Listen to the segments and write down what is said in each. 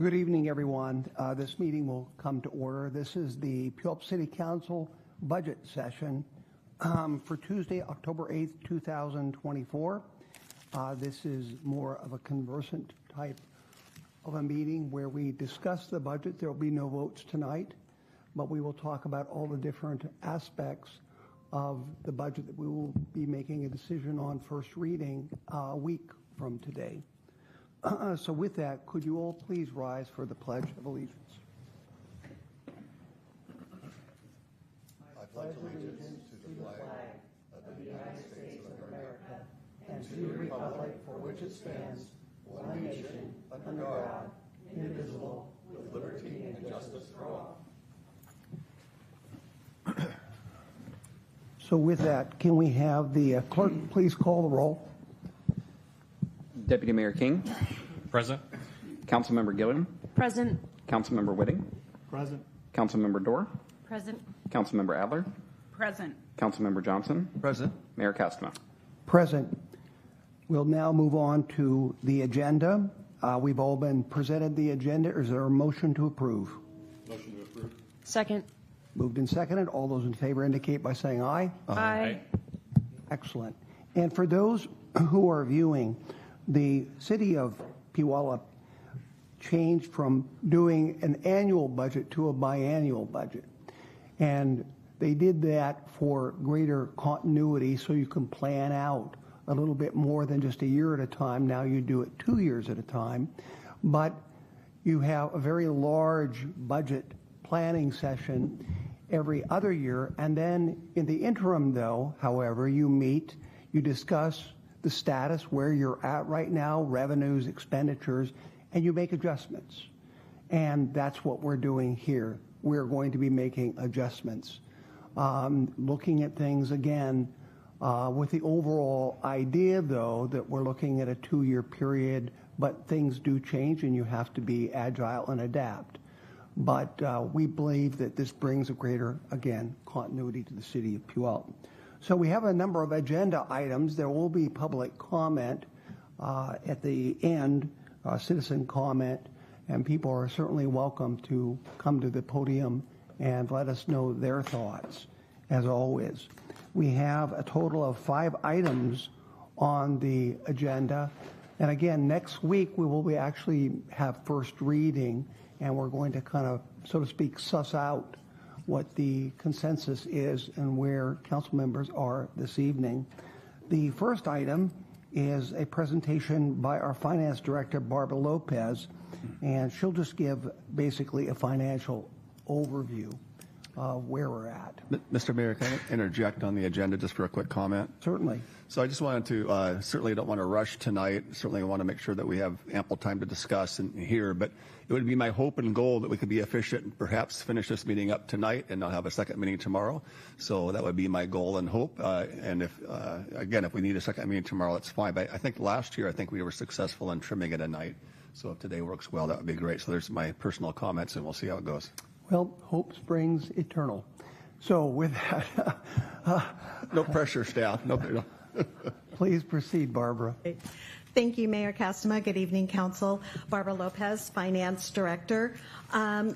Good evening, everyone. This meeting will come to order. This is the Puyallup City Council budget session for Tuesday, October 8th, 2024. This is more of a conversant type of a meeting where we discuss the budget. There will be no votes tonight, but we will talk about all the different aspects of the budget that we will be making a decision on first reading a week from today. So with that, could you all please rise for the Pledge of Allegiance? I pledge allegiance to the flag of the United States of America and to the republic for which it stands, one nation, under God, indivisible, with liberty and justice for all. So with that, can we have the clerk please call the roll? Deputy Mayor King. Present. Councilmember Gilliam. Present. Councilmember Whitting. Present. Councilmember Dorr. Present. Councilmember Adler. Present. Councilmember Johnson. Present. Mayor Castema. Present. We'll now move on to the agenda. We've all been presented the agenda. Is there a motion to approve? Motion to approve. Second. Moved and seconded. All those in favor indicate by saying aye. Aye. Excellent. And for those who are viewing, the city of Puyallup changed from doing an annual budget to a biannual budget. And they did that for greater continuity so you can plan out a little bit more than just a year at a time. Now you do it 2 years at a time. But you have a very large budget planning session every other year. And then in the interim, though, however, you meet, you discuss the status, where you're at right now, revenues, expenditures, and you make adjustments. And that's what we're doing here. We're going to be making adjustments, looking at things again with the overall idea, though, that we're looking at a 2-year period, but things do change and you have to be agile and adapt. But we believe that this brings a greater, again, continuity to the city of Puyallup. So we have a number of agenda items. There will be public comment at the end, citizen comment, and people are certainly welcome to come to the podium and let us know their thoughts, as always. We have a total of 5 items on the agenda. And again, next week we will actually have first reading, and we're going to kind of, so to speak, suss out what the consensus is and where council members are this evening. The first item is a presentation by our finance director, Barbara Lopez, and she'll just give basically a financial overview of where we're at. Mr. Mayor, can I interject on the agenda just for a quick comment? Certainly. So I just wanted to, certainly don't want to rush tonight. Certainly want to make sure that we have ample time to discuss and hear, but it would be my hope and goal that we could be efficient and perhaps finish this meeting up tonight and not have a second meeting tomorrow. So that would be my goal and hope. And if, again, if we need a second meeting tomorrow, that's fine. But I think last year, I think we were successful in trimming it a night. So if today works well, that would be great. So there's my personal comments and we'll see how it goes. Well, hope springs eternal. So with that, no pressure, staff. No. Please proceed, Barbara. Thank you, Mayor Castema. Good evening, Council. Barbara Lopez, Finance Director.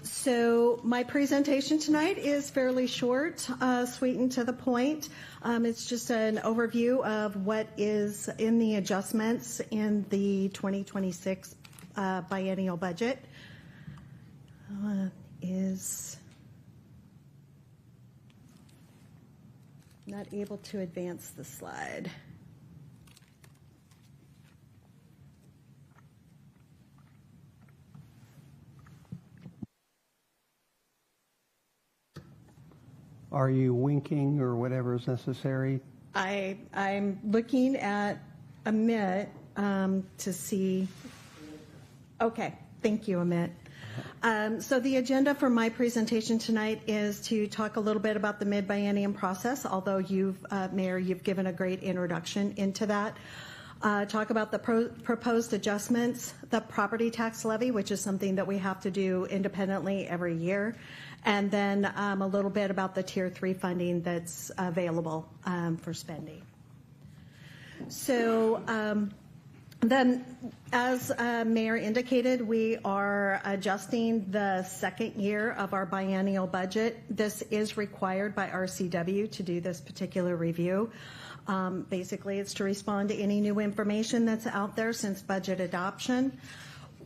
So my presentation tonight is fairly short, sweet and to the point. It's just an overview of what is in the adjustments in the 2026 biennial budget. Is not able to advance the slide. Are you winking or whatever is necessary? I'm looking at Amit to see. Okay, thank you, Amit. So the agenda for my presentation tonight is to talk a little bit about the mid-biennium process, although Mayor, you've given a great introduction into that. Talk about the proposed adjustments, the property tax levy, which is something that we have to do independently every year, and then a little bit about the Tier 3 funding that's available for spending. So Then, as Mayor indicated, we are adjusting the second year of our biennial budget. This is required by RCW to do this particular review. Basically, it's to respond to any new information that's out there since budget adoption.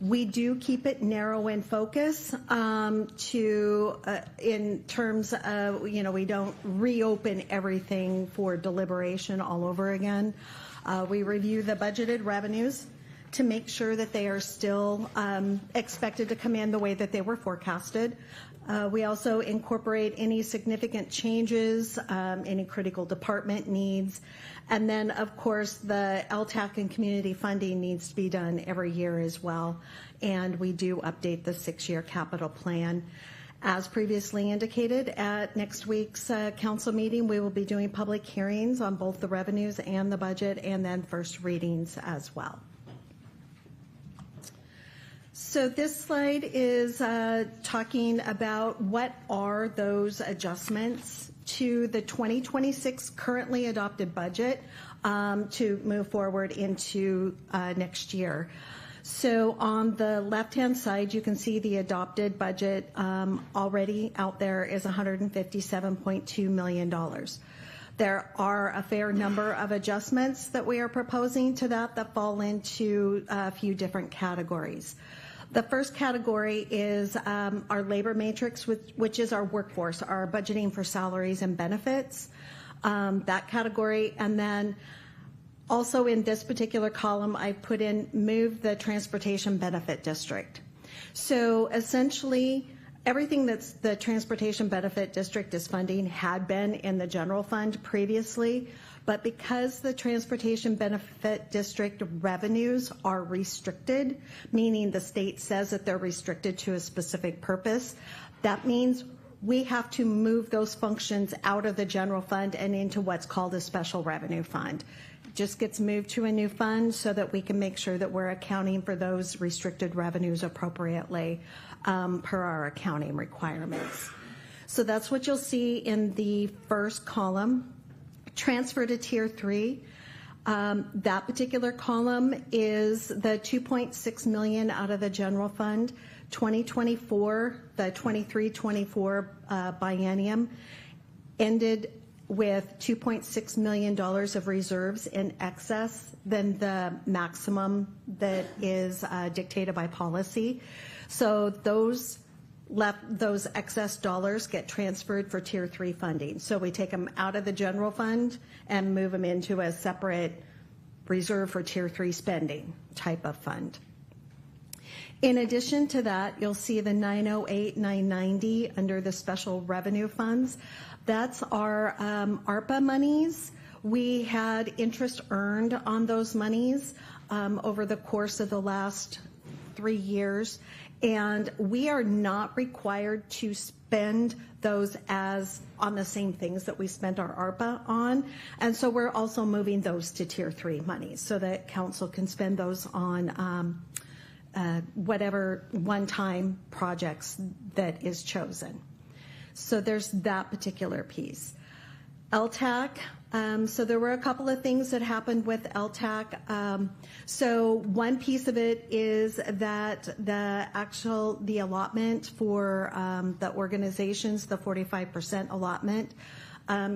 We do keep it narrow in focus in terms of, we don't reopen everything for deliberation all over again. We review the budgeted revenues to make sure that they are still expected to come in the way that they were forecasted. We also incorporate any significant changes, any critical department needs, and then, of course, the LTAC and community funding needs to be done every year as well, and we do update the 6-year capital plan. As previously indicated, at next week's council meeting, we will be doing public hearings on both the revenues and the budget, and then first readings as well. So this slide is talking about what are those adjustments to the 2026 currently adopted budget to move forward into next year. So on the left-hand side, you can see the adopted budget already out there is $157.2 million. There are a fair number of adjustments that we are proposing to that fall into a few different categories. The first category is our labor matrix, which is our workforce, our budgeting for salaries and benefits, that category. And then also in this particular column, I put in move the transportation benefit district. So essentially, everything that's the transportation benefit district is funding had been in the general fund previously, but because the transportation benefit district revenues are restricted, meaning the state says that they're restricted to a specific purpose, that means we have to move those functions out of the general fund and into what's called a special revenue fund. It just gets moved to a new fund so that we can make sure that we're accounting for those restricted revenues appropriately per our accounting requirements. So that's what you'll see in the first column. Transfer to Tier 3. That particular column is the $2.6 million out of the general fund. 2024, the 23-24 biennium ended with $2.6 million of reserves in excess than the maximum that is dictated by policy. So those excess dollars get transferred for Tier 3 funding. So we take them out of the general fund and move them into a separate reserve for Tier 3 spending type of fund. In addition to that, you'll see the 908, 990 under the special revenue funds. That's our ARPA monies. We had interest earned on those monies over the course of the last 3 years, and we are not required to spend those as on the same things that we spent our ARPA on, and so we're also moving those to Tier 3 monies so that council can spend those on whatever one-time projects that is chosen. So there's that particular piece. LTAC, so there were a couple of things that happened with LTAC. So one piece of it is that the allotment for the organizations, the 45% allotment,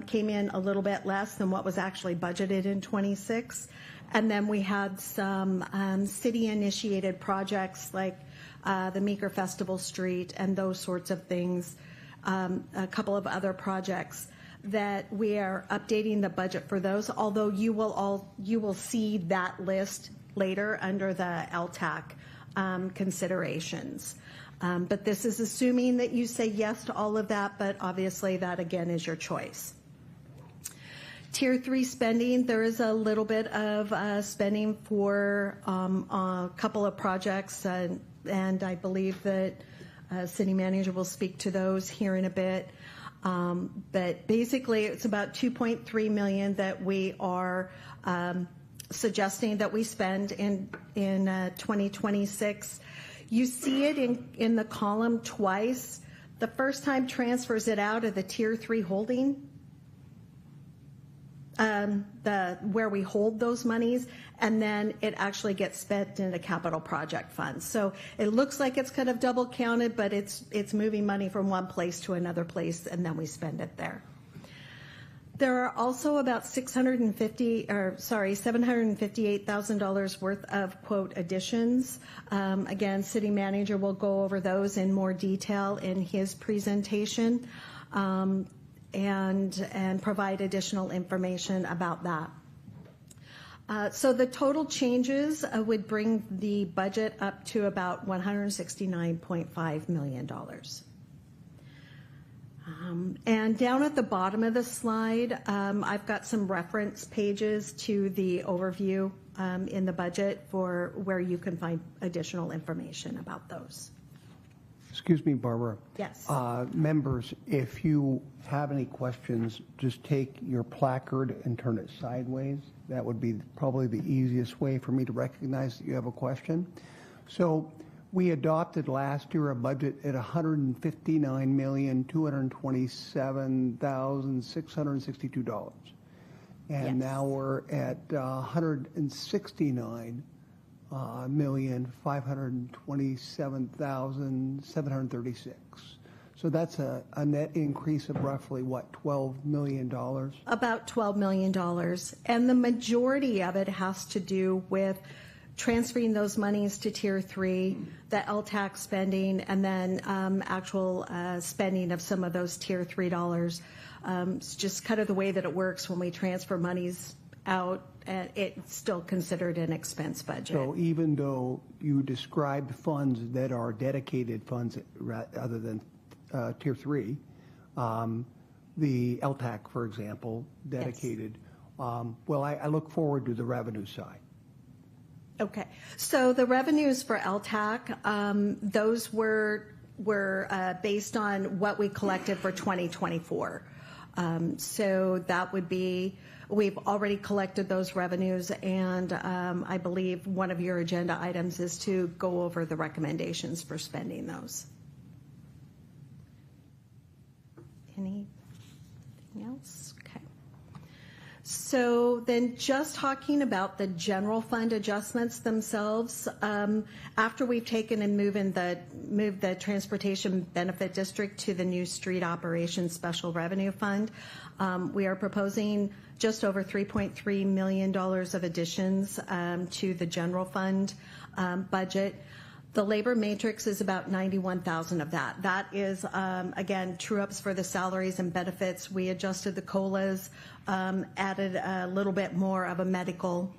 came in a little bit less than what was actually budgeted in 26. And then we had some city-initiated projects like the Meeker Festival Street and those sorts of things, a couple of other projects that we are updating the budget for those, although you will see that list later under the LTAC considerations. But this is assuming that you say yes to all of that, but obviously that again is your choice. Tier 3 spending, there is a little bit of spending for a couple of projects, and I believe that city manager will speak to those here in a bit. But basically, it's about $2.3 million that we are suggesting that we spend in 2026. You see it in the column twice. The first time transfers it out of the Tier 3 holding. where we hold those monies, and then it actually gets spent in a capital project fund. So it looks like it's kind of double counted, but it's moving money from one place to another place, and then we spend it there. There are also about $758,000 worth of quote additions. Again, city manager will go over those in more detail in his presentation, and provide additional information about that. So the total changes would bring the budget up to about $169.5 million. And down at the bottom of the slide, I've got some reference pages to the overview in the budget for where you can find additional information about those. Excuse me, Barbara. Yes. Members, if you have any questions, just take your placard and turn it sideways. That would be probably the easiest way for me to recognize that you have a question. So we adopted last year a budget at $159,227,662. And Yes. now we're at $169,527,736. So that's a net increase of roughly, what, $12 million? About $12 million. And the majority of it has to do with transferring those monies to Tier 3, the LTAC spending, and then actual spending of some of those Tier 3 dollars. It's just kind of the way that it works when we transfer monies out, and it's still considered an expense budget. So even though you described funds that are dedicated funds other than Tier 3, the LTAC, for example, dedicated, well, I look forward to the revenue side. Okay, so the revenues for LTAC, those were based on what we collected for 2024. So that would be, we've already collected those revenues, and I believe one of your agenda items is to go over the recommendations for spending those. Anything else? Okay. So then just talking about the general fund adjustments themselves, after we've taken and moved the transportation benefit district to the new street operations special revenue fund, we are proposing just over $3.3 million of additions to the general fund budget. The labor matrix is about 91,000 of that. That is, again, true-ups for the salaries and benefits. We adjusted the COLAs, added a little bit more of a medical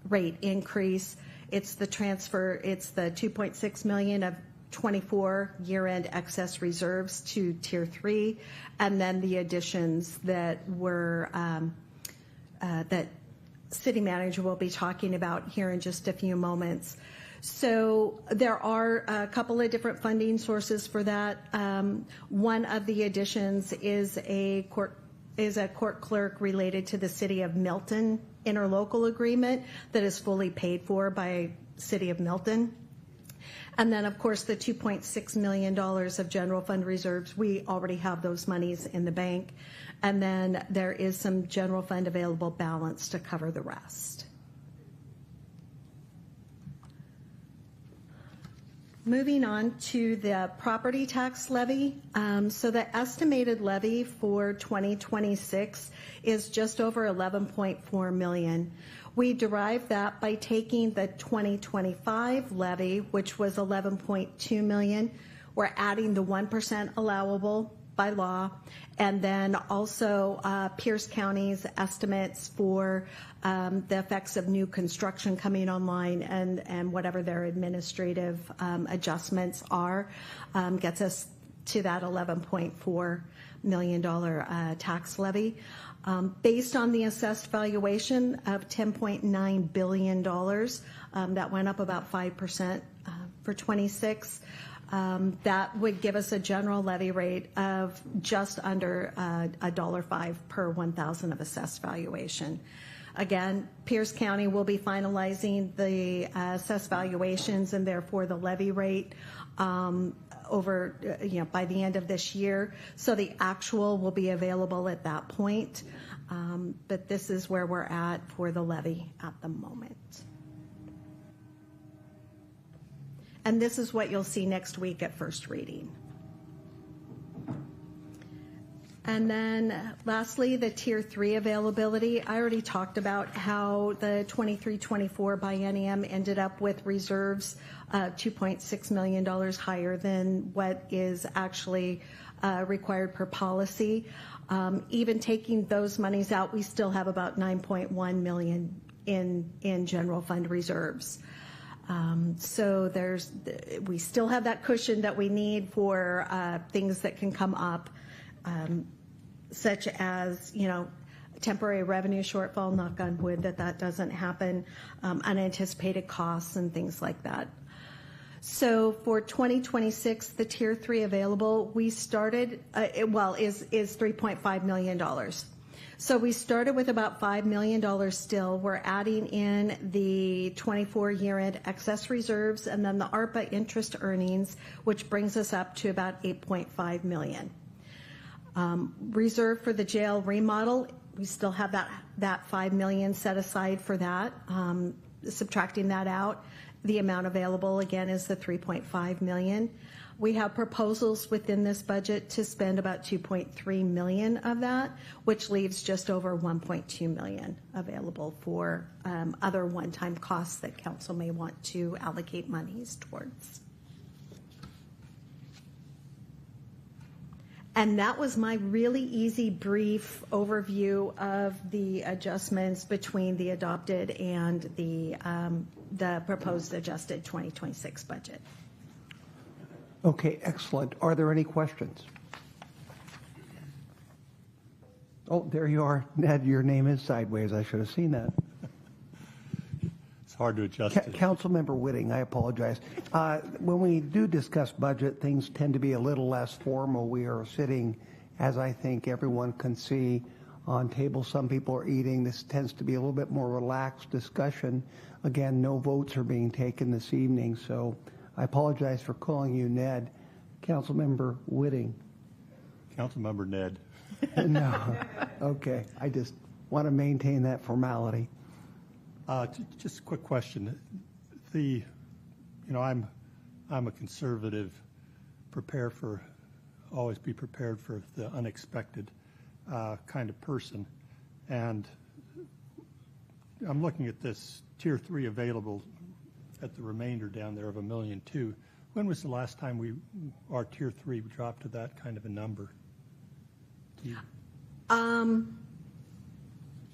rate increase. It's the transfer, it's the $2.6 million of 24 year-end excess reserves to Tier 3, and then the additions that were, that city manager will be talking about here in just a few moments. So there are a couple of different funding sources for that. One of the additions is a court clerk related to the City of Milton interlocal agreement that is fully paid for by City of Milton. And then, of course, the $2.6 million of general fund reserves, we already have those monies in the bank. And then there is some general fund available balance to cover the rest. Moving on to the property tax levy. So the estimated levy for 2026 is just over $11.4 million. We derived that by taking the 2025 levy, which was $11.2 million. We're adding the 1% allowable by law, and then also Pierce County's estimates for the effects of new construction coming online and whatever their administrative adjustments are, gets us to that $11.4 million tax levy. Based on the assessed valuation of $10.9 billion, that went up about 5% for 26. That would give us a general levy rate of just under $1.05 per 1,000 of assessed valuation. Again, Pierce County will be finalizing the assessed valuations and therefore the levy rate over, by the end of this year. So the actual will be available at that point. But this is where we're at for the levy at the moment. And this is what you'll see next week at first reading. And then lastly, the Tier 3 availability. I already talked about how the 23-24 biennium ended up with reserves $2.6 million higher than what is actually required per policy. Even taking those monies out, we still have about $9.1 million in general fund reserves. So we still have that cushion that we need for things that can come up, such as, temporary revenue shortfall, knock on wood that doesn't happen, unanticipated costs and things like that. So for 2026, the Tier 3 available, we started, is $3.5 million. So we started with about $5 million still. We're adding in the 24 year-end excess reserves and then the ARPA interest earnings, which brings us up to about $8.5 million. Reserve for the jail remodel, we still have that $5 million set aside for that. Subtracting that out, the amount available again is the $3.5 million. We have proposals within this budget to spend about $2.3 million of that, which leaves just over $1.2 million available for other one-time costs that council may want to allocate monies towards. And that was my really easy, brief overview of the adjustments between the adopted and the proposed adjusted 2026 budget. Okay, excellent. Are there any questions? Oh, there you are. Ned, your name is sideways. I should have seen that. It's hard to adjust it. Councilmember Whitting, I apologize. When we do discuss budget, things tend to be a little less formal. We are sitting, as I think everyone can see, on tables. Some people are eating. This tends to be a little bit more relaxed discussion. Again, no votes are being taken this evening, so I apologize for calling you Ned. Councilmember Whitting. Councilmember Ned. No. Okay. I just want to maintain that formality. Just a quick question. I'm a conservative, always be prepared for the unexpected kind of person. And I'm looking at this Tier 3 available at the remainder down there of $1.2 million. When was the last time our Tier 3 dropped to that kind of a number? It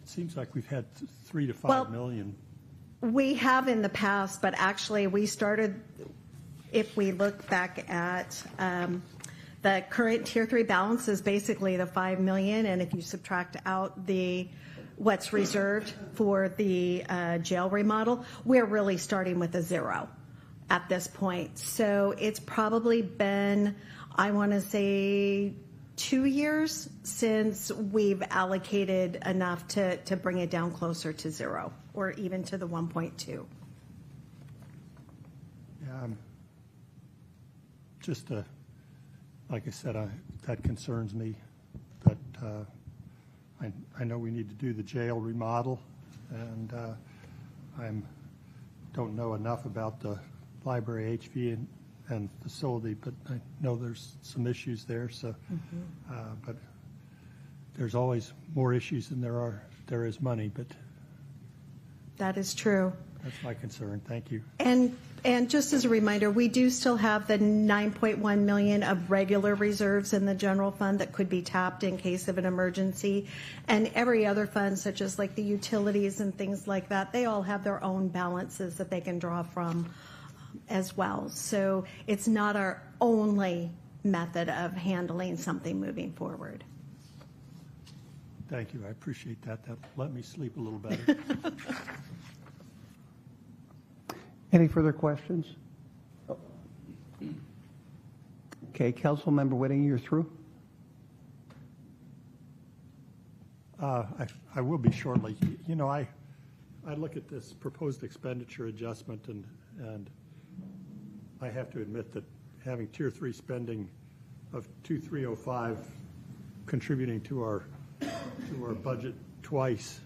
seems like we've had 3 to 5 million. We have in the past, but actually we started, if we look back at the current Tier 3 balance is basically the 5 million, and if you subtract out what's reserved for the jail remodel, we're really starting with a zero at this point. So it's probably been, I want to say, 2 years since we've allocated enough to bring it down closer to zero or even to the 1.2. Yeah, like I said, that concerns me. That I know we need to do the jail remodel, and I don't know enough about the library HV and facility, but I know there's some issues there. So, but there's always more issues than there is money. But that is true. That's my concern. Thank you. And just as a reminder, we do still have the $9.1 million of regular reserves in the general fund that could be tapped in case of an emergency. And every other fund, such as like the utilities and things like that, they all have their own balances that they can draw from as well. So it's not our only method of handling something moving forward. Thank you. I appreciate that. That let me sleep a little better. Any further questions? Okay, Councilmember Whitting, you're through. I will be shortly. You know, I look at this proposed expenditure adjustment, and I have to admit that having Tier 3 spending of 2,305 contributing to our budget twice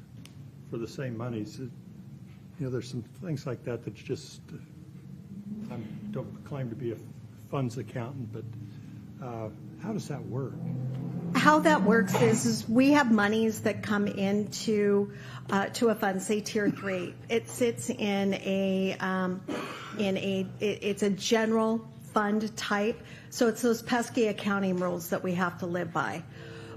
for the same monies, you know, there's some things like that that's just, I don't claim to be a funds accountant, but how does that work? How that works is we have monies that come into to a fund, say Tier 3. It sits in it's a general fund type, so it's those pesky accounting rules that we have to live by.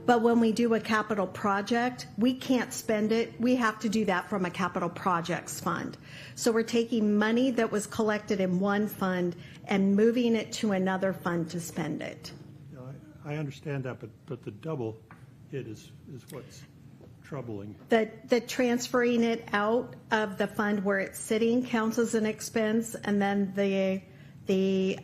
But when we do a capital project, we can't spend it. We have to do that from a capital projects fund. So we're taking money that was collected in one fund and moving it to another fund to spend it. You know, I understand that, but the double hit is what's troubling. The transferring it out of the fund where it's sitting counts as an expense, and then the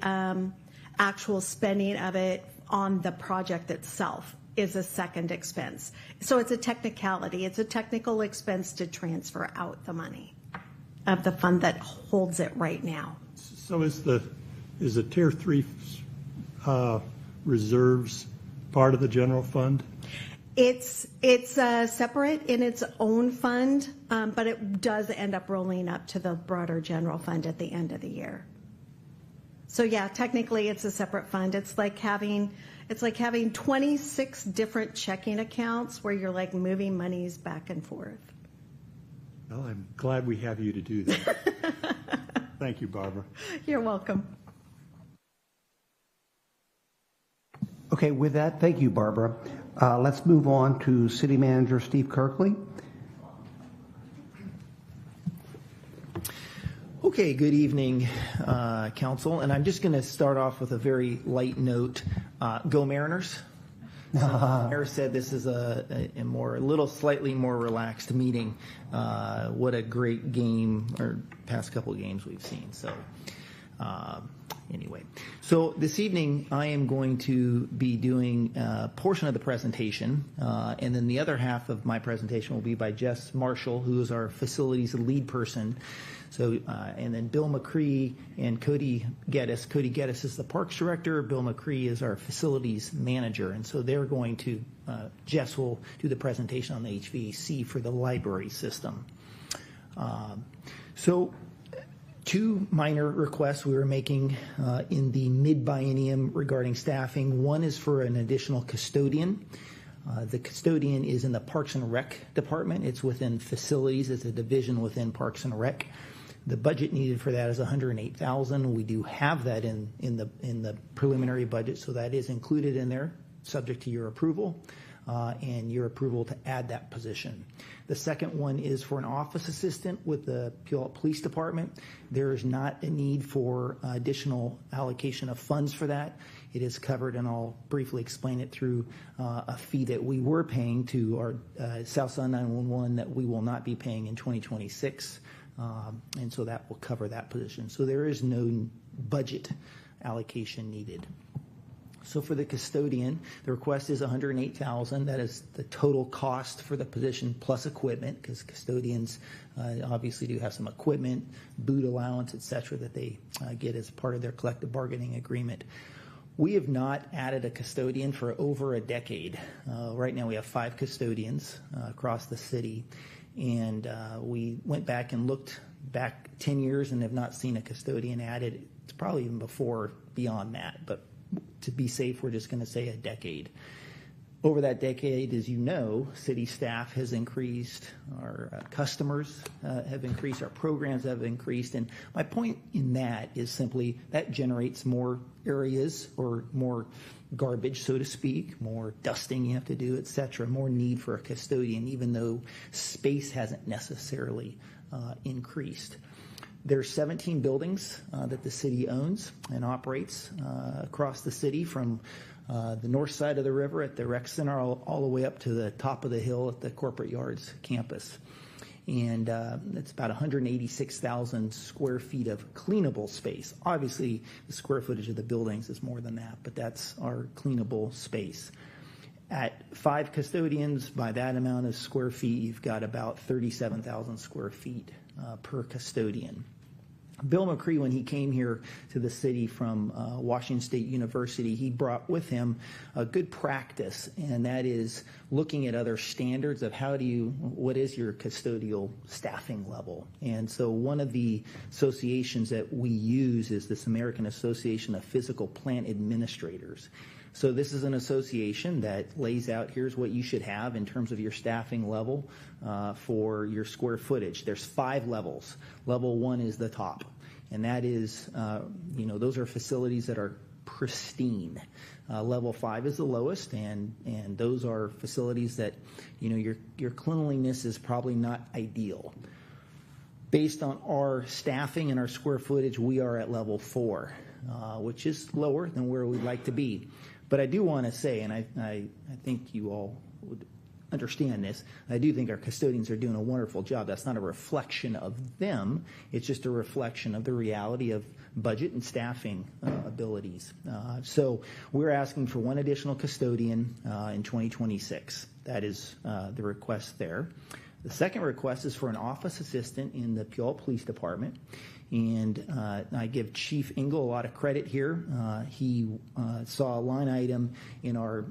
actual spending of it on the project itself is a second expense. So it's a technicality. It's a technical expense to transfer out the money of the fund that holds it right now. So is the Tier 3 reserves part of the general fund? It's separate in its own fund, but it does end up rolling up to the broader general fund at the end of the year. So yeah, technically it's a separate fund. It's like having 26 different checking accounts where you're like moving monies back and forth. Well, I'm glad we have you to do that. Thank you, Barbara. You're welcome. Okay, with that, thank you, Barbara. Let's move on to City Manager Steve Kirkley. Okay, good evening, Council. And I'm just going to start off with a very light note. Go Mariners. The mayor said this is a slightly more relaxed meeting. What a great game, or past couple games we've seen. So anyway, so this evening I am going to be doing a portion of the presentation, and then the other half of my presentation will be by Jess Marshall, who is our facilities lead person. So, and then Bill McCree and Cody Geddes. Cody Geddes is the Parks Director. Bill McCree is our Facilities Manager. And so they're going to, Jess will do the presentation on the HVAC for the library system. So two minor requests we were making in the mid-biennium regarding staffing. One is for an additional custodian. The custodian is in the Parks and Rec department. It's within facilities. It's a division within Parks and Rec. The budget needed for that is $108,000. We do have that in the preliminary budget, so that is included in there, subject to your approval, and your approval to add that position. The second one is for an office assistant with the Puyallup Police Department. There is not a need for additional allocation of funds for that. It is covered, and I'll briefly explain it through a fee that we were paying to our Southside 911 that we will not be paying in 2026. And so that will cover that position. So there is no budget allocation needed. So for the custodian, the request is $108,000. That is the total cost for the position plus equipment, because custodians obviously do have some equipment, boot allowance, et cetera, that they get as part of their collective bargaining agreement. We have not added a custodian for over a decade. Right now we have 5 custodians across the city. And we went back and looked back 10 years and have not seen a custodian added. It's probably even beyond that. But to be safe, we're just going to say a decade. Over that decade, as you know, city staff has increased, our customers have increased, our programs have increased. And my point in that is simply that generates more areas or more garbage, so to speak, more dusting you have to do, et cetera, more need for a custodian, even though space hasn't necessarily increased. There's 17 buildings that the city owns and operates across the city, from the north side of the river at the rec center all the way up to the top of the hill at the Corporate Yards campus. And it's about 186,000 square feet of cleanable space. Obviously, the square footage of the buildings is more than that, but that's our cleanable space. At 5 custodians, by that amount of square feet, you've got about 37,000 square feet per custodian. Bill McCree, when he came here to the city from Washington State University, he brought with him a good practice, and that is looking at other standards of what is your custodial staffing level. And so one of the associations that we use is this American Association of Physical Plant Administrators. So this is an association that lays out, here's what you should have in terms of your staffing level for your square footage. There's 5 levels. Level 1 is the top, and that is, those are facilities that are pristine. Level 5 is the lowest, and those are facilities that, your cleanliness is probably not ideal. Based on our staffing and our square footage, we are at level 4, which is lower than where we'd like to be. But I do want to say, and I think you all would understand this, I do think our custodians are doing a wonderful job. That's not a reflection of them. It's just a reflection of the reality of budget and staffing abilities. So we're asking for 1 additional custodian in 2026. That is the request there. The second request is for an office assistant in the Puyallup Police Department. And I give Chief Engel a lot of credit here. He saw a line item in our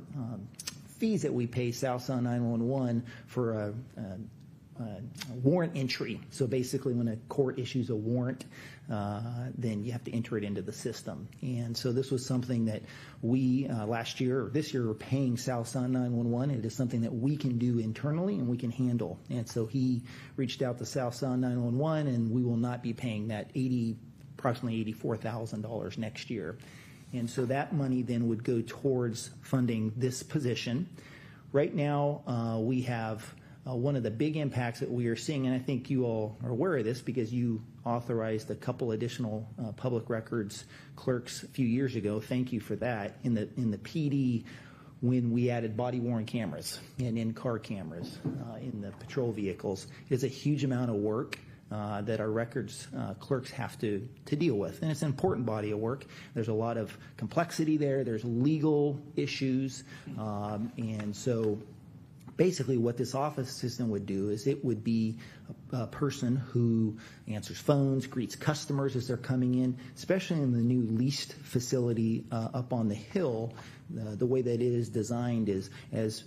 fees that we pay South Sound 911 for a warrant entry. So basically when a court issues a warrant, then you have to enter it into the system. And so this was something that we this year we're paying South Sound 911. It is something that we can do internally and we can handle. And so he reached out to South Sound 911, and we will not be paying that approximately $84,000 next year. And so that money then would go towards funding this position. Right now, we have one of the big impacts that we are seeing, and I think you all are aware of this because you authorized a couple additional public records clerks a few years ago. Thank you for that. In the PD, when we added body-worn cameras and in-car cameras in the patrol vehicles, it's a huge amount of work that our records clerks have to deal with. And it's an important body of work. There's a lot of complexity there. There's legal issues. And so basically what this office assistant would do is it would be a person who answers phones, greets customers as they're coming in, especially in the new leased facility up on the hill. The way that it is designed is as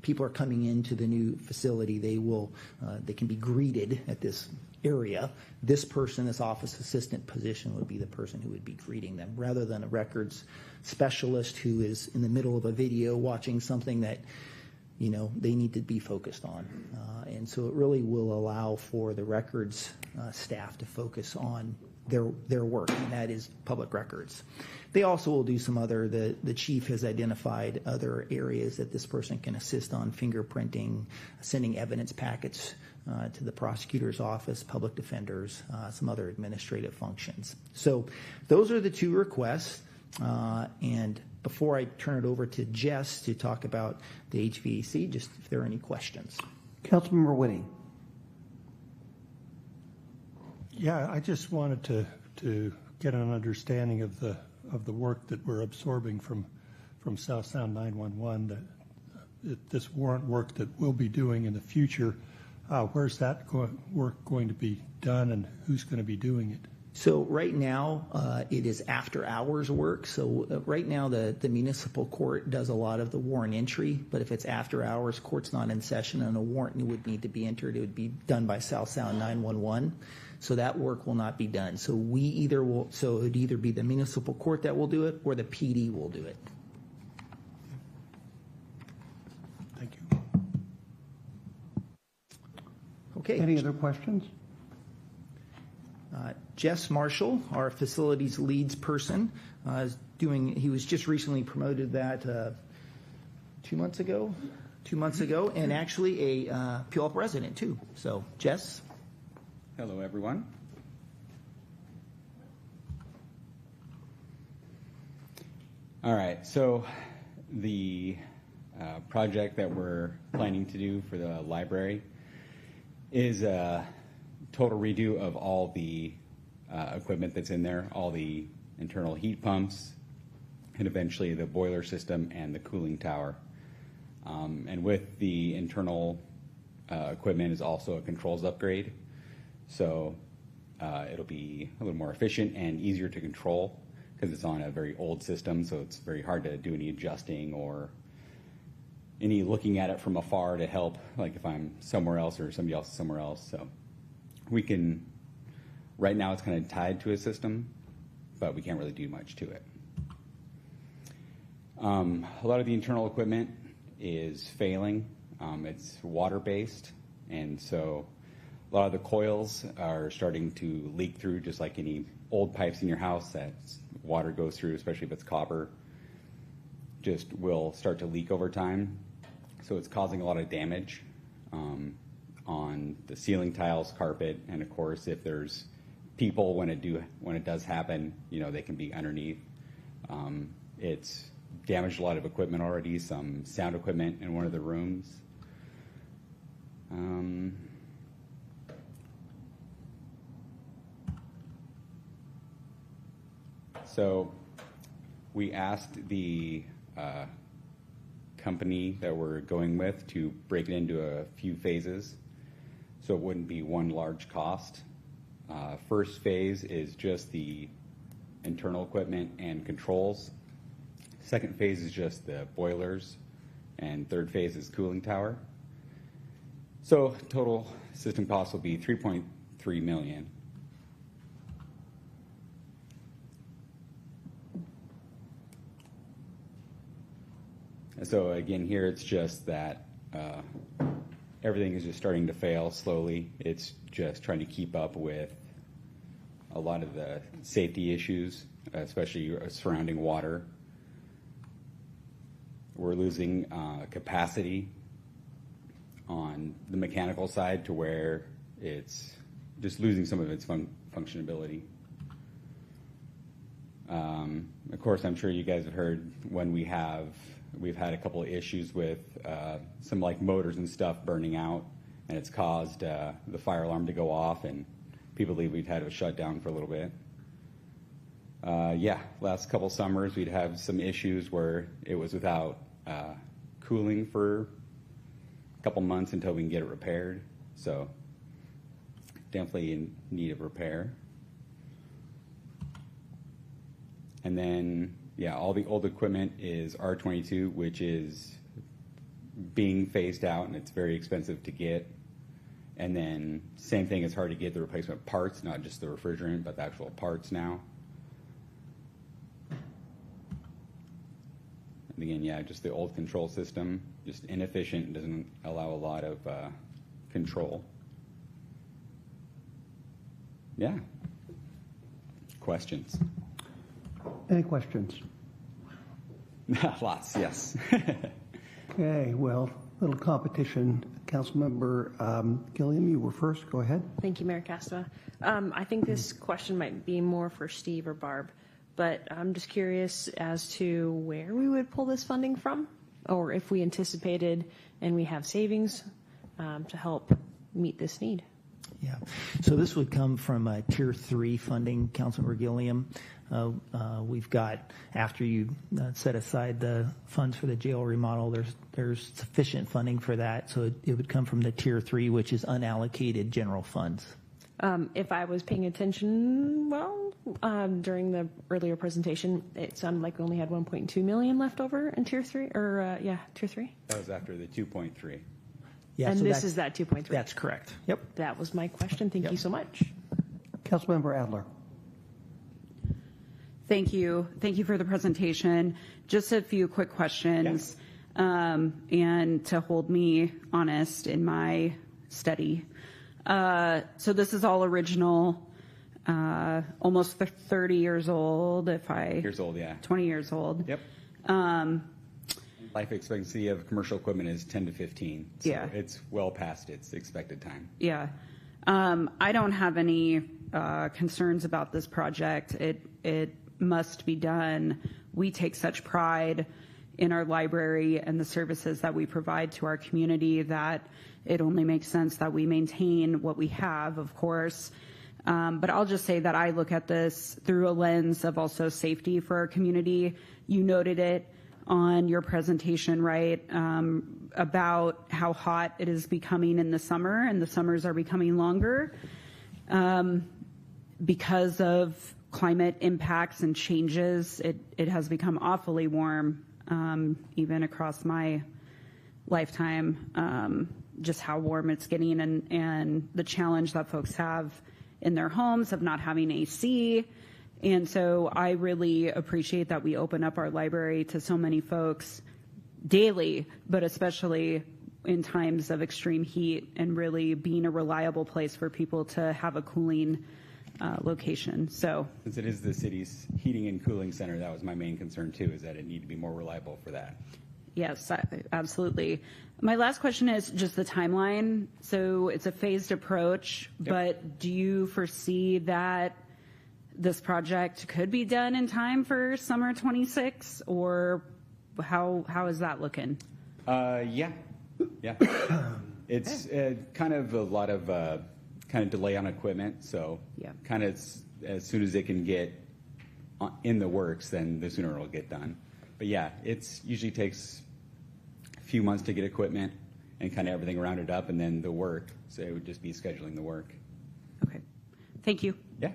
people are coming into the new facility, they can be greeted at this area. This person, this office assistant position, would be the person who would be greeting them, rather than a records specialist who is in the middle of a video watching something that they need to be focused on. And so it really will allow for the records staff to focus on their work, and that is public records. They also will do some other, the chief has identified other areas that this person can assist on: fingerprinting, sending evidence packets to the prosecutor's office, public defenders, some other administrative functions. So those are the 2 requests. And before I turn it over to Jess to talk about the HVAC, just if there are any questions. Councilmember Whitting. Yeah, I just wanted to get an understanding of the work that we're absorbing from South Sound 911, that this warrant work that we'll be doing in the future. Where's that work going to be done, and who's going to be doing it? So right now, it is after-hours work. So right now, the municipal court does a lot of the warrant entry, but if it's after-hours, court's not in session, and a warrant would need to be entered. It would be done by South Sound 911. So that work will not be done. So it would either be the municipal court that will do it, or the PD will do it. Thank you. Okay. Any other questions? Jess Marshall, our facilities leads person, he was just recently promoted that 2 months ago, and actually a Puyallup resident too. So Jess. Hello, everyone. All right, so the project that we're planning to do for the library is a total redo of all the equipment that's in there, all the internal heat pumps, and eventually the boiler system and the cooling tower. And with the internal equipment is also a controls upgrade. So it'll be a little more efficient and easier to control because it's on a very old system, so it's very hard to do any adjusting or any looking at it from afar to help, like if I'm somewhere else or somebody else is somewhere else. So we can, right now it's kind of tied to a system, but we can't really do much to it. A lot of the internal equipment is failing. It's water-based, and so a lot of the coils are starting to leak through, just like any old pipes in your house that water goes through, especially if it's copper, just will start to leak over time. So it's causing a lot of damage on the ceiling tiles, carpet, and of course, if there's people when it does happen, you know, they can be underneath. It's damaged a lot of equipment already, some sound equipment in one of the rooms. So we asked the company that we're going with to break it into a few phases so it wouldn't be one large cost. First phase is just the internal equipment and controls. Second phase is just the boilers, and third phase is cooling tower. So total system cost will be $3.3 million. So again, here it's just that everything is just starting to fail slowly. It's just trying to keep up with a lot of the safety issues, especially surrounding water. We're losing capacity on the mechanical side to where it's just losing some of its functionability. Of course, I'm sure you guys have heard when we've had a couple of issues with some like motors and stuff burning out, and it's caused the fire alarm to go off, and people believe we've had to shut down for a little bit. Last couple summers we'd have some issues where it was without cooling for a couple months until we can get it repaired. So definitely in need of repair. And then, all the old equipment is R22, which is being phased out, and it's very expensive to get. And then same thing, it's hard to get the replacement parts, not just the refrigerant, but the actual parts now. And again, just the old control system, just inefficient and doesn't allow a lot of control. Questions? Any questions? Lots, yes. Okay, well, little competition. Councilmember Gilliam, you were first. Go ahead. Thank you, Mayor Castava. I think this question might be more for Steve or Barb, but I'm just curious as to where we would pull this funding from, or if we anticipated and we have savings to help meet this need. Yeah, so this would come from Tier 3 funding, Councilmember Gilliam. We've got, after you set aside the funds for the jail remodel, there's sufficient funding for that, so it would come from the Tier 3, which is unallocated general funds. If I was paying attention, during the earlier presentation, it sounded like we only had 1.2 million left over in Tier 3, Tier 3. That was after the 2.3. Yeah, and so this is that 2.3. That's correct. Yep. That was my question. Thank you so much. Councilmember Adler. Thank you. Thank you for the presentation. Just a few quick questions, and to hold me honest in my study. So this is all original, almost 30 years old. 20 years old. Yep. Life expectancy of commercial equipment is 10 to 15. So it's well past its expected time. Yeah. I don't have any concerns about this project. It must be done. We take such pride in our library and the services that we provide to our community that it only makes sense that we maintain what we have, of course. But I'll just say that I look at this through a lens of also safety for our community, you noted it on your presentation, right, about how hot it is becoming in the summer, and the summers are becoming longer because of climate impacts and changes. It has become awfully warm, even across my lifetime, just how warm it's getting, and the challenge that folks have in their homes of not having AC. And so I really appreciate that we open up our library to so many folks daily, but especially in times of extreme heat, and really being a reliable place for people to have a cooling location. So, Since it is the city's heating and cooling center, that was my main concern too, is that it needed to be more reliable for that. yes, absolutely. My last question is just the timeline. So it's a phased approach, but do you foresee that this project could be done in time for summer 26, or how is that looking? Yeah. It's kind of a lot of kind of delay on equipment, so Yeah. kind of as soon as it can get in the works, then the sooner it'll get done. But yeah, it's usually takes a few months to get equipment and kind of everything rounded up, and then the work. So it would just be scheduling the work. Okay. Thank you. Yeah.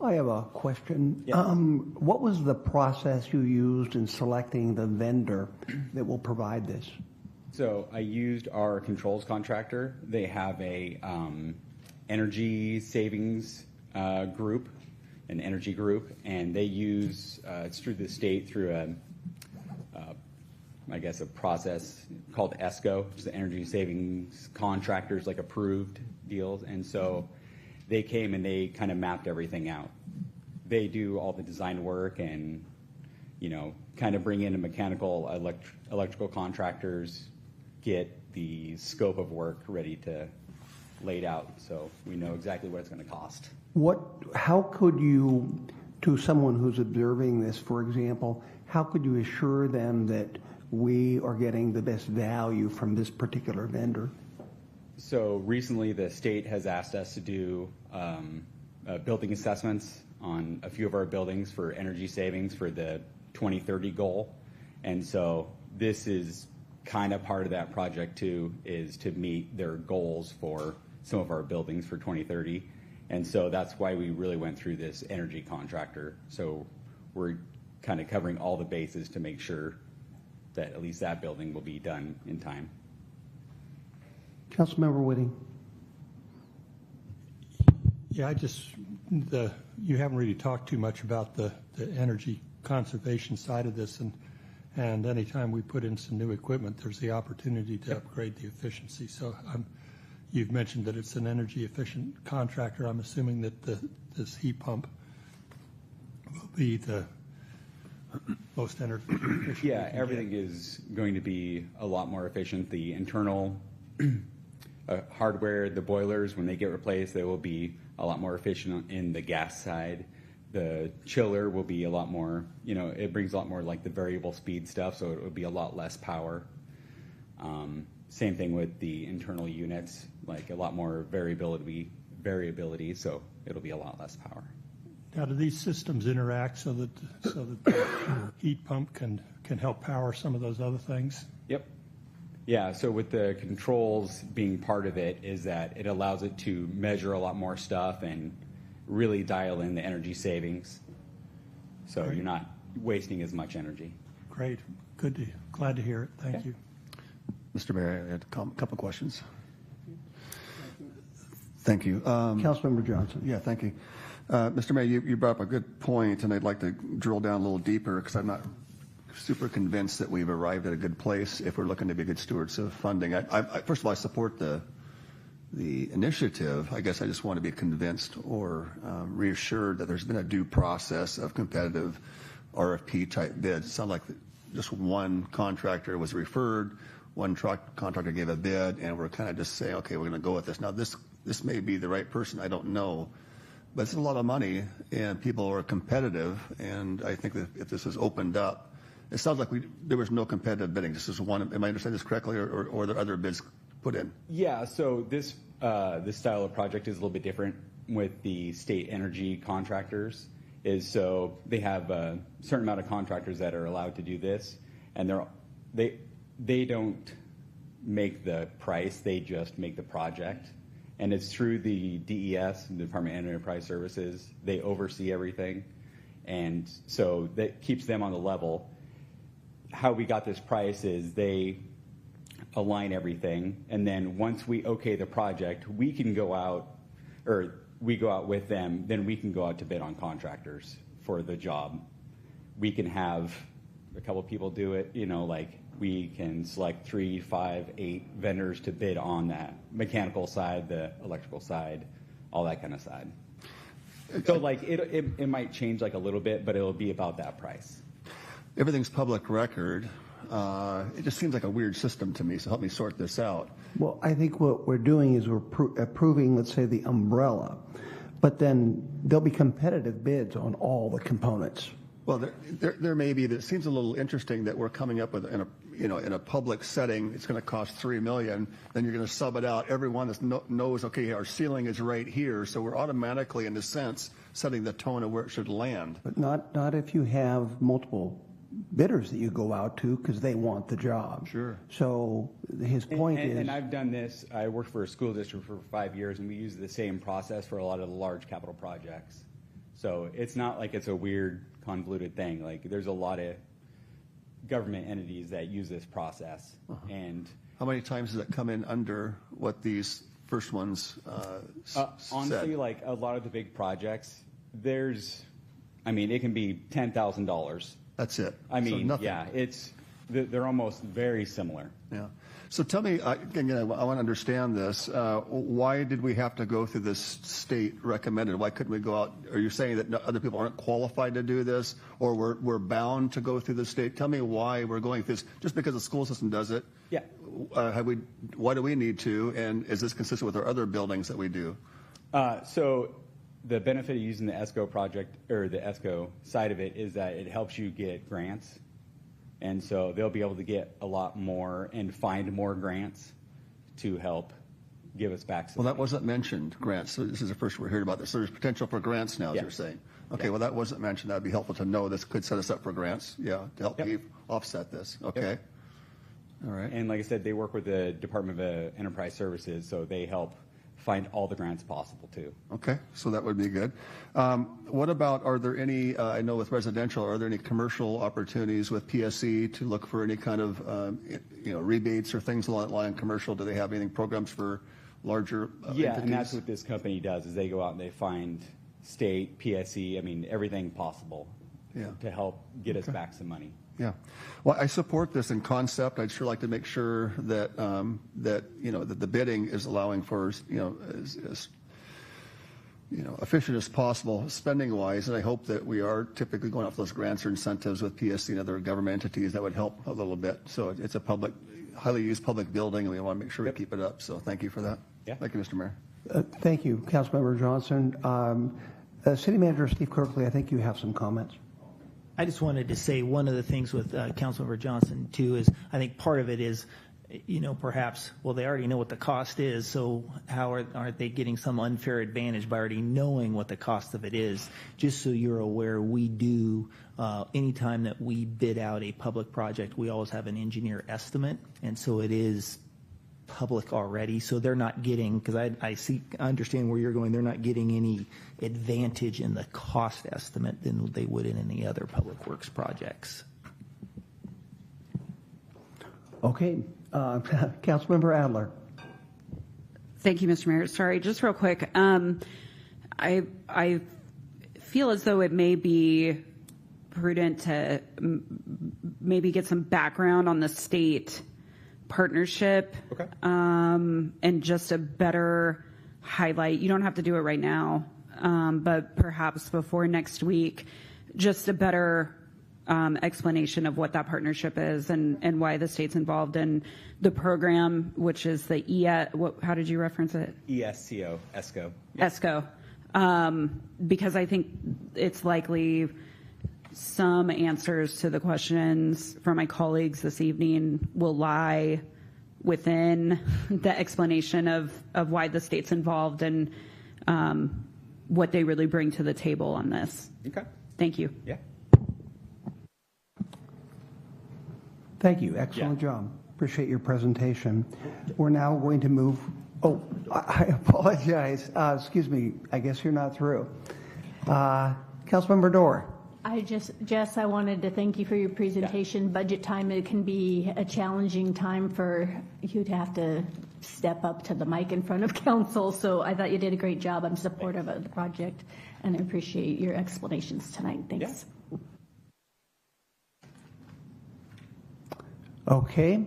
I have a question. Yeah. What was the process you used in selecting the vendor that will provide this? So I used our controls contractor. They have a energy savings group, an energy group, and they use it's through the state through I guess a process called ESCO, which is the energy savings contractors, like approved deals. And so they came and they kind of mapped everything out. They do all the design work and, kind of bring in a mechanical, electrical contractors, get the scope of work ready to laid out, so we know exactly what it's going to cost. How could you, to someone who's observing this, for example, how could you assure them that we are getting the best value from this particular vendor? So recently the state has asked us to do building assessments on a few of our buildings for energy savings for the 2030 goal. And so this is kind of part of that project too, is to meet their goals for some of our buildings for 2030. And so that's why we really went through this energy contractor. So we're kind of covering all the bases to make sure that at least that building will be done in time. Councilmember Whitting. Yeah, you haven't really talked too much about the energy conservation side of this, and anytime we put in some new equipment, there's the opportunity to upgrade the efficiency. So you've mentioned that it's an energy efficient contractor. I'm assuming that this heat pump will be the most energy efficient. Yeah, everything is going to be a lot more efficient. The internal hardware, the boilers, when they get replaced, they will be a lot more efficient in the gas side. The chiller will be a lot more, it brings a lot more like the variable speed stuff, so it would be a lot less power. Same thing with the internal units, like a lot more variability, so it'll be a lot less power. Now, do these systems interact so that the heat pump can help power some of those other things? Yep. Yeah, so with the controls being part of it is that it allows it to measure a lot more stuff and really dial in the energy savings. So Great. You're not wasting as much energy. Great. Glad to hear it. Thank you. Mr. Mayor, I had a couple questions. Thank you. Councilmember Johnson. Yeah, thank you. Mr. Mayor, you brought up a good point, and I'd like to drill down a little deeper because I'm not super convinced that we've arrived at a good place if we're looking to be good stewards of funding. First of all, I support the initiative. I guess I just want to be convinced or reassured that there's been a due process of competitive RFP type bids. It sounds like just one contractor was referred, one contractor gave a bid, and we're kind of just saying, okay, we're going to go with this. Now, this may be the right person. I don't know. But it's a lot of money, and people are competitive, and I think that if this is opened up, it sounds like there was no competitive bidding. This is one. Am I understanding this correctly, or are there other bids put in? Yeah, so this style of project is a little bit different with the state energy contractors. is so they have a certain amount of contractors that are allowed to do this, and they don't make the price, they just make the project. And it's through the DES, the Department of Enterprise Services. They oversee everything. And so that keeps them on the level. How we got this price is they align everything. And then once we okay the project, we can go out, or we go out with them, then we can go out to bid on contractors for the job. We can have a couple people do it, like we can select 3, 5, 8 vendors to bid on that mechanical side, the electrical side, all that kind of side. So like it might change like a little bit, but it'll be about that price. Everything's public record. It just seems like a weird system to me, so help me sort this out. Well, I think what we're doing is we're approving, let's say, the umbrella, but then there'll be competitive bids on all the components. Well, there may be, but it seems a little interesting that we're coming up with in a public setting, it's going to cost $3 million. Then you're going to sub it out. Everyone that knows, okay, our ceiling is right here, so we're automatically, in a sense, setting the tone of where it should land. But not if you have multiple bidders that you go out to because they want the job. Sure. So his point is. And I've done this. I worked for a school district for 5 years, and we use the same process for a lot of the large capital projects. So it's not like it's a weird, convoluted thing. Like there's a lot of government entities that use this process. And how many times does it come in under what these first ones honestly, said? like a lot of the big projects, it can be $10,000. That's it. So yeah, they're almost very similar. Yeah. So tell me, again, I want to understand this. Why did we have to go through this state recommended? Why couldn't we go out? Are you saying that other people aren't qualified to do this, or we're bound to go through the state? Tell me why we're going through this. Just because the school system does it? Yeah. Why do we need to? And is this consistent with our other buildings that we do? So the benefit of using the ESCO project, or the ESCO side of it, is that it helps you get grants. And so they'll be able to get a lot more and find more grants to help give us back some Well, that money. wasn't mentioned, grants. So this is the first we're hearing about this. So there's potential for grants now, as Yeah. you're saying. Okay, Yeah. well, that wasn't mentioned. That'd be helpful to know. This could set us up for grants, to help Yep. offset this. Okay. Yep. All right. And like I said, they work with the Department of Enterprise Services, so they help find all the grants possible too. Okay, so that would be good. What about, are there any, I know with residential, are there any commercial opportunities with PSE to look for any kind of, rebates or things along that line? Commercial, do they have any programs for larger Yeah, entities? and that's what this company does, is they go out and they find state, PSE, everything possible to help get us back some money. Yeah. Well, I support this in concept. I'd sure like to make sure that that the bidding is allowing for as efficient as possible spending wise, and I hope that we are typically going off those grants or incentives with PSC and other government entities that would help a little bit. So it's a highly used public building, and we want to make sure we keep it up. So thank you for that. Yeah. Thank you, Mr. Mayor. Thank you, Councilmember Johnson. City Manager Steve Kirkley, I think you have some comments. I just wanted to say one of the things with Councilmember Johnson too is I think part of it is, perhaps, well, they already know what the cost is, so how aren't they getting some unfair advantage by already knowing what the cost of it is? Just so you're aware, we do, anytime that we bid out a public project, we always have an engineer estimate, and so it is public already, so they're not getting, because I understand where you're going, they're not getting any advantage in the cost estimate than they would in any other public works projects. Okay, Councilmember Adler. Thank you, Mr. Mayor. Sorry, just real quick. I feel as though it may be prudent to maybe get some background on the state partnership, Okay. and just a better highlight. You don't have to do it right now, but perhaps before next week, just a better explanation of what that partnership is and why the state's involved in the program, which is the how did you reference it? ESCO, ESCO. ESCO. Because I think it's likely some answers to the questions from my colleagues this evening will lie within the explanation of why the state's involved and what they really bring to the table on this. Okay. Thank you. Yeah. Thank you. Excellent job. Appreciate your presentation. We're now going to move. Oh, I apologize. Excuse me. I guess you're not through. Councilmember Dorr. Jess, I wanted to thank you for your presentation. Yeah. Budget time, it can be a challenging time for you to have to step up to the mic in front of council. So I thought you did a great job. I'm supportive of the project, and I appreciate your explanations tonight. Thanks. Yeah. Okay.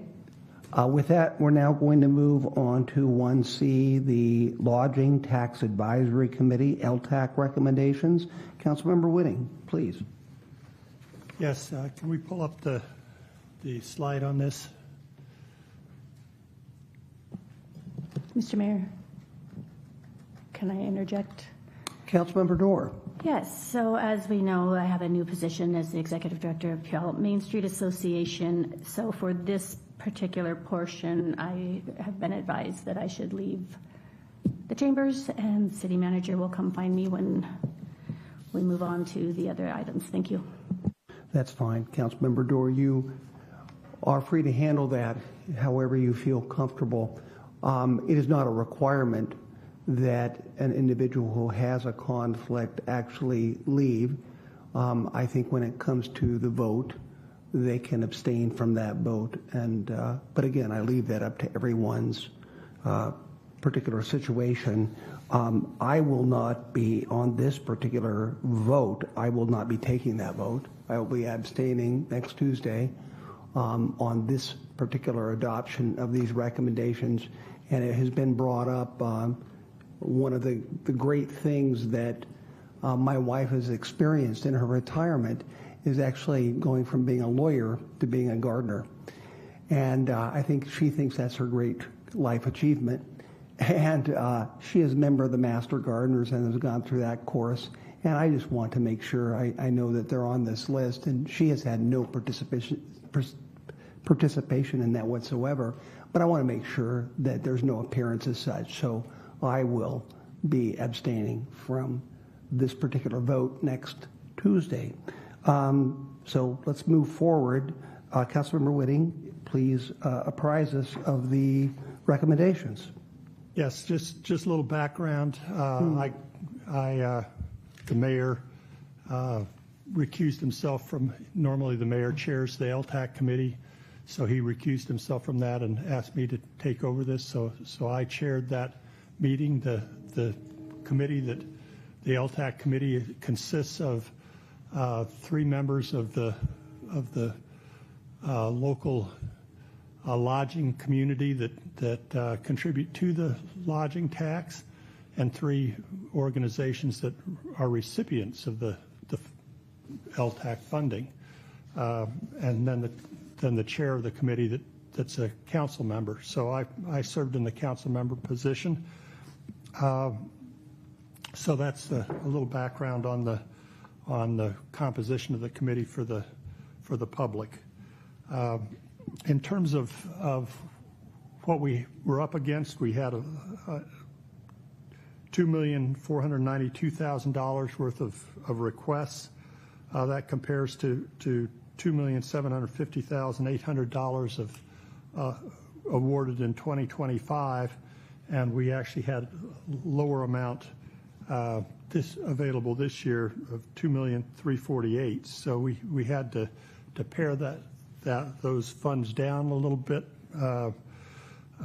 With that, we're now going to move on to 1C, the Lodging Tax Advisory Committee, LTAC recommendations. Councilmember Whitting, please. Yes, can we pull up the slide on this? Mr. Mayor, can I interject? Councilmember Dorr. Yes, so as we know, I have a new position as the Executive Director of Puyallup Main Street Association. So for this particular portion, I have been advised that I should leave the chambers, and City Manager will come find me when we move on to the other items. Thank you. That's fine. Councilmember Dorr, you are free to handle that however you feel comfortable. It is not a requirement that an individual who has a conflict actually leave. I think when it comes to the vote, they can abstain from that vote. But again, I leave that up to everyone's particular situation. I will not be on this particular vote. I will not be taking that vote. I will be abstaining next Tuesday on this particular adoption of these recommendations. And it has been brought up. One of the great things that my wife has experienced in her retirement is actually going from being a lawyer to being a gardener. And I think she thinks that's her great life achievement. And she is a member of the Master Gardeners and has gone through that course. And I just want to make sure I know that they're on this list. And she has had no participation in that whatsoever. But I want to make sure that there's no appearance as such. So I will be abstaining from this particular vote next Tuesday. So let's move forward. Councilmember Whitting, please apprise us of the recommendations. Yes, just a little background. The mayor recused himself from, normally the mayor chairs the LTAC committee, so he recused himself from that and asked me to take over this. So I chaired that meeting. The committee, that the LTAC committee, consists of 3 members of the local lodging community that contribute to the lodging tax, and 3 organizations that are recipients of the LTAC funding, and then the chair of the committee that's a council member. So I served in the council member position. So that's a little background on the composition of the committee for the public. In terms of what we were up against, we had a $2,492,000 worth of requests. That compares to $2,750,800 of awarded in 2025, and we actually had lower amount available this year of $2,348,000. So we had to pare those funds down a little bit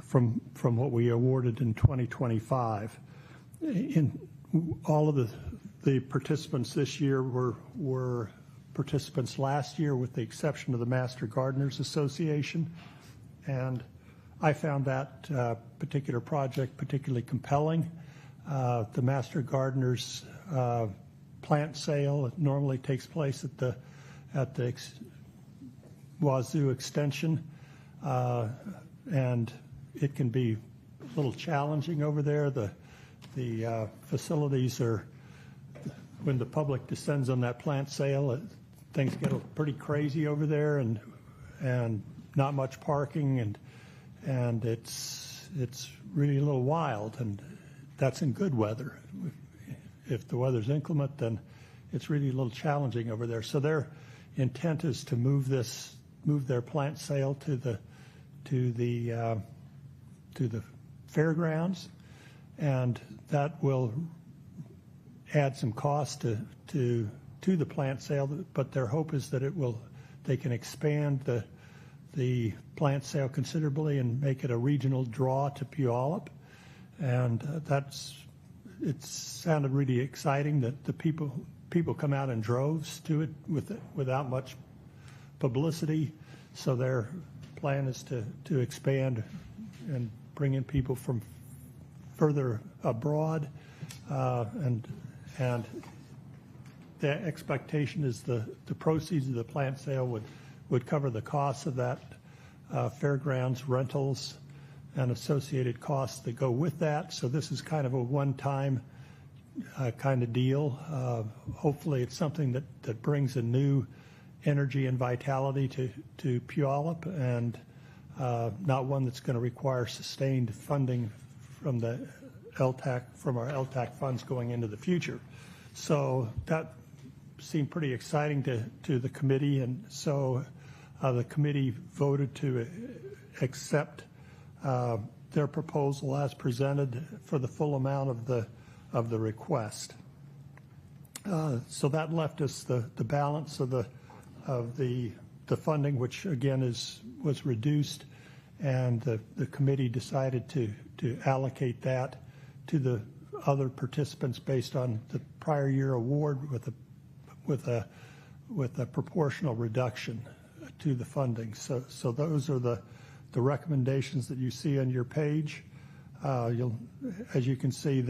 from what we awarded in 2025. In all of the participants this year were participants last year, with the exception of the Master Gardeners Association, and I found that particular project particularly compelling. The Master Gardeners plant sale normally takes place at the Wazoo Extension, and it can be a little challenging over there. The facilities are, when the public descends on that plant sale, things get pretty crazy over there, and not much parking, and it's really a little wild, and that's in good weather. if the weather's inclement, then it's really a little challenging over there. So their intent is to move their plant sale to the fairgrounds, and that will add some cost to the plant sale. But their hope is that they can expand the plant sale considerably and make it a regional draw to Puyallup, and it sounded really exciting that the people come out in droves to it without much publicity. So their plan is to expand and bring in people from further abroad, and the expectation is the proceeds of the plant sale would cover the costs of that fairgrounds rentals and associated costs that go with that. So this is kind of a one-time kind of deal. Hopefully it's something that brings a new energy and vitality to Puyallup, and not one that's going to require sustained funding from the LTAC, from our LTAC funds going into the future. So that seemed pretty exciting to the committee, and so the committee voted to accept their proposal as presented for the full amount of the request. So that left us the balance of the funding, which again was reduced, and the committee decided to allocate that to the other participants based on the prior year award with a proportional reduction to the funding. So those are the recommendations that you see on your page. As you can see,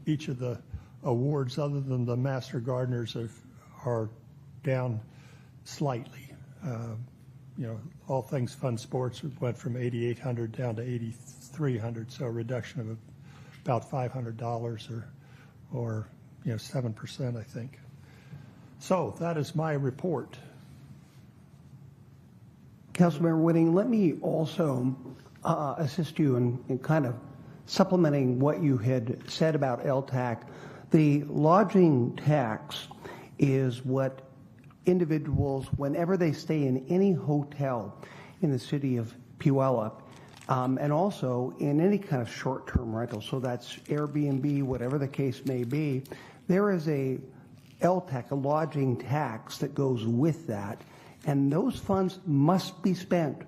each of the awards other than the Master Gardeners are down slightly. All things fun sports went from $8,800 down to $8,300, so a reduction of about $500 or 7%, I think. So that is my report. Councilmember Whitting, let me also assist you in kind of supplementing what you had said about LTAC. The lodging tax is what individuals, whenever they stay in any hotel in the city of Puyallup, and also in any kind of short-term rental, so that's Airbnb, whatever the case may be, there is a LTAC, a lodging tax that goes with that, and those funds must be spent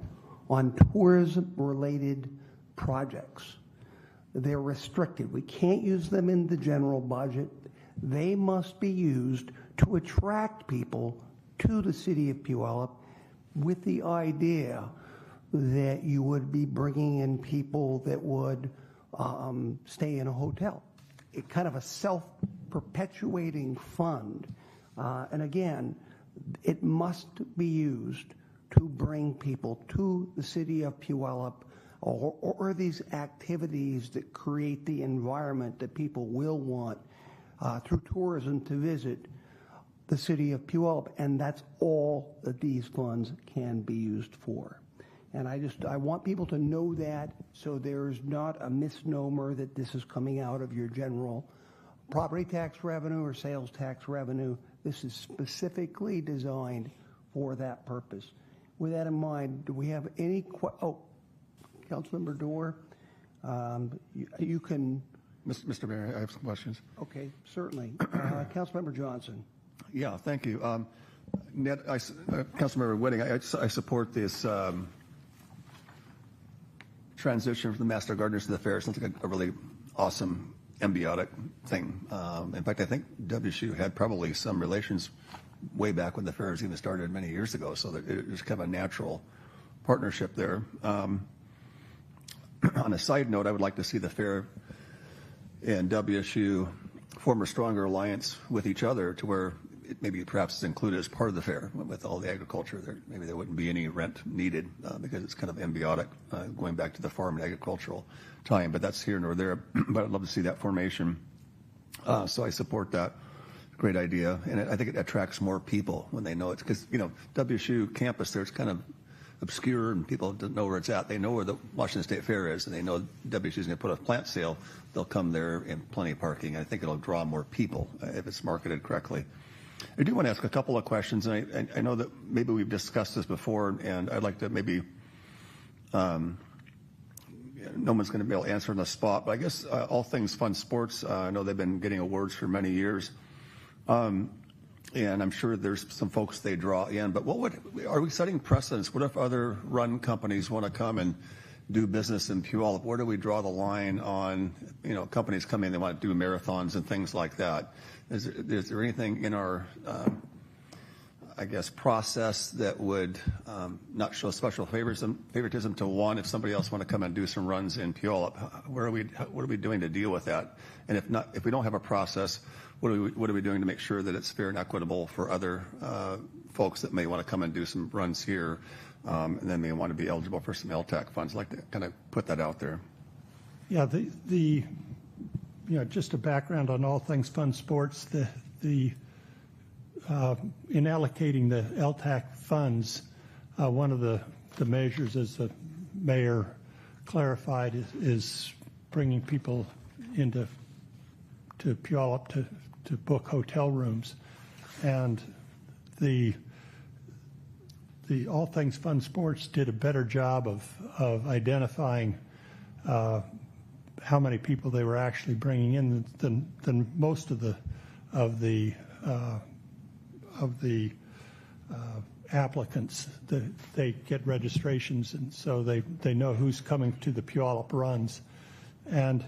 on tourism-related projects. They're restricted. We can't use them in the general budget. They must be used to attract people to the city of Puyallup with the idea that you would be bringing in people that would stay in a hotel. It kind of a self-perpetuating fund. And again, it must be used to bring people to the city of Puyallup, or these activities that create the environment that people will want through tourism to visit the city of Puyallup, and that's all that these funds can be used for. And I want people to know that, so there's not a misnomer that this is coming out of your general property tax revenue or sales tax revenue. This is specifically designed for that purpose. With that in mind, do we have any Councilmember Dorr, you can. Mr. Mayor, I have some questions. Okay, certainly. Councilmember Johnson. Yeah, thank you. Ned, Councilmember Whitting, I support this transition from the Master Gardeners to the fair. It sounds like a really awesome embiotic thing. In fact, I think WSU had probably some relations way back when the fairs even started many years ago, so there's kind of a natural partnership there. On a side note, I would like to see the fair and WSU form a stronger alliance with each other to where it maybe perhaps is included as part of the fair with all the agriculture. Maybe there wouldn't be any rent needed because it's kind of embiotic, going back to the farm and agricultural time, but that's here nor there. But I'd love to see that formation. So I support that. Great idea. And I think it attracts more people when they know it's because, WSU campus there, it's kind of obscure and people don't know where it's at. They know where the Washington State Fair is, and they know WSU is going to put a plant sale. They'll come there in plenty of parking. I think it'll draw more people if it's marketed correctly. I do want to ask a couple of questions, and I know that maybe we've discussed this before, and I'd like to maybe no one's going to be able to answer on the spot, but I guess All Things Fun Sports, I know they've been getting awards for many years. And I'm sure there's some folks they draw in, but are we setting precedents? What if other run companies want to come and do business in Puyallup? Where do we draw the line on, companies come in, they want to do marathons and things like that? Is there anything in our, process that would not show special favoritism to one if somebody else want to come and do some runs in Puyallup? What are we doing to deal with that? And if we don't have a process, what are we doing to make sure that it's fair and equitable for other folks that may want to come and do some runs here, and then may want to be eligible for some LTAC funds? I'd like to kind of put that out there. Yeah, just a background on All Things Fun Sports. In allocating the LTAC funds, one of the measures, as the mayor clarified, is bringing people to Puyallup to book hotel rooms, and the All Things Fun Sports did a better job of identifying how many people they were actually bringing in than most of the applicants. They get registrations, and so they know who's coming to the Puyallup runs, and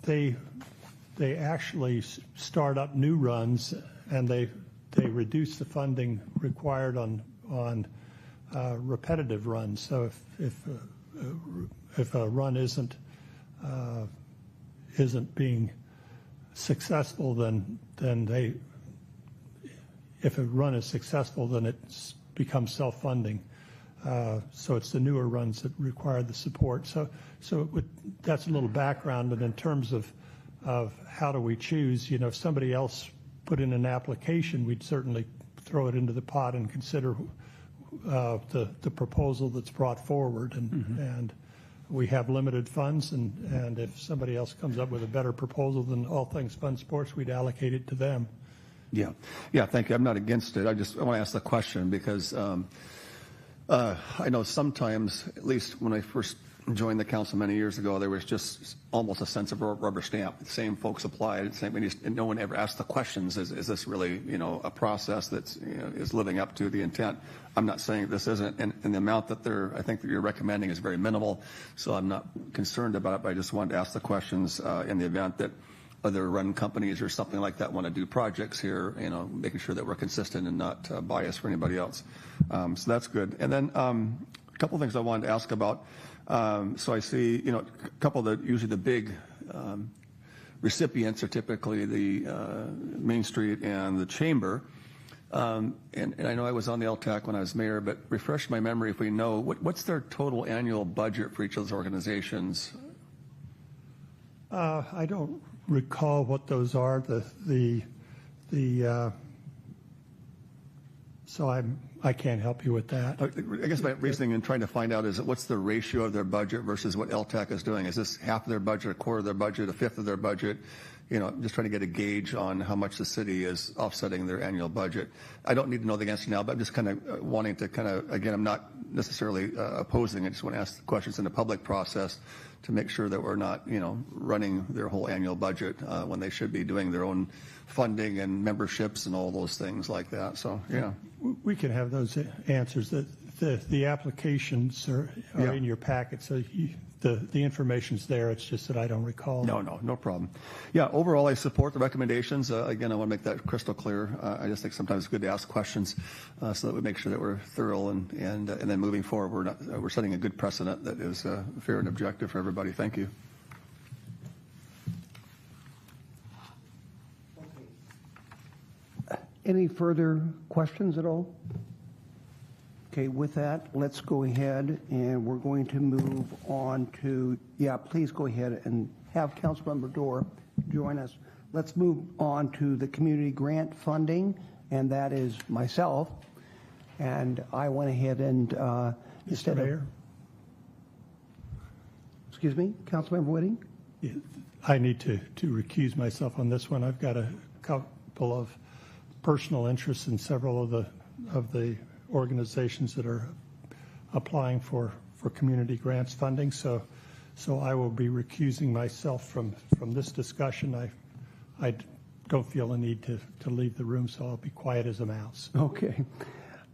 they actually start up new runs, and they reduce the funding required on repetitive runs. So if a run isn't being successful, then if a run is successful, then it becomes self-funding. So it's the newer runs that require the support. So that's a little background. And in terms of how do we choose, if somebody else put in an application, we'd certainly throw it into the pot and consider the proposal that's brought forward. And we have limited funds, and if somebody else comes up with a better proposal than All Things Fun Sports, we'd allocate it to them. Yeah, thank you. I'm not against it. I want to ask the question because I know sometimes, at least when I first joined the council many years ago, there was just almost a sense of a rubber stamp. The same folks applied, and no one ever asked the questions. Is this really, a process that's is living up to the intent? I'm not saying this isn't, and the amount that I think that you're recommending is very minimal, so I'm not concerned about it. But I just wanted to ask the questions in the event that other run companies or something like that want to do projects here, making sure that we're consistent and not biased for anybody else. So that's good. And then a couple of things I wanted to ask about. So I see, a couple of usually the big recipients are typically the Main Street and the Chamber. And I know I was on the LTAC when I was mayor, but refresh my memory if we know, what's their total annual budget for each of those organizations? I don't recall what those are. So I can't help you with that. I guess my reasoning in trying to find out is what's the ratio of their budget versus what LTAC is doing? Is this half of their budget, a quarter of their budget, a fifth of their budget? Just trying to get a gauge on how much the city is offsetting their annual budget. I don't need to know the answer now, but I'm just kind of wanting to again, I'm not necessarily opposing. I just want to ask the questions in the public process to make sure that we're not, running their whole annual budget when they should be doing their own funding and memberships and all those things like that. So, yeah. We can have those answers. The applications are in your packet, so the information's there. It's just that I don't recall. No problem. Yeah, overall, I support the recommendations. Again, I want to make that crystal clear. I just think sometimes it's good to ask questions so that we make sure that we're thorough and then moving forward, we're setting a good precedent that is fair and objective for everybody. Thank you. Any further questions at all? Okay, with that, let's go ahead and we're going to move on to, please go ahead and have Councilmember Dorr join us. Let's move on to the community grant funding, and that is myself. And I went ahead and instead of, Mayor? excuse me, Councilmember Whitting? Yeah, I need to recuse myself on this one. I've got a couple of personal interests in several of the organizations that are applying for community grants funding. So I will be recusing myself from this discussion. I don't feel a need to leave the room, so I'll be quiet as a mouse. Okay.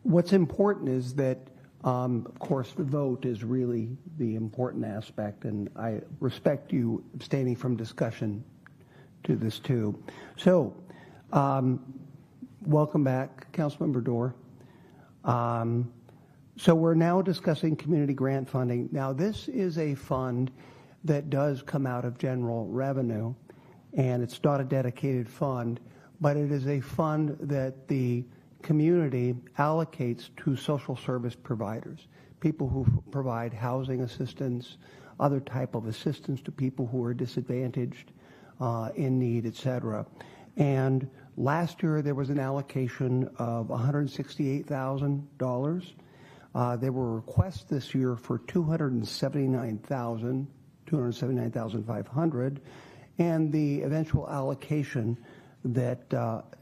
What's important is that, of course, the vote is really the important aspect, and I respect you abstaining from discussion to this too. So, welcome back, Councilmember Dorr. So we're now discussing community grant funding. Now, this is a fund that does come out of general revenue, and it's not a dedicated fund, but it is a fund that the community allocates to social service providers, people who provide housing assistance, other type of assistance to people who are disadvantaged, in need, et cetera. And last year there was an allocation of $168,000. There were requests this year for $279,500, and the eventual allocation that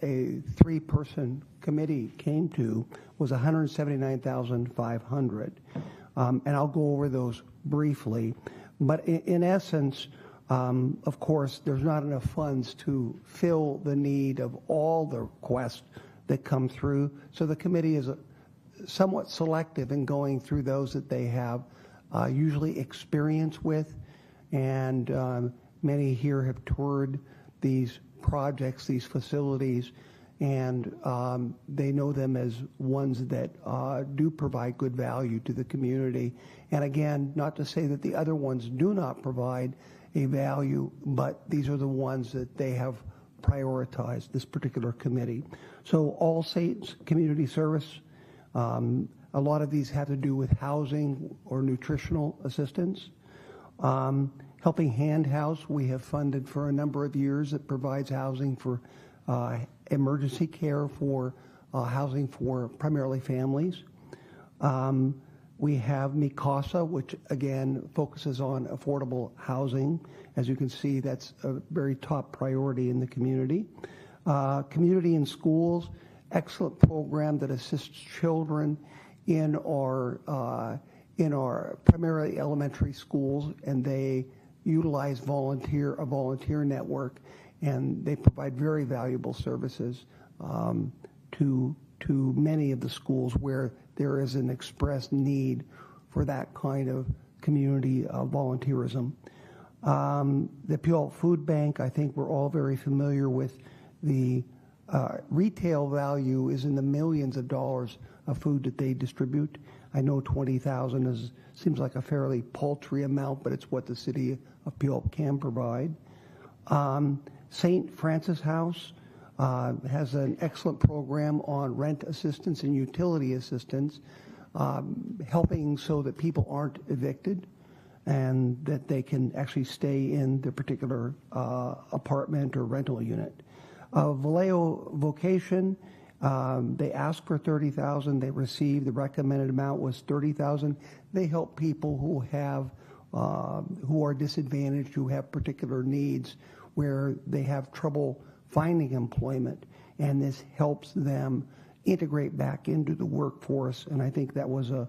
a three-person committee came to was $179,500. And I'll go over those briefly. But in essence, of course, there's not enough funds to fill the need of all the requests that come through. So the committee is somewhat selective in going through those that they have usually experience with. And many here have toured these projects, these facilities, and they know them as ones that do provide good value to the community. And again, not to say that the other ones do not provide a value, but these are the ones that they have prioritized, this particular committee. So All Saints Community Service, a lot of these have to do with housing or nutritional assistance. Helping Hand House, we have funded for a number of years. It provides housing for emergency care, for housing for primarily families. We have Mikasa, which again focuses on affordable housing. As you can see, that's a very top priority in the community. Community in Schools, excellent program that assists children in our primarily elementary schools, and they utilize a volunteer network, and they provide very valuable services to many of the schools where there is an expressed need for that kind of community volunteerism. The Puyallup Food Bank, I think we're all very familiar with. The retail value is in the millions of dollars of food that they distribute. I know 20,000 seems like a fairly paltry amount, but it's what the city of Puyallup can provide. St. Francis House has an excellent program on rent assistance and utility assistance, helping so that people aren't evicted and that they can actually stay in their particular apartment or rental unit. Vallejo Vocation, they asked for $30,000. They received, the recommended amount was $30,000. They help people who are disadvantaged, who have particular needs, where they have trouble finding employment, and this helps them integrate back into the workforce. And I think that was a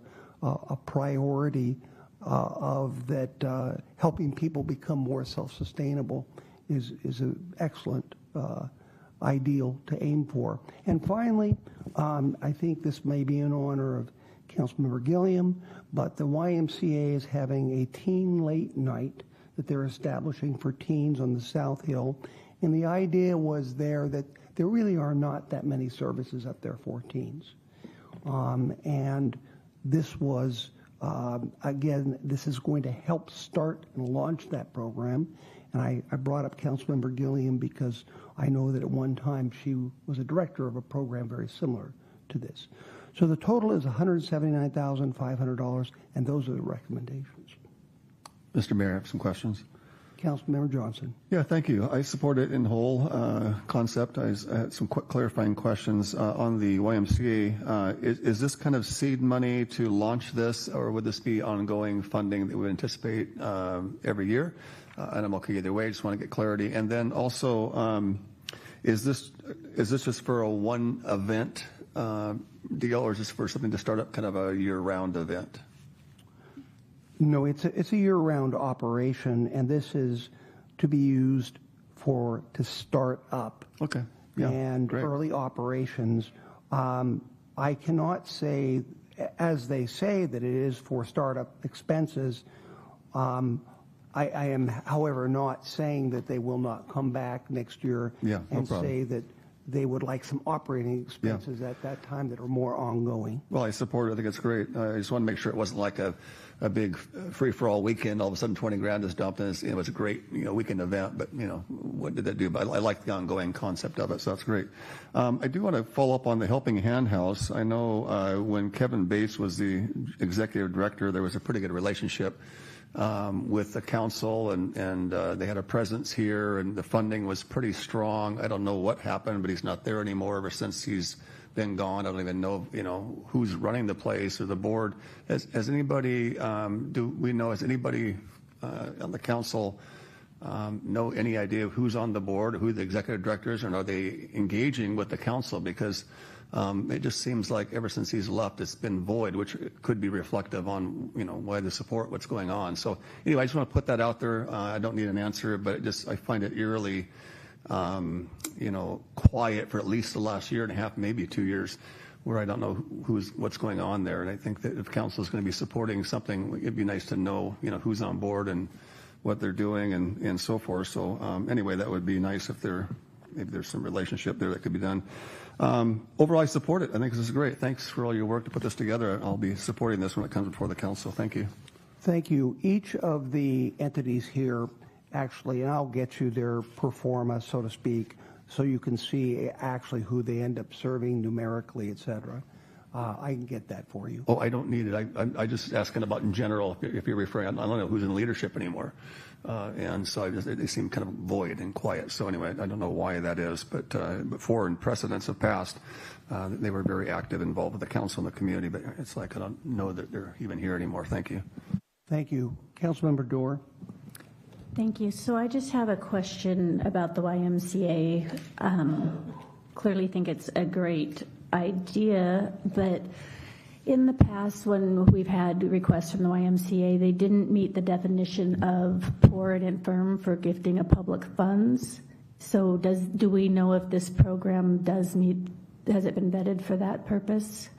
priority of that. Helping people become more self-sustainable is an excellent ideal to aim for. And finally, I think this may be in honor of Councilmember Gilliam, but the YMCA is having a teen late night that they're establishing for teens on the South Hill. And the idea was there that there really are not that many services up there for teens. And this was, again, this is going to help start and launch that program. And I brought up Councilmember Gilliam because I know that at one time she was a director of a program very similar to this. So the total is $179,500, and those are the recommendations. Mr. Mayor, I have some questions. Councilmember Johnson. Yeah, thank you. I support it in whole concept. I had some quick clarifying questions on the YMCA. Is this kind of seed money to launch this, or would this be ongoing funding that we anticipate every year? And I'm okay either way. I just want to get clarity. And then also, is this just for a one event deal, or is this for something to start up kind of a year-round event? No, it's a year-round operation, and this is to be used to start up. Okay. Yeah, and great. Early operations. I cannot say, as they say, that it is for startup expenses. I am, however, not saying that they will not come back next year and say that they would like some operating expenses at that time that are more ongoing. Well, I support it. I think it's great. I just want to make sure it wasn't like a big free-for-all weekend. All of a sudden, 20 grand is dumped, and it was a great weekend event. But what did that do? But I like the ongoing concept of it, so that's great. I do want to follow up on the Helping Hand House. I know when Kevin Bates was the executive director, there was a pretty good relationship with the council, and they had a presence here, and the funding was pretty strong. I don't know what happened, but he's not there anymore ever since he's been gone. I don't even know, who's running the place or the board. Has anybody, on the council know any idea of who's on the board, who the executive director is, and are they engaging with the council? Because it just seems like ever since he's left, it's been void, which could be reflective on, why the support, what's going on. So anyway, I just want to put that out there. I don't need an answer, but I find it eerily, quiet for at least the last year and a half, maybe 2 years, where I don't know what's going on there. And I think that if council is going to be supporting something, it'd be nice to know, who's on board and what they're doing and so forth. So anyway, that would be nice if maybe there's some relationship there that could be done. Overall, I support it. I think this is great. Thanks for all your work to put this together. I'll be supporting this when it comes before the council. Thank you. Thank you. Each of the entities here actually, and I'll get you their pro forma, so to speak, so you can see actually who they end up serving numerically, et cetera. I can get that for you. Oh, I don't need it. I just asking about in general, if you're referring, I don't know who's in leadership anymore. And so they seem kind of void and quiet. So anyway, I don't know why that is, but before and precedents have passed, they were very active, involved with the council and the community, but it's like I don't know that they're even here anymore. Thank you. Thank you. Councilmember Dorr. Thank you. So I just have a question about the YMCA. Clearly think it's a great idea, but in the past when we've had requests from the YMCA, they didn't meet the definition of poor and infirm for gifting of public funds. So do we know if this program does meet, has it been vetted for that purpose?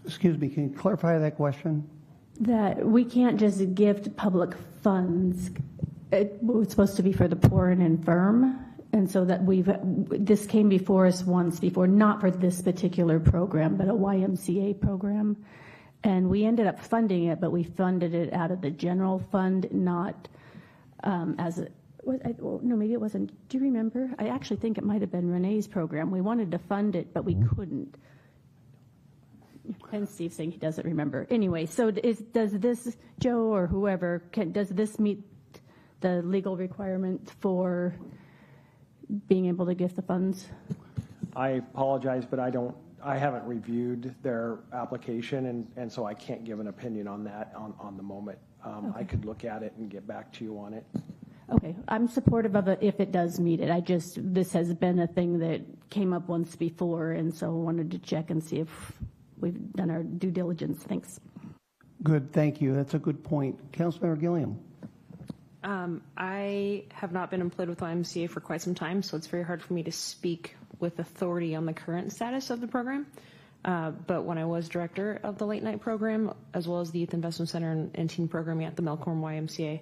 Excuse me, can you clarify that question? That we can't just gift public funds. It was supposed to be for the poor and infirm. And so that this came before us once before, not for this particular program, but a YMCA program. And we ended up funding it, but we funded it out of the general fund, not maybe it wasn't. Do you remember? I actually think it might have been Renee's program. We wanted to fund it, but we couldn't. And Steve's saying he doesn't remember. Anyway, so does this, Joe or whoever, does this meet the legal requirement for being able to gift the funds? I apologize, but I haven't reviewed their application, and so I can't give an opinion on that on the moment. Okay. I could look at it and get back to you on it. Okay, I'm supportive of it if it does meet it. This has been a thing that came up once before, and so I wanted to check and see if we've done our due diligence. Thanks. Good, thank you. That's a good point. Councilmember Gilliam. I have not been employed with YMCA for quite some time, so it's very hard for me to speak with authority on the current status of the program. But when I was director of the late night program, as well as the Youth Investment Center and teen programming at the Melcorn YMCA,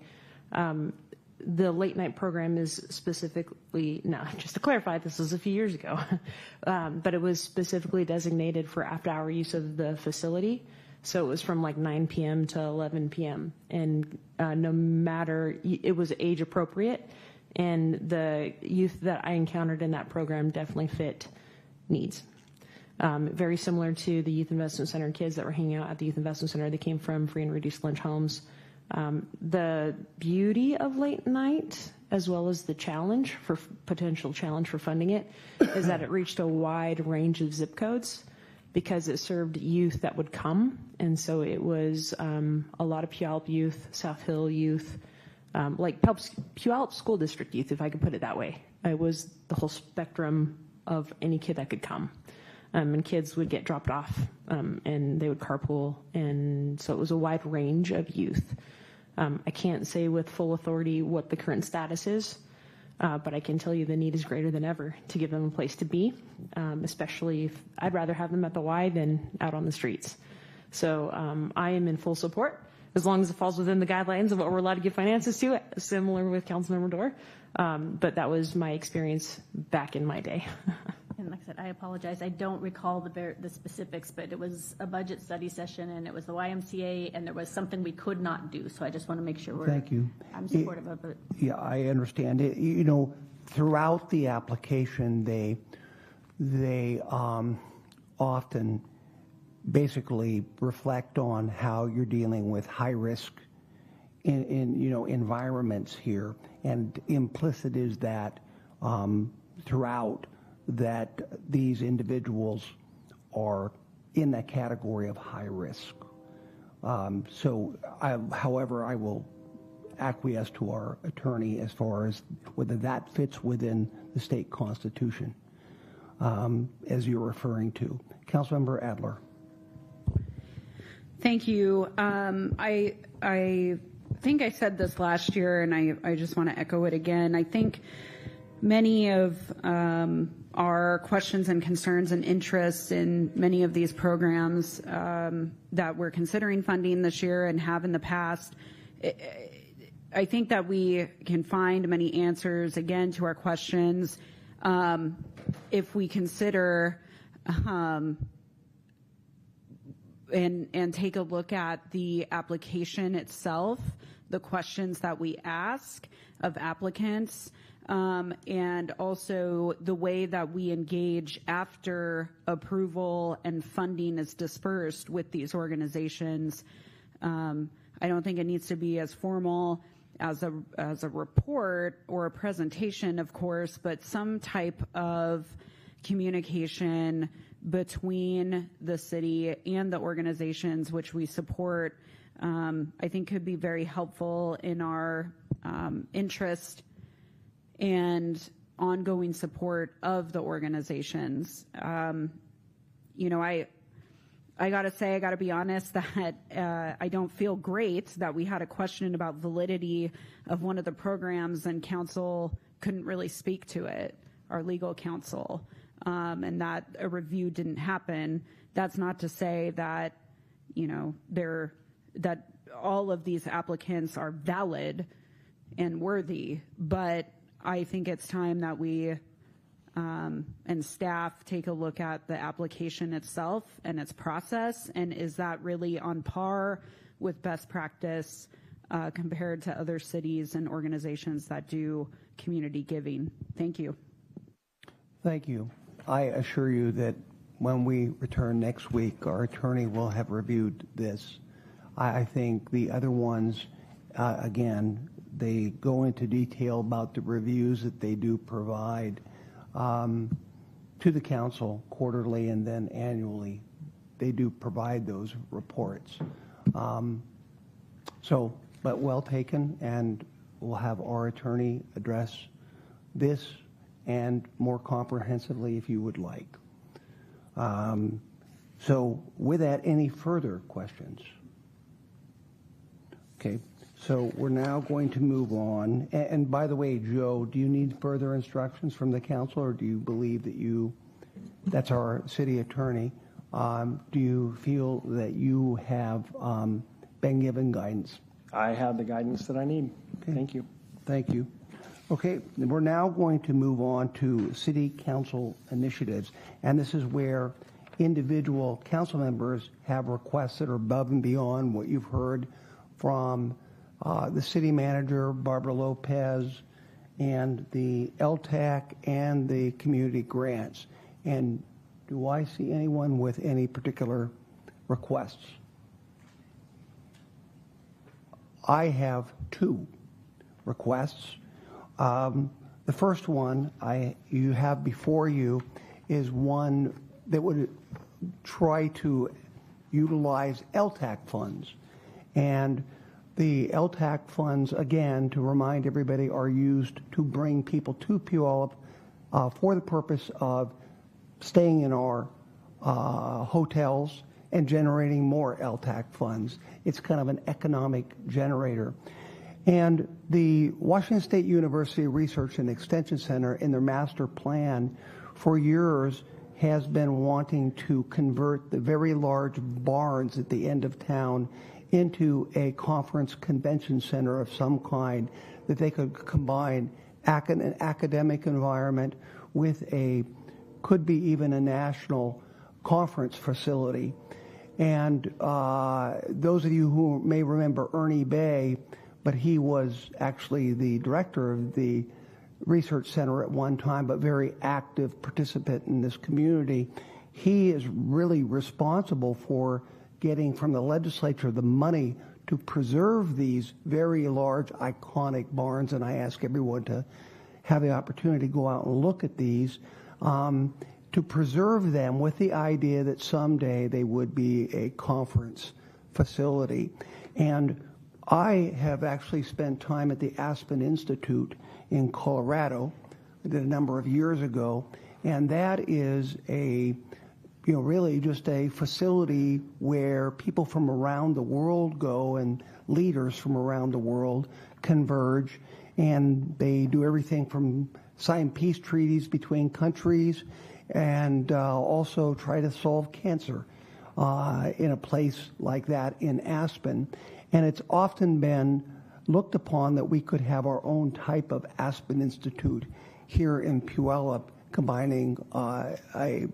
the late night program is specifically, now just to clarify, this was a few years ago, but it was specifically designated for after-hour use of the facility. So it was from like 9 p.m. to 11 p.m. And no matter, it was age appropriate. And the youth that I encountered in that program definitely fit needs. Very similar to the Youth Investment Center kids that were hanging out at the Youth Investment Center. They came from free and reduced lunch homes. The beauty of late night, as well as the potential challenge for funding it, is that it reached a wide range of zip codes because it served youth that would come. And so it was a lot of Puyallup youth, South Hill youth, like Puyallup School District youth, if I could put it that way. It was the whole spectrum of any kid that could come. And kids would get dropped off, and they would carpool. And so it was a wide range of youth. I can't say with full authority what the current status is, but I can tell you the need is greater than ever to give them a place to be, especially if I'd rather have them at the Y than out on the streets. So I am in full support, as long as it falls within the guidelines of what we're allowed to give finances to, similar with Councilmember Dorr. But that was my experience back in my day. And like I said, I apologize. I don't recall the specifics, but it was a budget study session, and it was the YMCA, and there was something we could not do. So I just want to make sure Thank you. I'm supportive of it. Yeah, I understand it. You know, throughout the application, they often basically reflect on how you're dealing with high risk in environments here, and implicit is that throughout that these individuals are in that category of high risk. However, I will acquiesce to our attorney as far as whether that fits within the state constitution, as you're referring to. Councilmember Adler. Thank you. I think I said this last year, and I just want to echo it again. I think many of our questions and concerns and interests in many of these programs that we're considering funding this year and have in the past, I think that we can find many answers, again, to our questions if we consider and take a look at the application itself, the questions that we ask of applicants, and also the way that we engage after approval and funding is dispersed with these organizations. I don't think it needs to be as formal as a report or a presentation, of course, but some type of communication between the city and the organizations which we support, I think could be very helpful in our interest and ongoing support of the organizations. I got to say, I got to be honest that I don't feel great that we had a question about validity of one of the programs and council couldn't really speak to it, our legal counsel, and that a review didn't happen. That's not to say that, that all of these applicants are valid and worthy, but I think it's time that we and staff take a look at the application itself and its process, and is that really on par with best practice compared to other cities and organizations that do community giving. Thank you. Thank you. I assure you that when we return next week, our attorney will have reviewed this. I think the other ones, again, they go into detail about the reviews that they do provide to the council quarterly and then annually. They do provide those reports. But well taken, and we'll have our attorney address this and more comprehensively if you would like. So with that, any further questions? Okay, so we're now going to move on. And by the way, Joe, do you need further instructions from the council, or do you believe that that's our city attorney, do you feel that you have been given guidance? I have the guidance that I need. Okay. Thank you. Thank you. Okay, we're now going to move on to city council initiatives, and this is where individual council members have requests that are above and beyond what you've heard from the city manager, Barbara Lopez, and the LTAC and the community grants. And do I see anyone with any particular requests? I have two requests. The first one you have before you is one that would try to utilize LTAC funds. And the LTAC funds, again, to remind everybody, are used to bring people to Puyallup for the purpose of staying in our hotels and generating more LTAC funds. It's kind of an economic generator. And the Washington State University Research and Extension Center, in their master plan for years, has been wanting to convert the very large barns at the end of town into a conference convention center of some kind, that they could combine an academic environment with could be even a national conference facility. And those of you who may remember Ernie Bay, but he was actually the director of the research center at one time, but very active participant in this community. He is really responsible for getting from the legislature the money to preserve these very large, iconic barns. And I ask everyone to have the opportunity to go out and look at these, to preserve them with the idea that someday they would be a conference facility. And I have actually spent time at the Aspen Institute in Colorado. I did a number of years ago, and that is really just a facility where people from around the world go, and leaders from around the world converge, and they do everything from sign peace treaties between countries and also try to solve cancer in a place like that in Aspen. And it's often been looked upon that we could have our own type of Aspen Institute here in Puyallup, combining a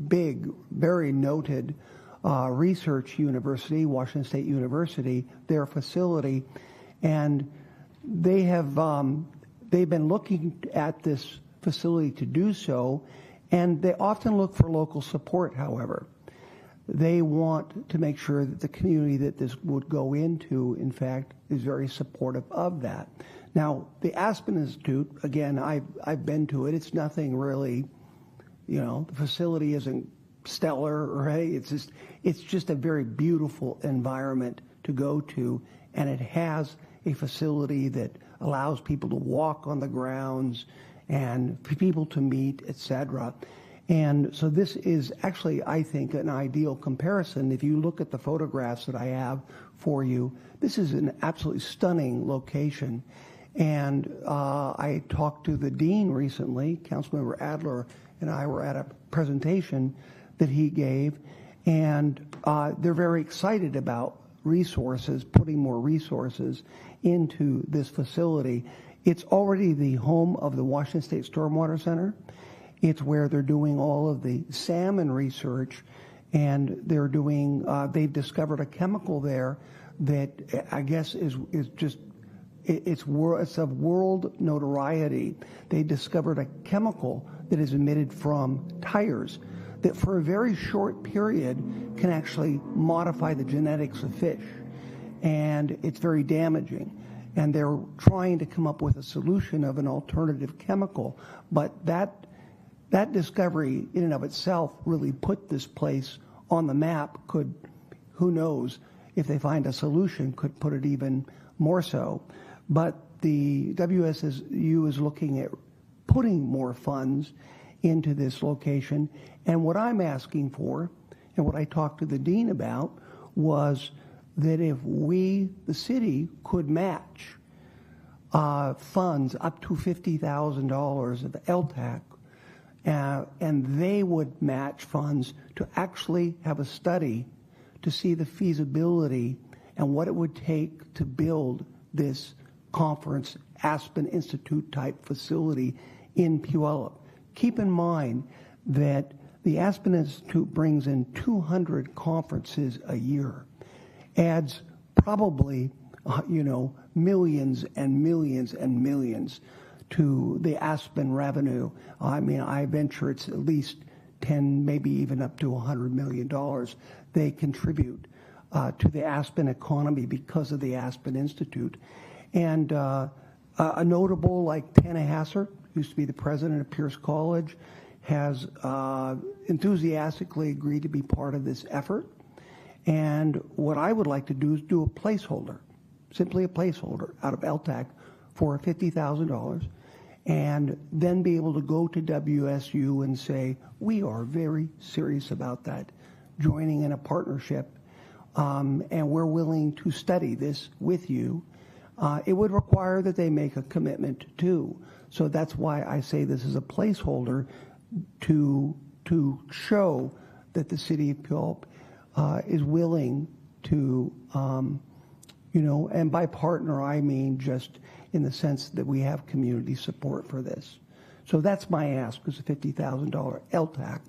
big, very noted research university, Washington State University, their facility, and they've been looking at this facility to do so, and they often look for local support, however. They want to make sure that the community that this would go into, in fact, is very supportive of that. Now, the Aspen Institute, again, I've been to it. It's nothing really, the facility isn't stellar or it's just a very beautiful environment to go to, and it has a facility that allows people to walk on the grounds and people to meet, etc. And so this is actually, I think, an ideal comparison. If you look at the photographs that I have for you, this is an absolutely stunning location. And I talked to the dean recently. Councilmember Adler and I were at a presentation that he gave, and they're very excited about resources, putting more resources into this facility. It's already the home of the Washington State Stormwater Center. It's where they're doing all of the salmon research, and they're doing, they've discovered a chemical there that I guess is just, it's of world notoriety. They discovered a chemical that is emitted from tires that for a very short period can actually modify the genetics of fish, and it's very damaging. And they're trying to come up with a solution of an alternative chemical, but that discovery in and of itself really put this place on the map. Could, who knows, if they find a solution, could put it even more so. But the WSSU is looking at putting more funds into this location. And what I'm asking for, and what I talked to the dean about, was that if we, the city, could match funds up to $50,000 of LTAC, and they would match funds to actually have a study to see the feasibility and what it would take to build this conference Aspen Institute type facility in Puyallup. Keep in mind that the Aspen Institute brings in 200 conferences a year, adds probably millions and millions and millions to the Aspen revenue. I mean, I venture it's at least 10, maybe even up to $100 million they contribute to the Aspen economy because of the Aspen Institute. And A notable like Tanahasser, used to be the president of Pierce College, has enthusiastically agreed to be part of this effort. And what I would like to do is do a placeholder, simply a placeholder out of LTAC for $50,000, and then be able to go to WSU and say, we are very serious about that, joining in a partnership, and we're willing to study this with you. It would require that they make a commitment too. So that's why I say this is a placeholder to show that the city of Puyallup is willing to, and by partner I mean just in the sense that we have community support for this. So that's my ask, is a $50,000 LTAC.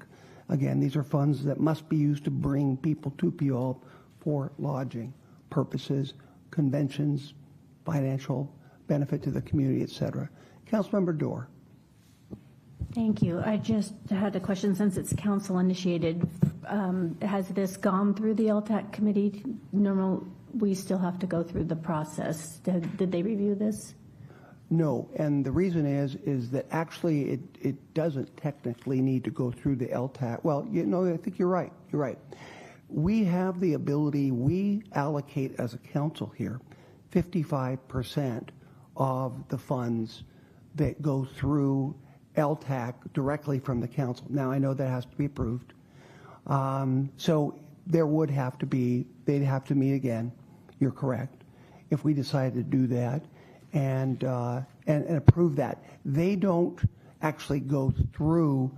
Again, these are funds that must be used to bring people to Puyallup for lodging purposes, conventions, financial benefit to the community, et cetera. Councilmember Dorr. Thank you. I just had a question. Since it's council initiated, has this gone through the LTAC committee? We still have to go through the process. Did they review this? No, and the reason is that actually it doesn't technically need to go through the LTAC. Well, I think you're right. You're right. We have the ability, we allocate as a council here 55% of the funds that go through LTAC directly from the council. Now, I know that has to be approved. So there would have to be, they'd have to meet again. You're correct. If we decided to do that and approve that. They don't actually go through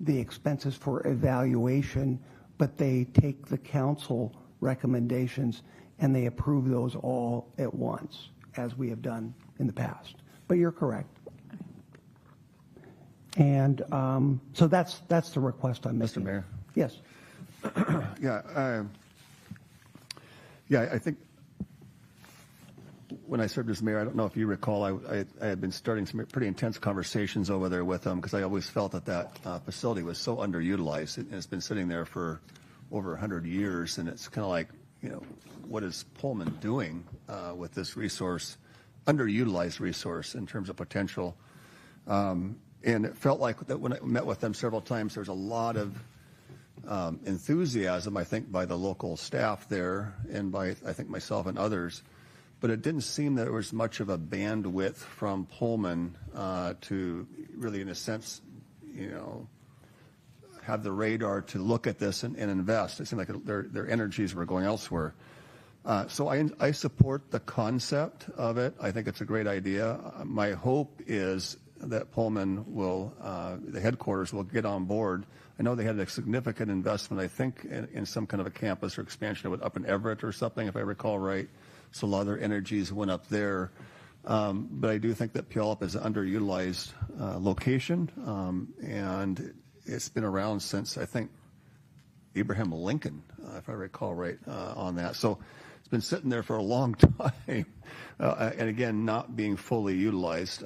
the expenses for evaluation, but they take the council recommendations and they approve those all at once, as we have done in the past. But you're correct. And so that's the request I'm making. Mr. Mayor? Yes. I think when I served as mayor, I don't know if you recall, I had been starting some pretty intense conversations over there with them because I always felt that facility was so underutilized. It's been sitting there for over 100 years, and it's kind of like, what is Pullman doing with this resource, underutilized resource in terms of potential? And it felt like that when I met with them several times, there was a lot of enthusiasm, I think, by the local staff there and by, I think, myself and others. But it didn't seem that there was much of a bandwidth from Pullman to really, in a sense, have the radar to look at this and invest. It seemed like their energies were going elsewhere. So I support the concept of it. I think it's a great idea. My hope is that Pullman will, the headquarters will get on board. I know they had a significant investment, I think, in some kind of a campus or expansion of it up in Everett or something, if I recall right. So a lot of their energies went up there. But I do think that Puyallup is an underutilized location, and it's been around since, I think, Abraham Lincoln, if I recall right, on that. So it's been sitting there for a long time, and again, not being fully utilized.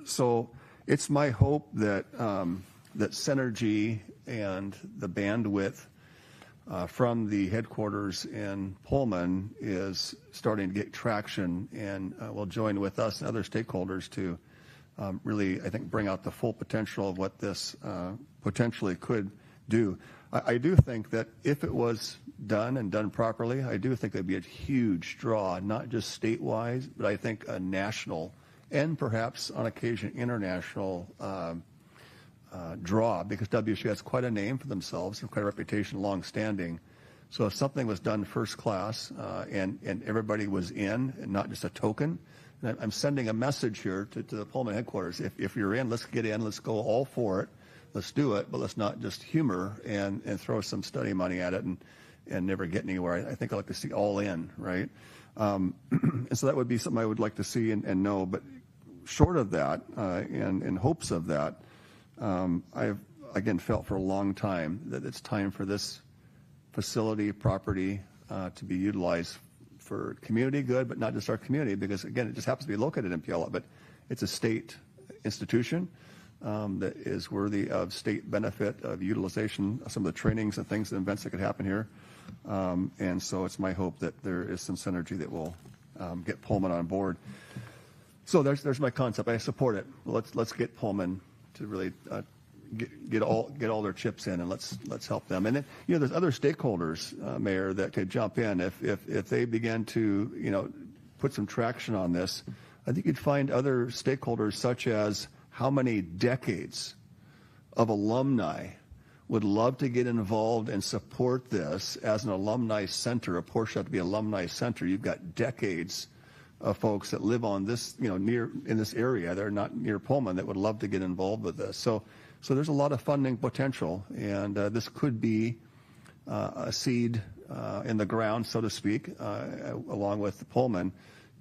So it's my hope that that synergy and the bandwidth from the headquarters in Pullman is starting to get traction, and will join with us and other stakeholders to really, I think, bring out the full potential of what this potentially could do. I do think that if it was done and done properly, I do think it'd be a huge draw, not just statewide, but I think a national and perhaps on occasion international draw, because WSU has quite a name for themselves and quite a reputation, long-standing. So if something was done first class and everybody was in, and not just a token, and I'm sending a message here to the Pullman headquarters. If you're in, let's get in. Let's go all for it. Let's do it. But let's not just humor and throw some study money at it and never get anywhere. I think I'd like to see all in, right? And so that would be something I would like to see and know. But short of that, and in hopes of that, I've, again, felt for a long time that it's time for this facility, property to be utilized for community good, but not just our community, because, again, it just happens to be located in Puyallup, but it's a state institution that is worthy of state benefit, of utilization, some of the trainings and things and events that could happen here. And so it's my hope that there is some synergy that will get Pullman on board. So there's my concept. I support it. Let's get Pullman to really get all their chips in, and let's help them. And then there's other stakeholders, Mayor, that could jump in if they begin to put some traction on this. I think you'd find other stakeholders, such as how many decades of alumni would love to get involved and support this as an alumni center. A portion have to be alumni center. You've got decades of folks that live on this, near in this area. They're not near Pullman that would love to get involved with this. So there's a lot of funding potential, and this could be a seed in the ground, so to speak, along with Pullman,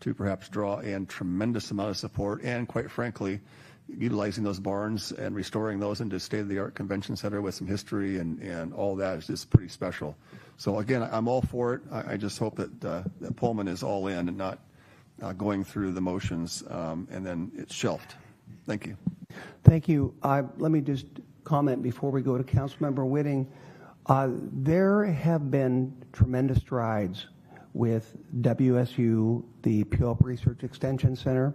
to perhaps draw in tremendous amount of support, and quite frankly, utilizing those barns and restoring those into state-of-the-art convention center with some history and all that is just pretty special. So again, I'm all for it. I just hope that Pullman is all in and not going through the motions and then it's shelved. Thank you. Thank you. Let me just comment before we go to Councilmember Whitting. There have been tremendous strides with WSU, the Puyallup Research Extension Center.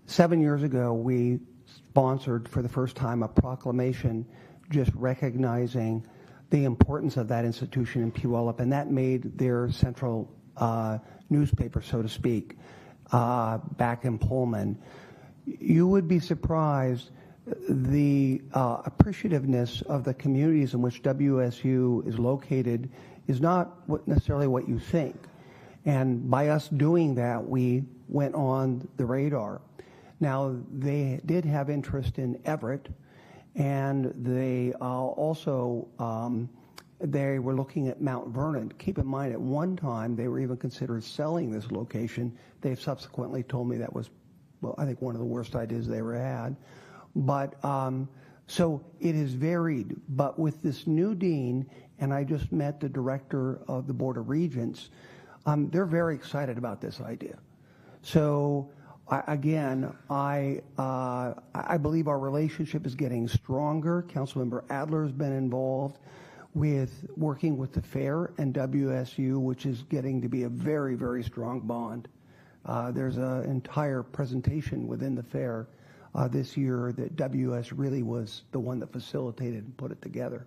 7 years ago, we sponsored for the first time a proclamation just recognizing the importance of that institution in Puyallup, and that made their central newspaper, so to speak, back in Pullman. You would be surprised the appreciativeness of the communities in which WSU is located is not necessarily what you think. And by us doing that, we went on the radar. Now, they did have interest in Everett, and they also they were looking at Mount Vernon. Keep in mind, at one time, they were even considering selling this location. They've subsequently told me that was, well, I think one of the worst ideas they ever had. But so it is varied. But with this new dean, and I just met the director of the Board of Regents, they're very excited about this idea. So again, I believe our relationship is getting stronger. Councilmember Adler has been involved with working with the fair and WSU, which is getting to be a very, very strong bond. There's an entire presentation within the fair this year that WS really was the one that facilitated and put it together.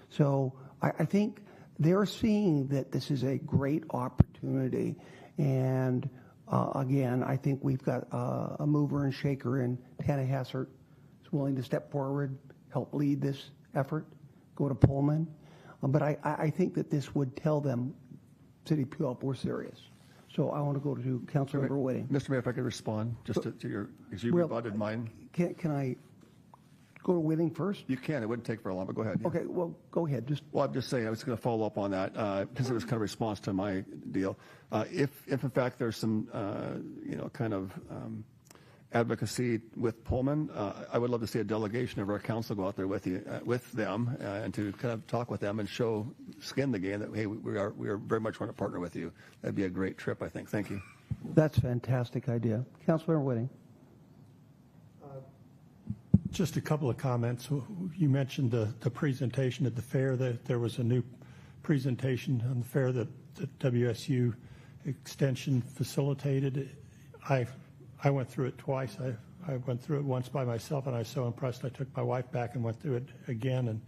So I think they're seeing that this is a great opportunity. And again, I think we've got a mover and shaker in Tana Hassert is willing to step forward, help lead this effort, go to Pullman. But I think that this would tell them, City of Puyallup, we're serious. So I want to go to Councilmember Whitting. Mr. Mayor, if I could respond just to your, because you rebutted mine. Can I go to Whitting first? You can. It wouldn't take very long, but go ahead. Yeah. Okay, well, go ahead. Well, I'm just saying, I was going to follow up on that because it was kind of a response to my deal. If in fact there's some, kind of advocacy with Pullman, I would love to see a delegation of our council go out there with them and to kind of talk with them and show skin the game that, hey, we are very much want to partner with you. That'd be a great trip, I think. Thank you. That's a fantastic idea. Councilmember Whitting. Just a couple of comments. You mentioned the presentation at the fair, that there was a new presentation on the fair that WSU Extension facilitated. I went through it twice. I went through it once by myself, and I was so impressed I took my wife back and went through it again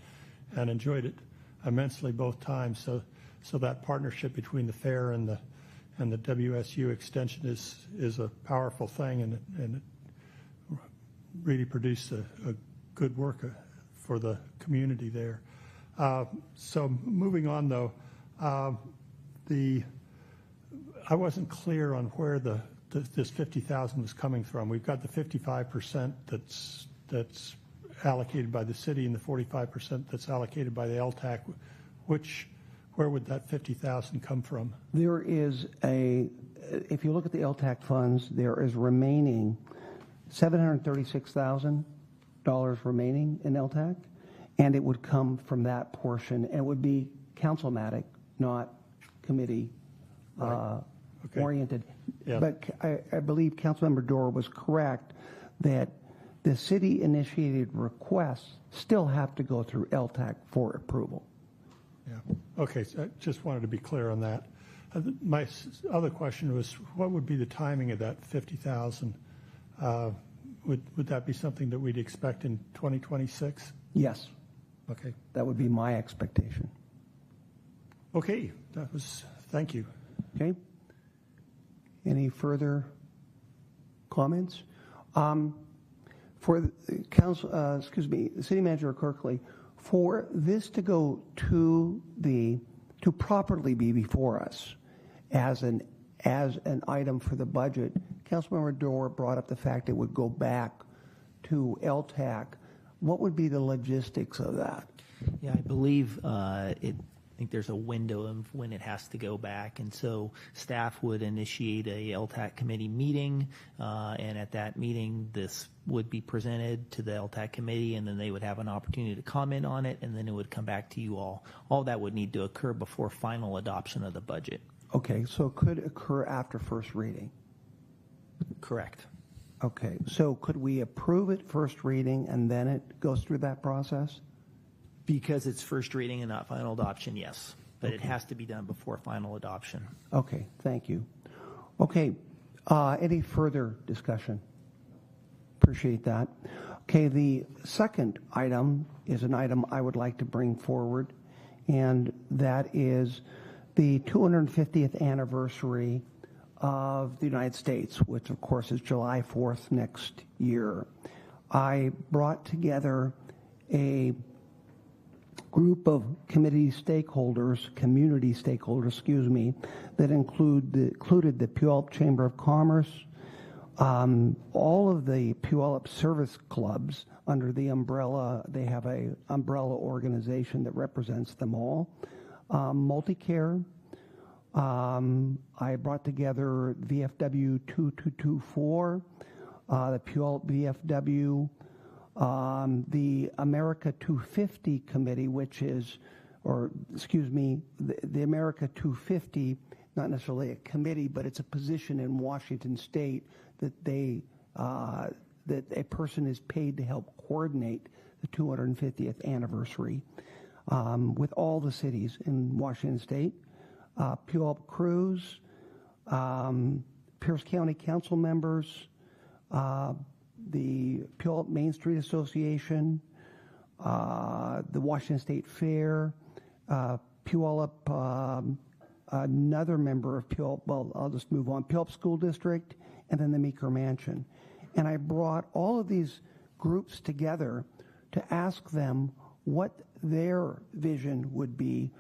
and enjoyed it immensely both times. So that partnership between the fair and the WSU Extension is a powerful thing, and it really produced a good work for the community there. So moving on, though, I wasn't clear on where this 50,000 was coming from. We've got the 55% that's allocated by the city and the 45% that's allocated by the LTAC. Where would that 50,000 come from? There is if you look at the LTAC funds, there is remaining $736,000 remaining in LTAC, and it would come from that portion, and it would be councilmatic, not committee oriented. Yeah. But I believe Councilmember Dorr was correct that the city initiated requests still have to go through LTAC for approval. Yeah. Okay. So I just wanted to be clear on that. My other question was, what would be the timing of that 50,000 Would that be something that we'd expect in 2026? Yes, Okay. that would be my expectation. Okay, thank you. Okay? Any further comments? For the City Manager Kirkley, for this to go to properly be before us as an item for the budget, Councilmember Dorr brought up the fact it would go back to LTAC. What would be the logistics of that? Yeah, I believe I think there's a window of when it has to go back, and so staff would initiate a LTAC committee meeting, and at that meeting, this would be presented to the LTAC committee, and then they would have an opportunity to comment on it, and then it would come back to you all. All that would need to occur before final adoption of the budget. Okay, so it could occur after first reading. Correct. Okay, so could we approve it first reading and then it goes through that process? Because it's first reading and not final adoption, yes. But it has to be done before final adoption. Okay, thank you. Okay, any further discussion? Appreciate that. Okay, the second item is an item I would like to bring forward, and that is the 250th anniversary of the United States, which of course is July 4th next year. I brought together a group of community stakeholders, that included the Puyallup Chamber of Commerce, all of the Puyallup service clubs under the umbrella. They have a umbrella organization that represents them all. Multicare. I brought together VFW 2224, the Puyallup VFW, the America 250 Committee, which is, the America 250, not necessarily a committee, but it's a position in Washington State that that a person is paid to help coordinate the 250th anniversary with all the cities in Washington State. Puyallup Crews, Pierce County Council members, the Puyallup Main Street Association, the Washington State Fair, Puyallup, another member of Puyallup, well, I'll just move on, Puyallup School District, and then the Meeker Mansion. And I brought all of these groups together to ask them what their vision would be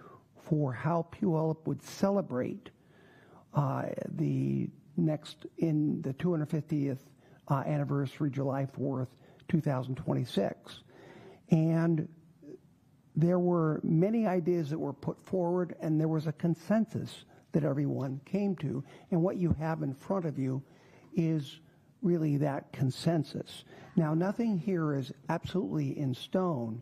for how Puyallup would celebrate the 250th anniversary, July 4th, 2026. And there were many ideas that were put forward, and there was a consensus that everyone came to. And what you have in front of you is really that consensus. Now, nothing here is absolutely in stone,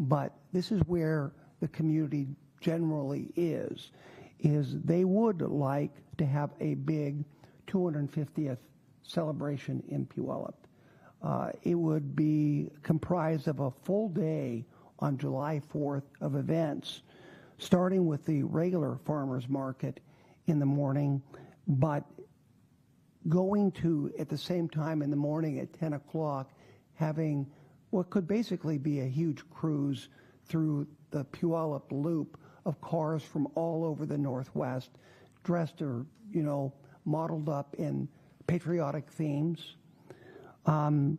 but this is where the community generally is they would like to have a big 250th celebration in Puyallup. It would be comprised of a full day on July 4th of events, starting with the regular farmers market in the morning, but going to, at the same time in the morning at 10 o'clock, having what could basically be a huge cruise through the Puyallup Loop of cars from all over the Northwest, dressed or, modeled up in patriotic themes. And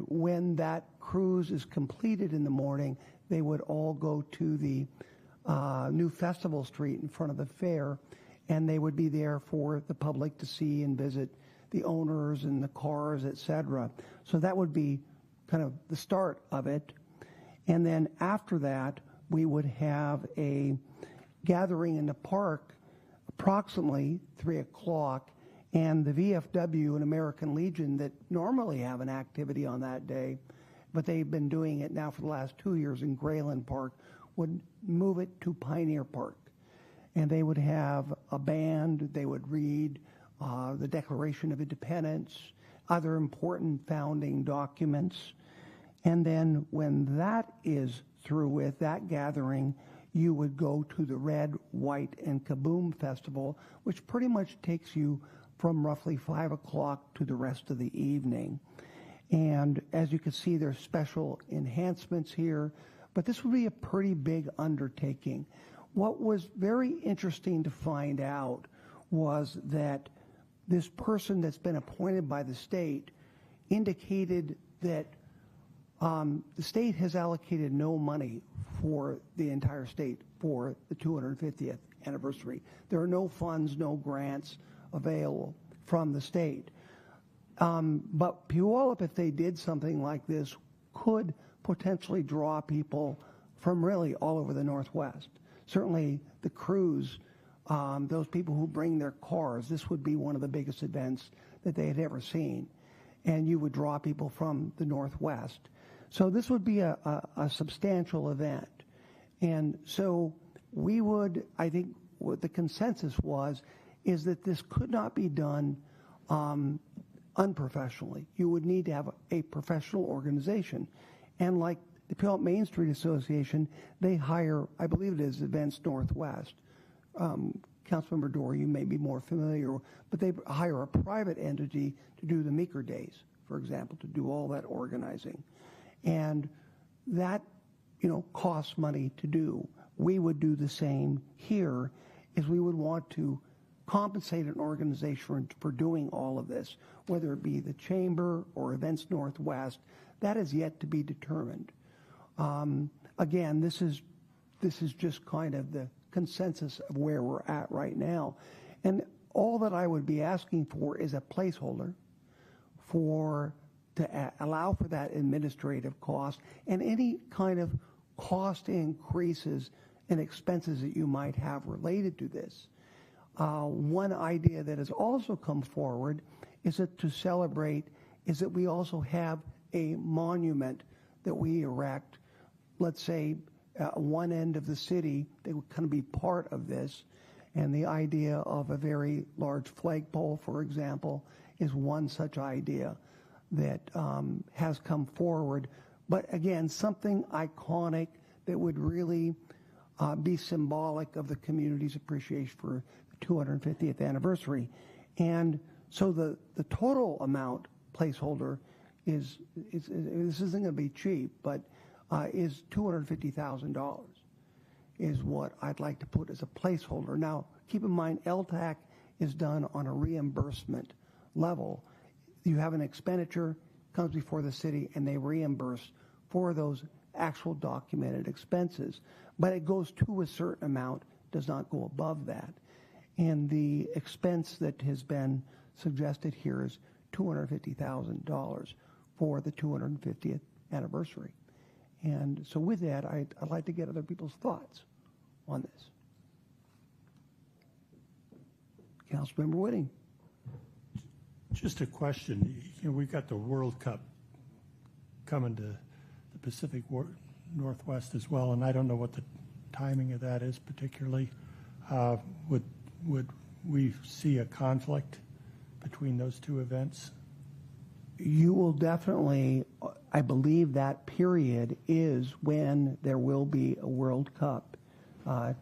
when that cruise is completed in the morning, they would all go to the new Festival Street in front of the fair, and they would be there for the public to see and visit the owners and the cars, etc. So that would be kind of the start of it. And then after that, we would have a gathering in the park approximately 3 o'clock, and the VFW and American Legion that normally have an activity on that day, but they've been doing it now for the last 2 years in Grayland Park, would move it to Pioneer Park. And they would have a band, they would read the Declaration of Independence, other important founding documents. And then when that is through with that gathering, you would go to the Red, White, and Kaboom Festival, which pretty much takes you from roughly 5 o'clock to the rest of the evening. And as you can see, there's special enhancements here, but this would be a pretty big undertaking. What was very interesting to find out was that this person that's been appointed by the state indicated that the state has allocated no money for the entire state for the 250th anniversary. There are no funds, no grants available from the state. But Puyallup, if they did something like this, could potentially draw people from really all over the Northwest. Certainly the crews, those people who bring their cars, this would be one of the biggest events that they had ever seen. And you would draw people from the Northwest. So this would be a substantial event. And so we would, I think what the consensus was, is that this could not be done unprofessionally. You would need to have a professional organization. And like the Puyallup Main Street Association, they hire, I believe it is Events Northwest. Councilmember Dorr, you may be more familiar, but they hire a private entity to do the Meeker Days, for example, to do all that organizing. And that, costs money to do. We would do the same here, is we would want to compensate an organization for doing all of this, whether it be the Chamber or Events Northwest. That is yet to be determined. Again, this is just kind of the consensus of where we're at right now. And all that I would be asking for is a placeholder to allow for that administrative cost and any kind of cost increases and expenses that you might have related to this. One idea that has also come forward is that we also have a monument that we erect, let's say, at one end of the city that would kind of be part of this. And the idea of a very large flagpole, for example, is one such idea that has come forward. But again, something iconic that would really be symbolic of the community's appreciation for the 250th anniversary. And so the total amount placeholder is this isn't going to be cheap, but is $250,000 is what I'd like to put as a placeholder. Now, keep in mind, LTAC is done on a reimbursement level. You have an expenditure, comes before the city, and they reimburse for those actual documented expenses. But it goes to a certain amount, does not go above that. And the expense that has been suggested here is $250,000 for the 250th anniversary. And so with that, I'd like to get other people's thoughts on this. Councilmember Whitting. Just a question. We've got the World Cup coming to the Pacific Northwest as well, and I don't know what the timing of that is particularly. Would we see a conflict between those two events? You will definitely, I believe that period is when there will be a World Cup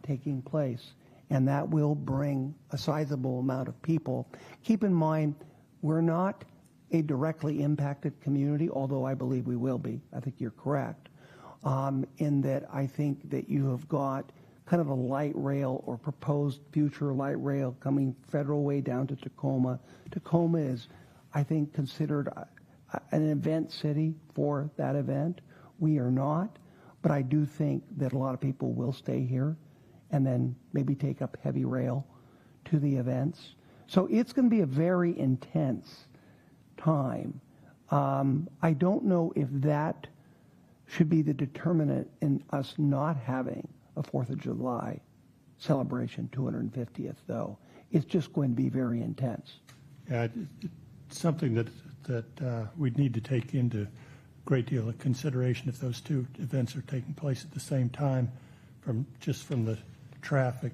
taking place, and that will bring a sizable amount of people. Keep in mind, we're not a directly impacted community, although I believe we will be. I think you're correct, in that I think that you have got kind of a light rail or proposed future light rail coming Federal Way down to Tacoma. Tacoma is, I think, considered an event city for that event. We are not, but I do think that a lot of people will stay here and then maybe take up heavy rail to the events. So it's going to be a very intense time. I don't know if that should be the determinant in us not having a 4th of July celebration, 250th, though. It's just going to be very intense. Yeah, it's something that we'd need to take into a great deal of consideration if those two events are taking place at the same time, from the traffic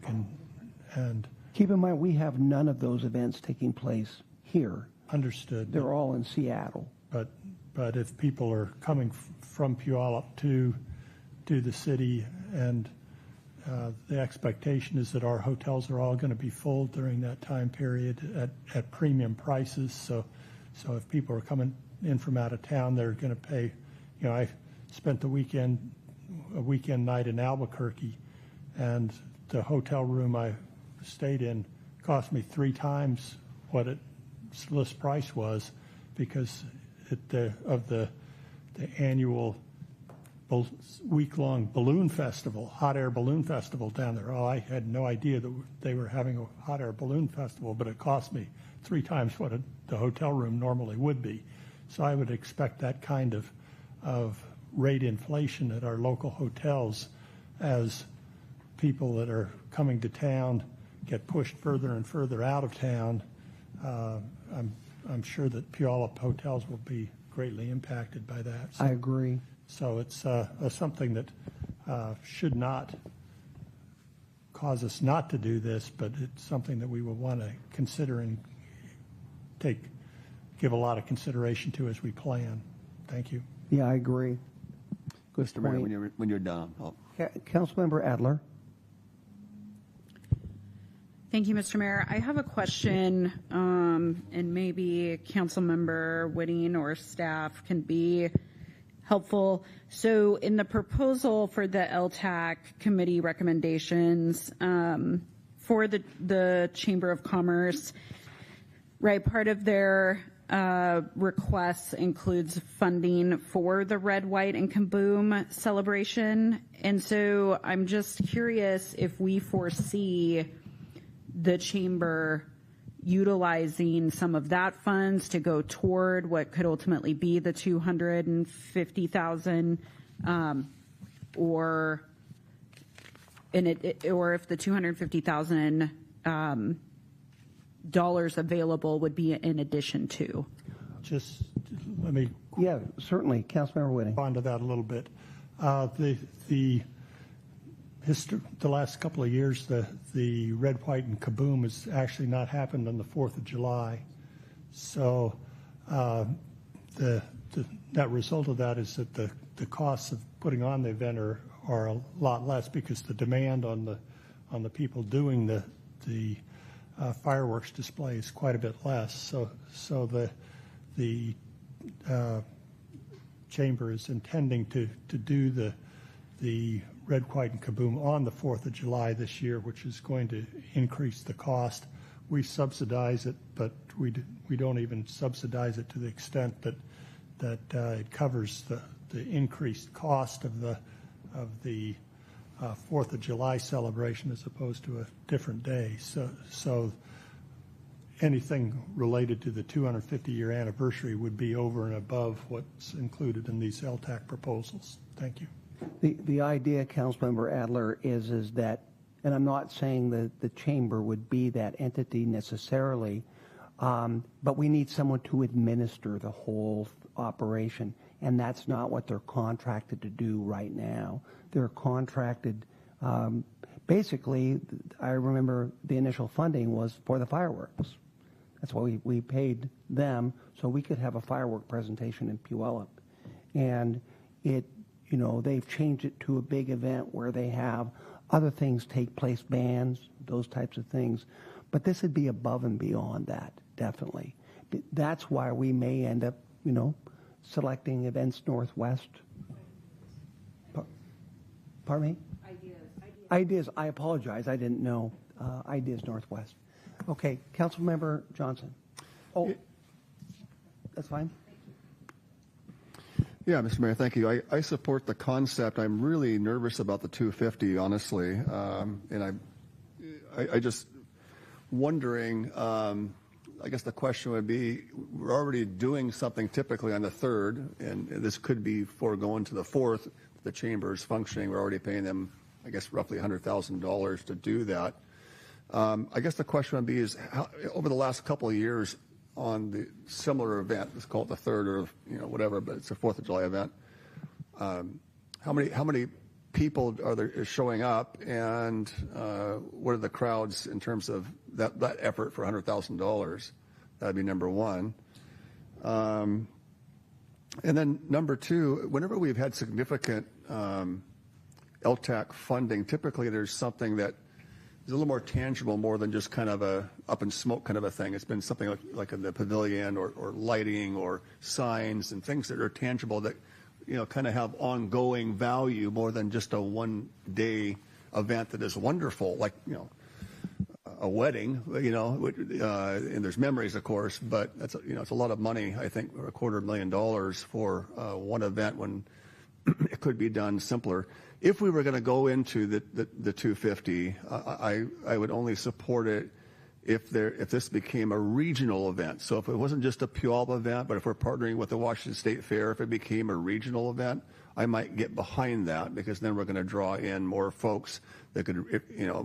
and keep in mind, we have none of those events taking place here. Understood. They're all in Seattle. But if people are coming from Puyallup to the city and the expectation is that our hotels are all going to be full during that time period at premium prices. So if people are coming in from out of town, they're going to pay. I spent a weekend night in Albuquerque, and the hotel room I stayed in cost me 3 times what its list price was, because of the annual week-long balloon festival, hot air balloon festival down there. Oh, I had no idea that they were having a hot air balloon festival, but it cost me 3 times what the hotel room normally would be. So I would expect that kind of rate inflation at our local hotels as people that are coming to town get pushed further and further out of town. I'm sure that Puyallup hotels will be greatly impacted by that. So, I agree. So it's something that should not cause us not to do this, but it's something that we will want to consider and give a lot of consideration to as we plan. Thank you. Yeah, I agree. Mr. Mayor, when you're done. Councilmember Adler. Thank you, Mr. Mayor. I have a question, and maybe Councilmember Whitting or staff can be helpful. So in the proposal for the LTAC committee recommendations for the Chamber of Commerce, right, part of their requests includes funding for the Red, White, and Kaboom celebration. And so I'm just curious if we foresee the Chamber utilizing some of that funds to go toward what could ultimately be the $250,000, or if the $250,000 dollars available would be in addition to. Just let me. Yeah, certainly, Councilmember Whitting. Respond to that a little bit. The last couple of years, the Red, White, and Kaboom has actually not happened on the 4th of July. So the net result of that is that the costs of putting on the event are a lot less, because the demand on the people doing the fireworks display is quite a bit less. So the Chamber is intending to do the Red, White, and Kaboom on the 4th of July this year, which is going to increase the cost. We subsidize it, but we don't even subsidize it to the extent that it covers the increased cost of the 4th of July celebration as opposed to a different day. So anything related to the 250-year anniversary would be over and above what's included in these LTAC proposals. Thank you. The idea, Councilmember Adler, is that, and I'm not saying that the Chamber would be that entity necessarily, but we need someone to administer the whole operation, and that's not what they're contracted to do right now. They're contracted, basically, I remember the initial funding was for the fireworks. That's why we paid them, so we could have a firework presentation in Puyallup. And they've changed it to a big event where they have other things take place, bands, those types of things. But this would be above and beyond that, definitely. That's why we may end up, selecting Events Northwest. Pardon me? Ideas. I apologize. I didn't know. Ideas Northwest. Okay, Councilmember Johnson. Oh, that's fine. Yeah, Mr. Mayor, thank you. I support the concept. I'm really nervous about the 250, honestly, and I just wondering. I guess the question would be: we're already doing something typically on the 3rd, and this could be foregoing to the 4th. The chamber is functioning. We're already paying them, I guess, roughly $100,000 to do that. I guess the question would be: is how, over the last couple of years, on the similar event, let's call it the 3rd or whatever, but it's a 4th of July event. How many people are there showing up, and what are the crowds in terms of that effort for $100,000? That'd be number one. And then number two, whenever we've had significant LTAC funding, typically there's something that is a little more tangible, more than just kind of a up in smoke kind of a thing. It's been something like in the pavilion or lighting or signs and things that are tangible that, kind of have ongoing value more than just a one-day event that is wonderful, like, a wedding, and there's memories, of course, but that's, it's a lot of money, I think, $250,000 for one event when it could be done simpler. If we were going to go into the 250, I would only support it if this became a regional event. So if it wasn't just a Puyallup event, but if we're partnering with the Washington State Fair, if it became a regional event, I might get behind that, because then we're going to draw in more folks that could,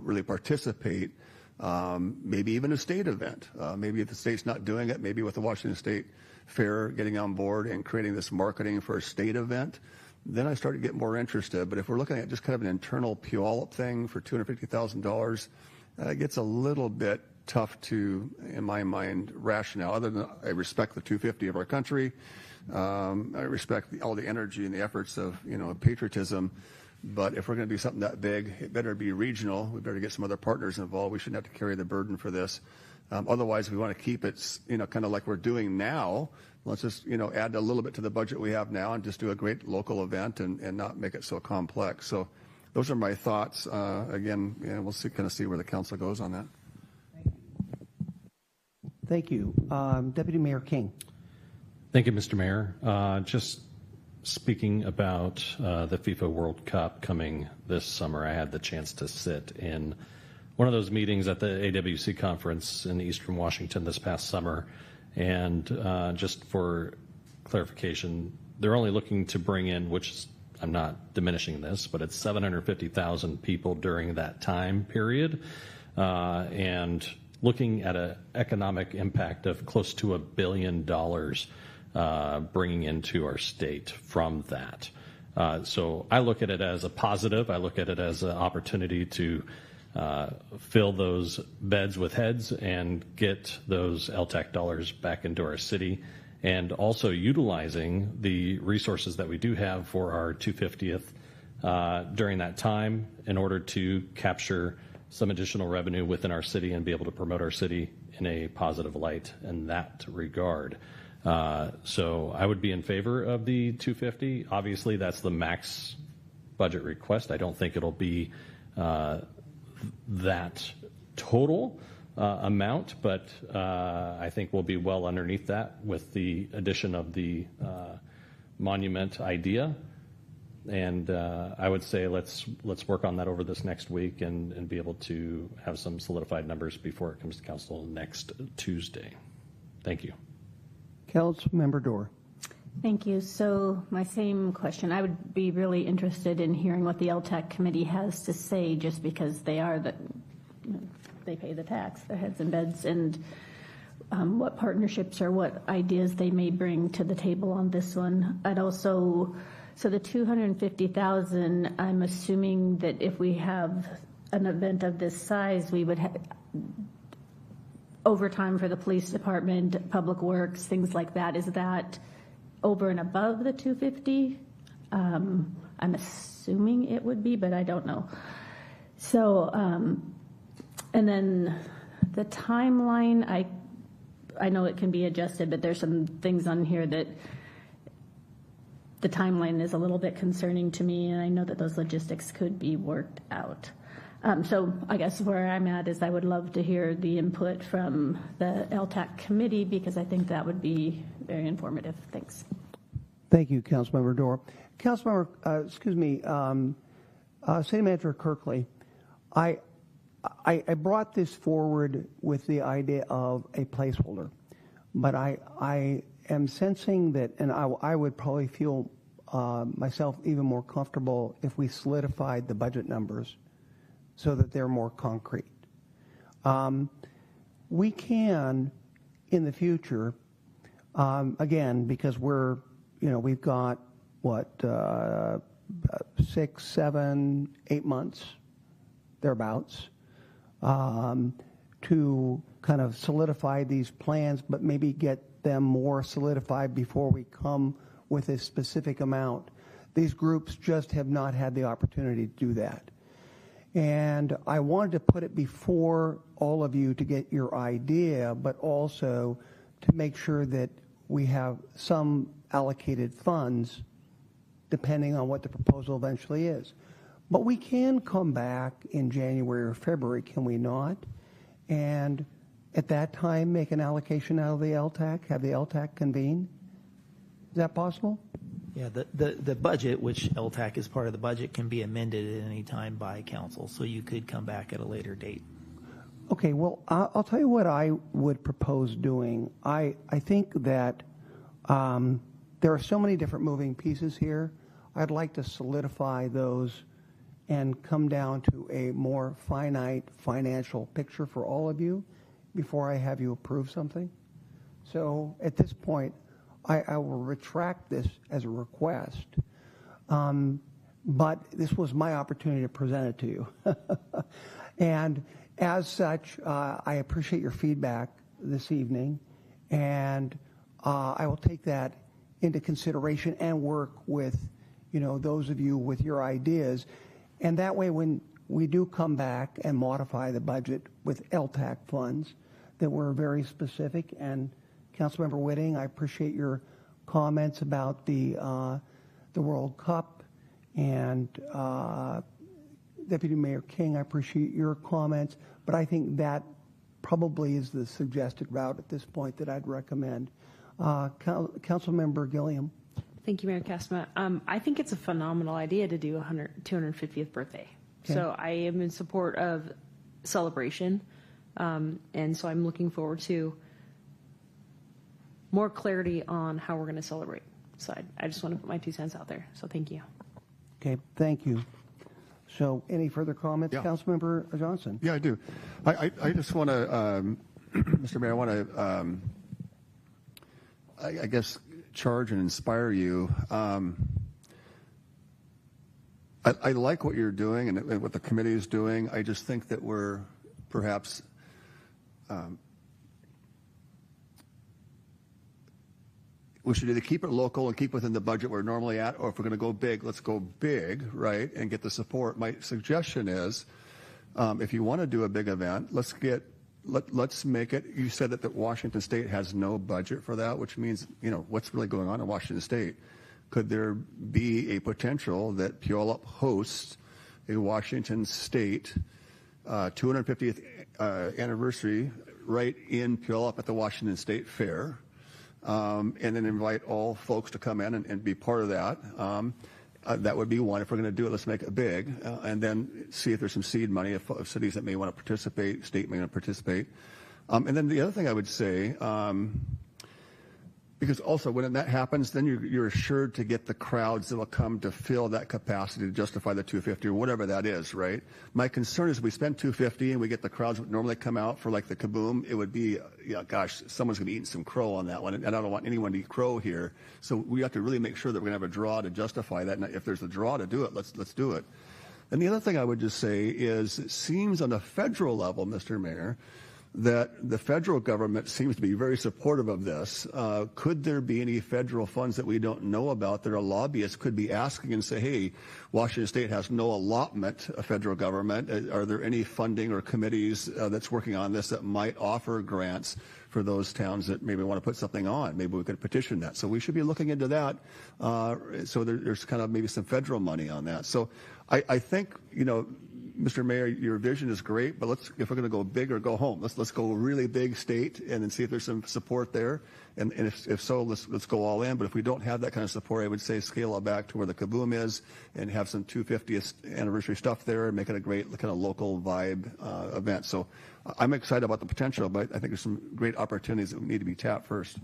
really participate. Maybe even a state event. Maybe if the state's not doing it, maybe with the Washington State Fair getting on board and creating this marketing for a state event, then I start to get more interested. But if we're looking at just kind of an internal Puyallup thing for $250,000, it gets a little bit tough to, in my mind, rationale. Other than I respect the 250 of our country, I respect all the energy and the efforts of patriotism. But if we're going to do something that big, it better be regional. We better get some other partners involved. We shouldn't have to carry the burden for this. Otherwise, we want to keep it, kind of like we're doing now. Let's just, add a little bit to the budget we have now and just do a great local event and not make it so complex. So those are my thoughts. Again, we'll see where the council goes on that. Thank you. Deputy Mayor King. Thank you, Mr. Mayor. Just speaking about the FIFA World Cup coming this summer, I had the chance to sit in one of those meetings at the AWC conference in Eastern Washington this past summer. And just for clarification, they're only looking to bring in, which I'm not diminishing this, but it's 750,000 people during that time period. And looking at an economic impact of close to $1 billion bringing into our state from that. So I look at it as a positive. I look at it as an opportunity to fill those beds with heads and get those LTAC dollars back into our city, and also utilizing the resources that we do have for our 250th during that time in order to capture some additional revenue within our city and be able to promote our city in a positive light in that regard. So I would be in favor of the 250. Obviously, that's the max budget request. I don't think it'll be that total amount, but I think we'll be well underneath that with the addition of the monument idea. And I would say let's work on that over this next week and be able to have some solidified numbers before it comes to council next Tuesday. Thank you. Councilmember Dorr. Thank you. So my same question. I would be really interested in hearing what the LTAC committee has to say, just because they are they pay the tax, their heads and beds, and what partnerships or what ideas they may bring to the table on this one. I'd also, so the $250,000, I'm assuming that if we have an event of this size, we would have overtime for the police department, public works, things like that. Is that over and above the 250? I'm assuming it would be, but I don't know. So, and then the timeline, I know it can be adjusted, but there's some things on here that the timeline is a little bit concerning to me, and I know that those logistics could be worked out. So I guess where I'm at is I would love to hear the input from the LTAC committee, because I think that would be very informative. Thanks. Thank you, Councilmember Dorr. Councilmember, City Manager Kirkley, I brought this forward with the idea of a placeholder, but I am sensing that, and I would probably feel myself even more comfortable if we solidified the budget numbers so that they're more concrete. We can, in the future, again, because we've got, 6, 7, 8 months, thereabouts, to kind of solidify these plans, but maybe get them more solidified before we come with a specific amount. These groups just have not had the opportunity to do that. And I wanted to put it before all of you to get your idea, but also to make sure that we have some allocated funds depending on what the proposal eventually is. But we can come back in January or February, can we not? And at that time, make an allocation out of the LTAC, have the LTAC convene? Is that possible? Yeah, the budget, which LTAC is part of the budget, can be amended at any time by council, so you could come back at a later date. Okay, well, I'll tell you what I would propose doing. I think that there are so many different moving pieces here. I'd like to solidify those and come down to a more finite financial picture for all of you before I have you approve something. So at this point, I will retract this as a request, but this was my opportunity to present it to you. And as such, I appreciate your feedback this evening, and I will take that into consideration and work with, those of you with your ideas. And that way, when we do come back and modify the budget with LTAC funds, that we're very specific. And Councilmember Whitting, I appreciate your comments about the World Cup, and Deputy Mayor King, I appreciate your comments. But I think that probably is the suggested route at this point that I'd recommend. Councilmember Gilliam. Thank you, Mayor Kastma. I think it's a phenomenal idea to do 250th birthday. Okay. So I am in support of celebration, and so I'm looking forward to more clarity on how we're going to celebrate. So I just want to put my 2 cents out there. So thank you. Okay, thank you. So any further comments, Yeah. Councilmember Johnson? Yeah, I do. I just want to, Mr. Mayor, I want to, I guess, charge and inspire you. I like what you're doing and what the committee is doing. I just think that we're perhaps we should either keep it local and keep within the budget we're normally at, or if we're going to go big, let's go big, right, and get the support. My suggestion is, if you want to do a big event, let's make it. You said that Washington State has no budget for that, which means, what's really going on in Washington State? Could there be a potential that Puyallup hosts a Washington State 250th anniversary right in Puyallup at the Washington State Fair? And then invite all folks to come in and be part of that. That would be one. If we're going to do it, let's make it big, and then see if there's some seed money of cities that may want to participate, state may want to participate. And then the other thing I would say, because also when that happens, then you're assured to get the crowds that will come to fill that capacity to justify the 250 or whatever that is, right? My concern is we spend 250 and we get the crowds that normally come out for like the Kaboom. It would be, gosh, someone's going to be eating some crow on that one, and I don't want anyone to eat crow here. So we have to really make sure that we're going to have a draw to justify that. And if there's a draw to do it, let's do it. And the other thing I would just say is it seems on a federal level, Mr. Mayor, that the federal government seems to be very supportive of this. Could there be any federal funds that we don't know about that our lobbyists could be asking and say, hey, Washington State has no allotment of federal government. Are there any funding or committees that's working on this that might offer grants for those towns that maybe want to put something on? Maybe we could petition that. So we should be looking into that. So there's kind of maybe some federal money on that. So I think, Mr. Mayor, your vision is great, but if we're going to go big or go home, let's go really big state and then see if there's some support there. And if so, let's go all in. But if we don't have that kind of support, I would say scale it back to where the Kaboom is and have some 250th anniversary stuff there and make it a great kind of local vibe event. So I'm excited about the potential, but I think there's some great opportunities that need to be tapped first.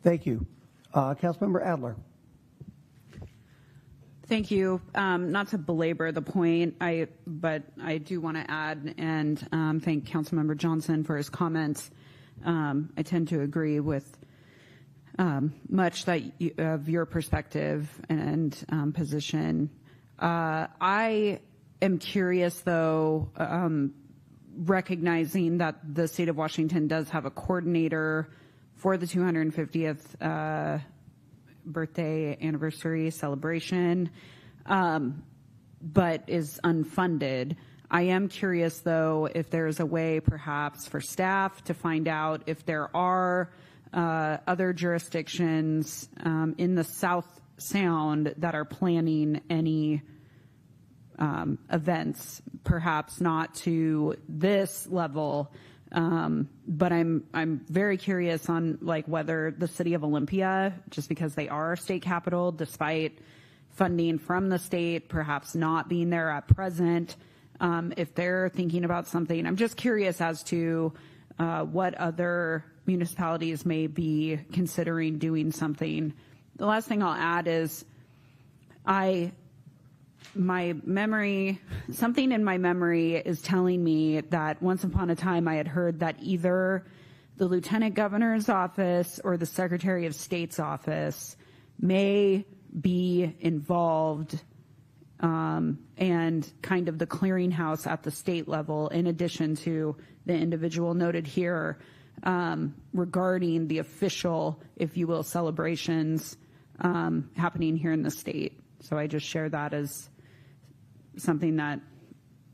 Thank you. Councilmember Adler. Thank you. Not to belabor the point, but I do want to add and thank Councilmember Johnson for his comments. I tend to agree with much of your perspective and position. I am curious, though, recognizing that the state of Washington does have a coordinator for the 250th birthday anniversary celebration, but is unfunded. I am curious, though, if there's a way perhaps for staff to find out if there are other jurisdictions in the South Sound that are planning any events, perhaps not to this level, but I'm very curious on like whether the city of Olympia, just because they are our state capital, despite funding from the state, perhaps not being there at present, if they're thinking about something. I'm just curious as to what other municipalities may be considering doing something. The last thing I'll add is something in my memory is telling me that once upon a time I had heard that either the Lieutenant Governor's office or the Secretary of State's office may be involved and kind of the clearinghouse at the state level, in addition to the individual noted here, regarding the official, if you will, celebrations happening here in the state. So I just share that as something that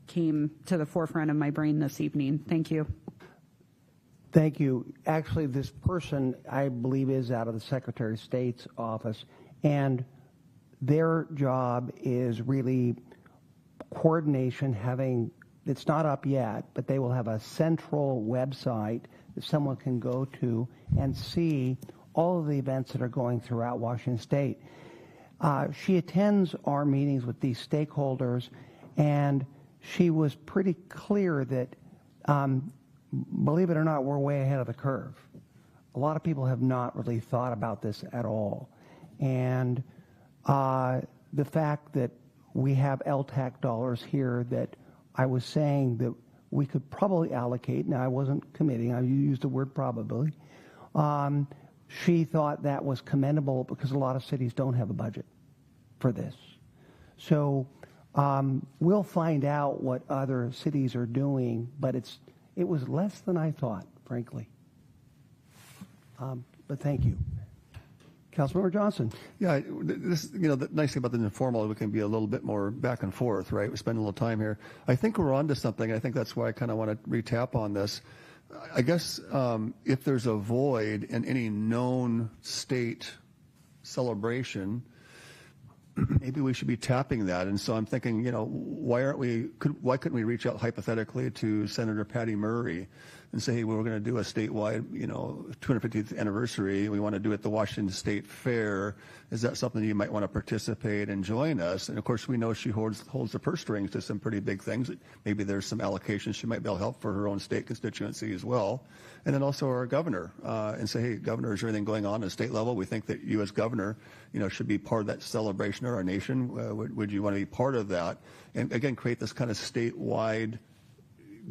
came to the forefront of my brain this evening. Thank you. Thank you. Actually, this person, I believe, is out of the Secretary of State's office, and their job is really coordination, it's not up yet, but they will have a central website that someone can go to and see all of the events that are going throughout Washington State. She attends our meetings with these stakeholders, and she was pretty clear that, believe it or not, we're way ahead of the curve. A lot of people have not really thought about this at all. And the fact that we have LTAC dollars here that I was saying that we could probably allocate, now I wasn't committing, I used the word probably, she thought that was commendable because a lot of cities don't have a budget for this. So we'll find out what other cities are doing, but it was less than I thought, frankly. But thank you. Councilmember Johnson. Yeah, the nice thing about the informal, we can be a little bit more back and forth, right? We spend a little time here. I think we're onto something. I think that's why I kind of want to retap on this. I guess if there's a void in any known state celebration, maybe we should be tapping that. And so I'm thinking, why couldn't we reach out hypothetically to Senator Patty Murray and say, hey, we're going to do a statewide, 250th anniversary. We want to do it at the Washington State Fair. Is that something you might want to participate and join us? And of course, we know she holds the purse strings to some pretty big things. Maybe there's some allocations she might be able to help for her own state constituency as well. And then also our governor, and say, hey, governor, is there anything going on at state level? We think that you as governor, should be part of that celebration of our nation. Would you want to be part of that? And again, create this kind of statewide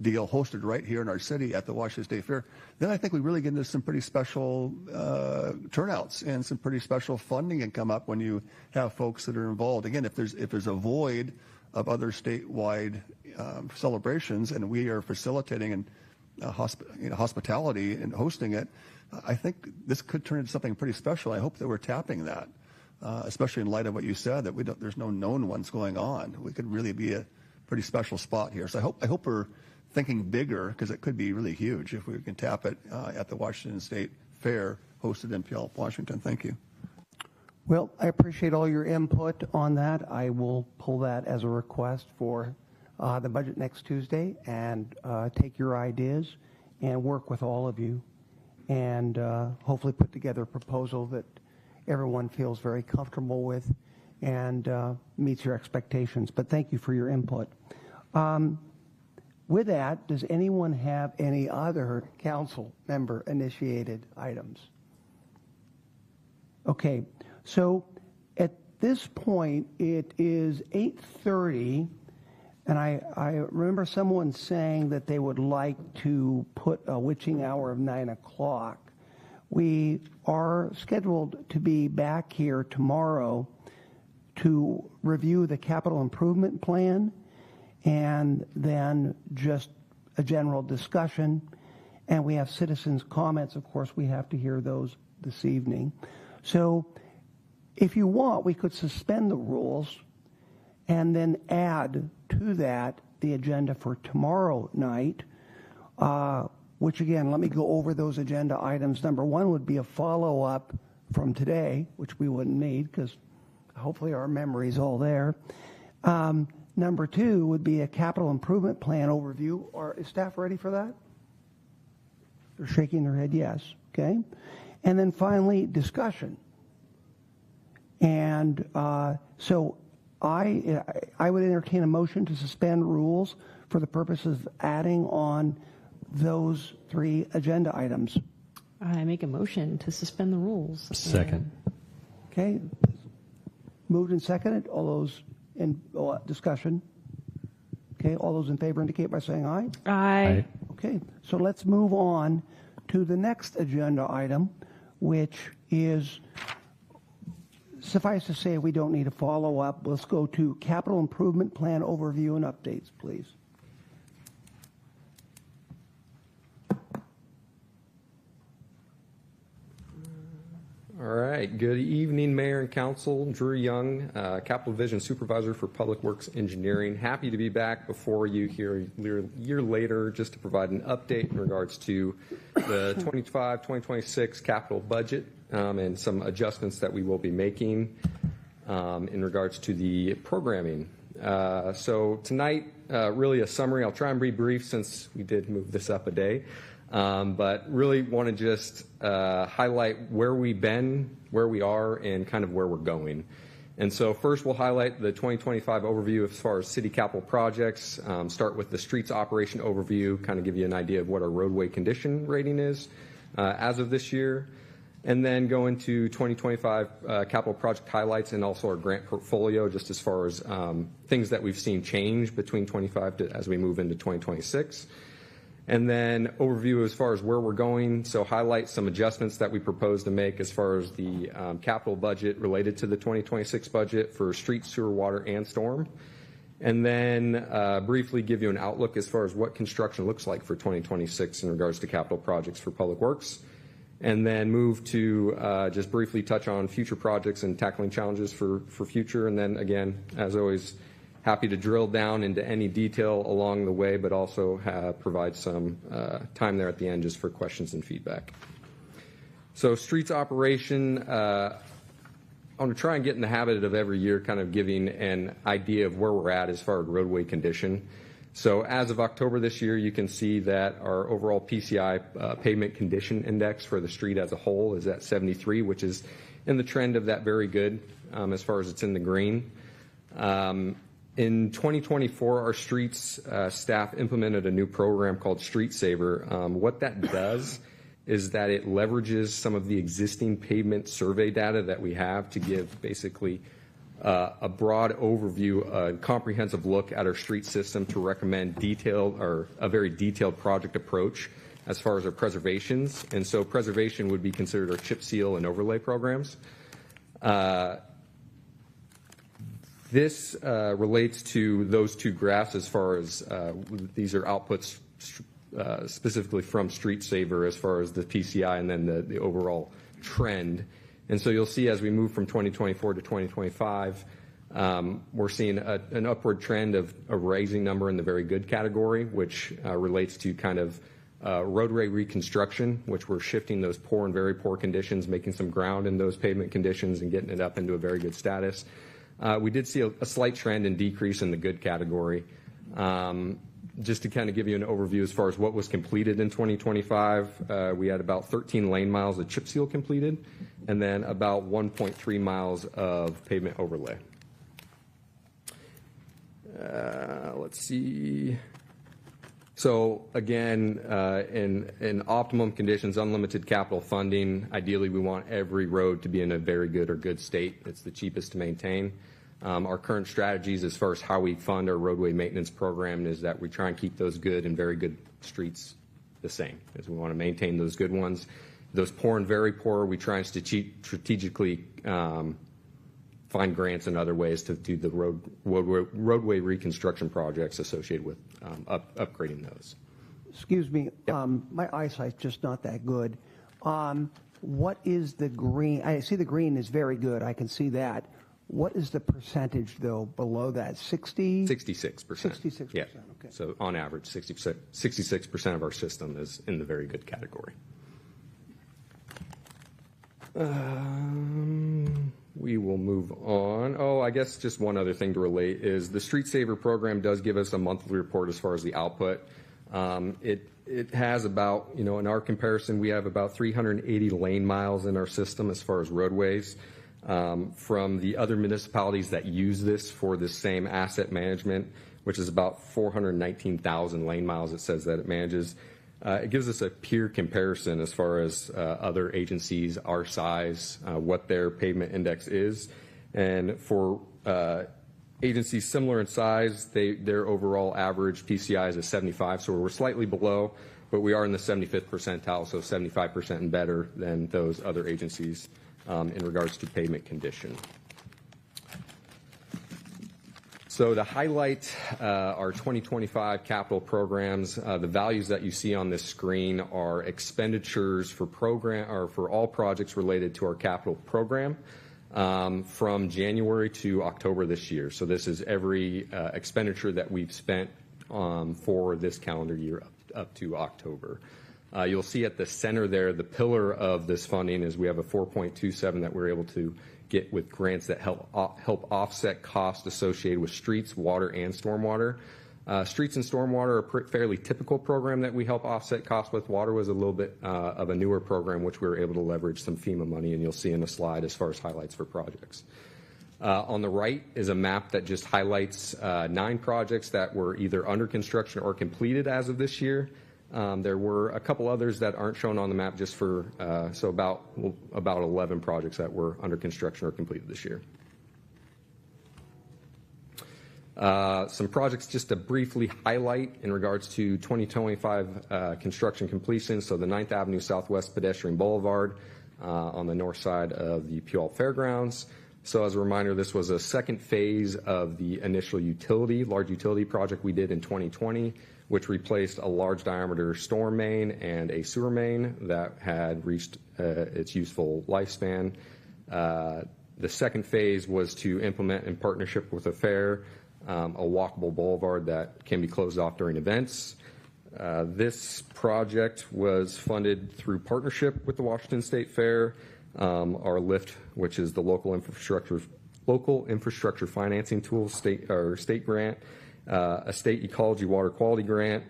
deal hosted right here in our city at the Washington State Fair. Then I think we really get into some pretty special turnouts and some pretty special funding can come up when you have folks that are involved. Again, if there's a void of other statewide celebrations and we are facilitating and hospitality and hosting it, I think this could turn into something pretty special. I hope that we're tapping that, especially in light of what you said, that there's no known ones going on. We could really be a pretty special spot here. So I hope we're thinking bigger, because it could be really huge if we can tap it at the Washington State Fair hosted in Puyallup, Washington. Thank you. Well, I appreciate all your input on that. I will pull that as a request for the budget next Tuesday and take your ideas and work with all of you and hopefully put together a proposal that everyone feels very comfortable with and meets your expectations. But thank you for your input. With that, does anyone have any other council member initiated items? Okay, so at this point, it is 8:30, and I remember someone saying that they would like to put a witching hour of 9 o'clock. We are scheduled to be back here tomorrow to review the capital improvement plan and then just a general discussion. And we have citizens' comments. Of course, we have to hear those this evening. So If you want, we could suspend the rules and then add to that the agenda for tomorrow night, which again, let me go over those agenda items. Number one would be a follow-up from today, which we wouldn't need because hopefully our memory's all there. Number two would be a capital improvement plan overview. Is staff ready for that? They're shaking their head yes. Okay. And then finally, discussion. And so I would entertain a motion to suspend rules for the purposes of adding on those three agenda items. I make a motion to suspend the rules. Second. Okay. Moved and seconded. All those in discussion. Okay. All those in favor indicate by saying aye. Aye. Okay. So let's move on to the next agenda item, which is, suffice to say, we don't need a follow-up. Let's go to capital improvement plan overview and updates, please. All right. Good evening, Mayor and Council. Drew Young, Capital Division Supervisor for Public Works Engineering. Happy to be back before you here a year later just to provide an update in regards to the 2025-2026 capital budget and some adjustments that we will be making in regards to the programming. So tonight, really a summary. I'll try and be brief since we did move this up a day. But really want to just highlight where we've been, where we are, and kind of where we're going. And so first we'll highlight the 2025 overview as far as city capital projects, start with the streets operation overview, kind of give you an idea of what our roadway condition rating is as of this year, and then go into 2025 capital project highlights and also our grant portfolio, just as far as things that we've seen change between 25 as we move into 2026. And then overview as far as where we're going. So highlight some adjustments that we propose to make as far as the capital budget related to the 2026 budget for street, sewer, water, and storm. And then briefly give you an outlook as far as what construction looks like for 2026 in regards to capital projects for Public Works. And then move to just briefly touch on future projects and tackling challenges for future. And then again, as always, happy to drill down into any detail along the way, but also provide some time there at the end just for questions and feedback. So streets operation, I want to try and get in the habit of every year kind of giving an idea of where we're at as far as roadway condition. So as of October this year, you can see that our overall PCI pavement condition index for the street as a whole is at 73, which is in the trend of that very good as far as it's in the green. In 2024, our streets staff implemented a new program called Street Saver. What that does is that it leverages some of the existing pavement survey data that we have to give basically a broad overview, a comprehensive look at our street system to recommend detailed or a very detailed project approach as far as our preservations. And so preservation would be considered our chip seal and overlay programs. This relates to those two graphs as far as these are outputs specifically from Street Saver as far as the PCI and then the overall trend. And so you'll see as we move from 2024 to 2025, we're seeing an upward trend of a rising number in the very good category, which relates to kind of roadway reconstruction, which we're shifting those poor and very poor conditions, making some ground in those pavement conditions and getting it up into a very good status. We did see a slight trend and decrease in the good category. Just to kind of give you an overview as far as what was completed in 2025, we had about 13 lane miles of chip seal completed, and then about 1.3 miles of pavement overlay. Let's see. So again, in optimum conditions, unlimited capital funding, ideally we want every road to be in a very good or good state. It's the cheapest to maintain. Our current strategies as far as how we fund our roadway maintenance program is that we try and keep those good and very good streets the same, as we want to maintain those good ones. Those poor and very poor, we try and strategically find grants and other ways to do the roadway reconstruction projects associated with upgrading those. Excuse me, Yep. My eyesight's just not that good. what is the green? I see the green is very good. I can see that. What is the percentage, though, below that? 60? 66%. 66%, Yeah. okay. So on average, 66% of our system is in the very good category. We will move on. Oh, I guess just one other thing to relate is the Street Saver program does give us a monthly report as far as the output. It has about, in our comparison, we have about 380 lane miles in our system as far as roadways. From the other municipalities that use this for this same asset management, which is about 419,000 lane miles, it says that it manages. It gives us a peer comparison as far as other agencies, our size, what their pavement index is. And for agencies similar in size, their overall average PCI is a 75, so we're slightly below, but we are in the 75th percentile, so 75% and better than those other agencies in regards to pavement condition. So to highlight our 2025 capital programs, the values that you see on this screen are expenditures for all projects related to our capital program from January to October this year. So this is every expenditure that we've spent for this calendar year up to October. You'll see at the center there, the pillar of this funding is we have a 4.27 that we're able to get with grants that help offset costs associated with streets, water, and stormwater. Streets and stormwater are a fairly typical program that we help offset costs with. Water was a little bit of a newer program, which we were able to leverage some FEMA money, and you'll see in the slide as far as highlights for projects. On the right is a map that just highlights 9 projects that were either under construction or completed as of this year. There were a couple others that aren't shown on the map just for, so about 11 projects that were under construction or completed this year. Some projects just to briefly highlight in regards to 2025 construction completion. So the 9th Avenue Southwest Pedestrian Boulevard on the north side of the Puyallup Fairgrounds. So as a reminder, this was a second phase of the initial large utility project we did in 2020, which replaced a large diameter storm main and a sewer main that had reached its useful lifespan. The second phase was to implement in partnership with a fair, a walkable boulevard that can be closed off during events. This project was funded through partnership with the Washington State Fair, our LIFT, which is the local infrastructure financing tool, state grant, a state ecology water quality grant,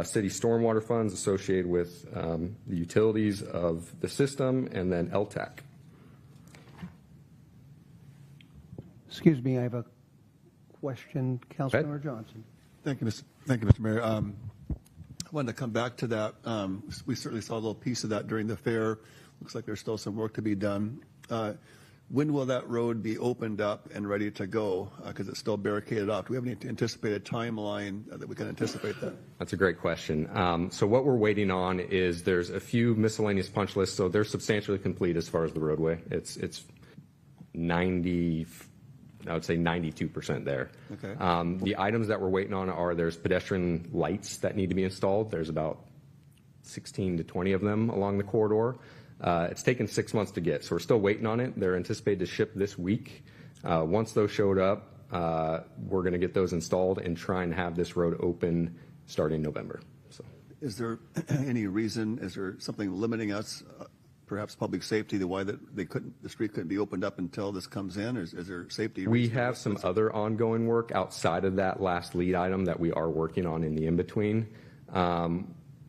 city stormwater funds associated with the utilities of the system, and then LTAC. Excuse me, I have a question, Councilmember Johnson. Thank you, Mr. Mayor. I wanted to come back to that. We certainly saw a little piece of that during the fair. Looks like there's still some work to be done. When will that road be opened up and ready to go? Because it's still barricaded off. Do we have any anticipated timeline that we can anticipate that? That's a great question. So what we're waiting on is there's a few miscellaneous punch lists. So they're substantially complete as far as the roadway. It's 90, I would say 92% there. Okay. The items that we're waiting on there's pedestrian lights that need to be installed. There's about 16 to 20 of them along the corridor. It's taken 6 months to get, so we're still waiting on it. They're anticipated to ship this week. Once those showed up, we're going to get those installed and try and have this road open starting November. So, is there any reason? Is there something limiting us, perhaps public safety, why the street couldn't be opened up until this comes in? Or is there safety? We have some other ongoing work outside of that last lead item that we are working on in the in-between.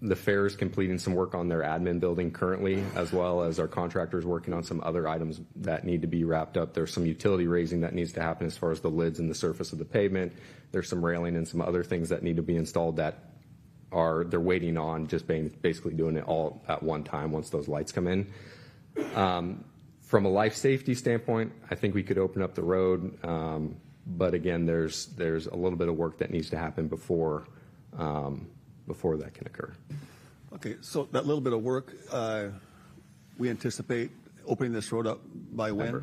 The fair is completing some work on their admin building currently, as well as our contractors working on some other items that need to be wrapped up. There's some utility raising that needs to happen as far as the lids and the surface of the pavement. There's some railing and some other things that need to be installed that they're waiting on, just basically doing it all at one time once those lights come in. From a life safety standpoint, I think we could open up the road, but again, there's a little bit of work that needs to happen before that can occur. Okay, so that little bit of work, we anticipate opening this road up by when?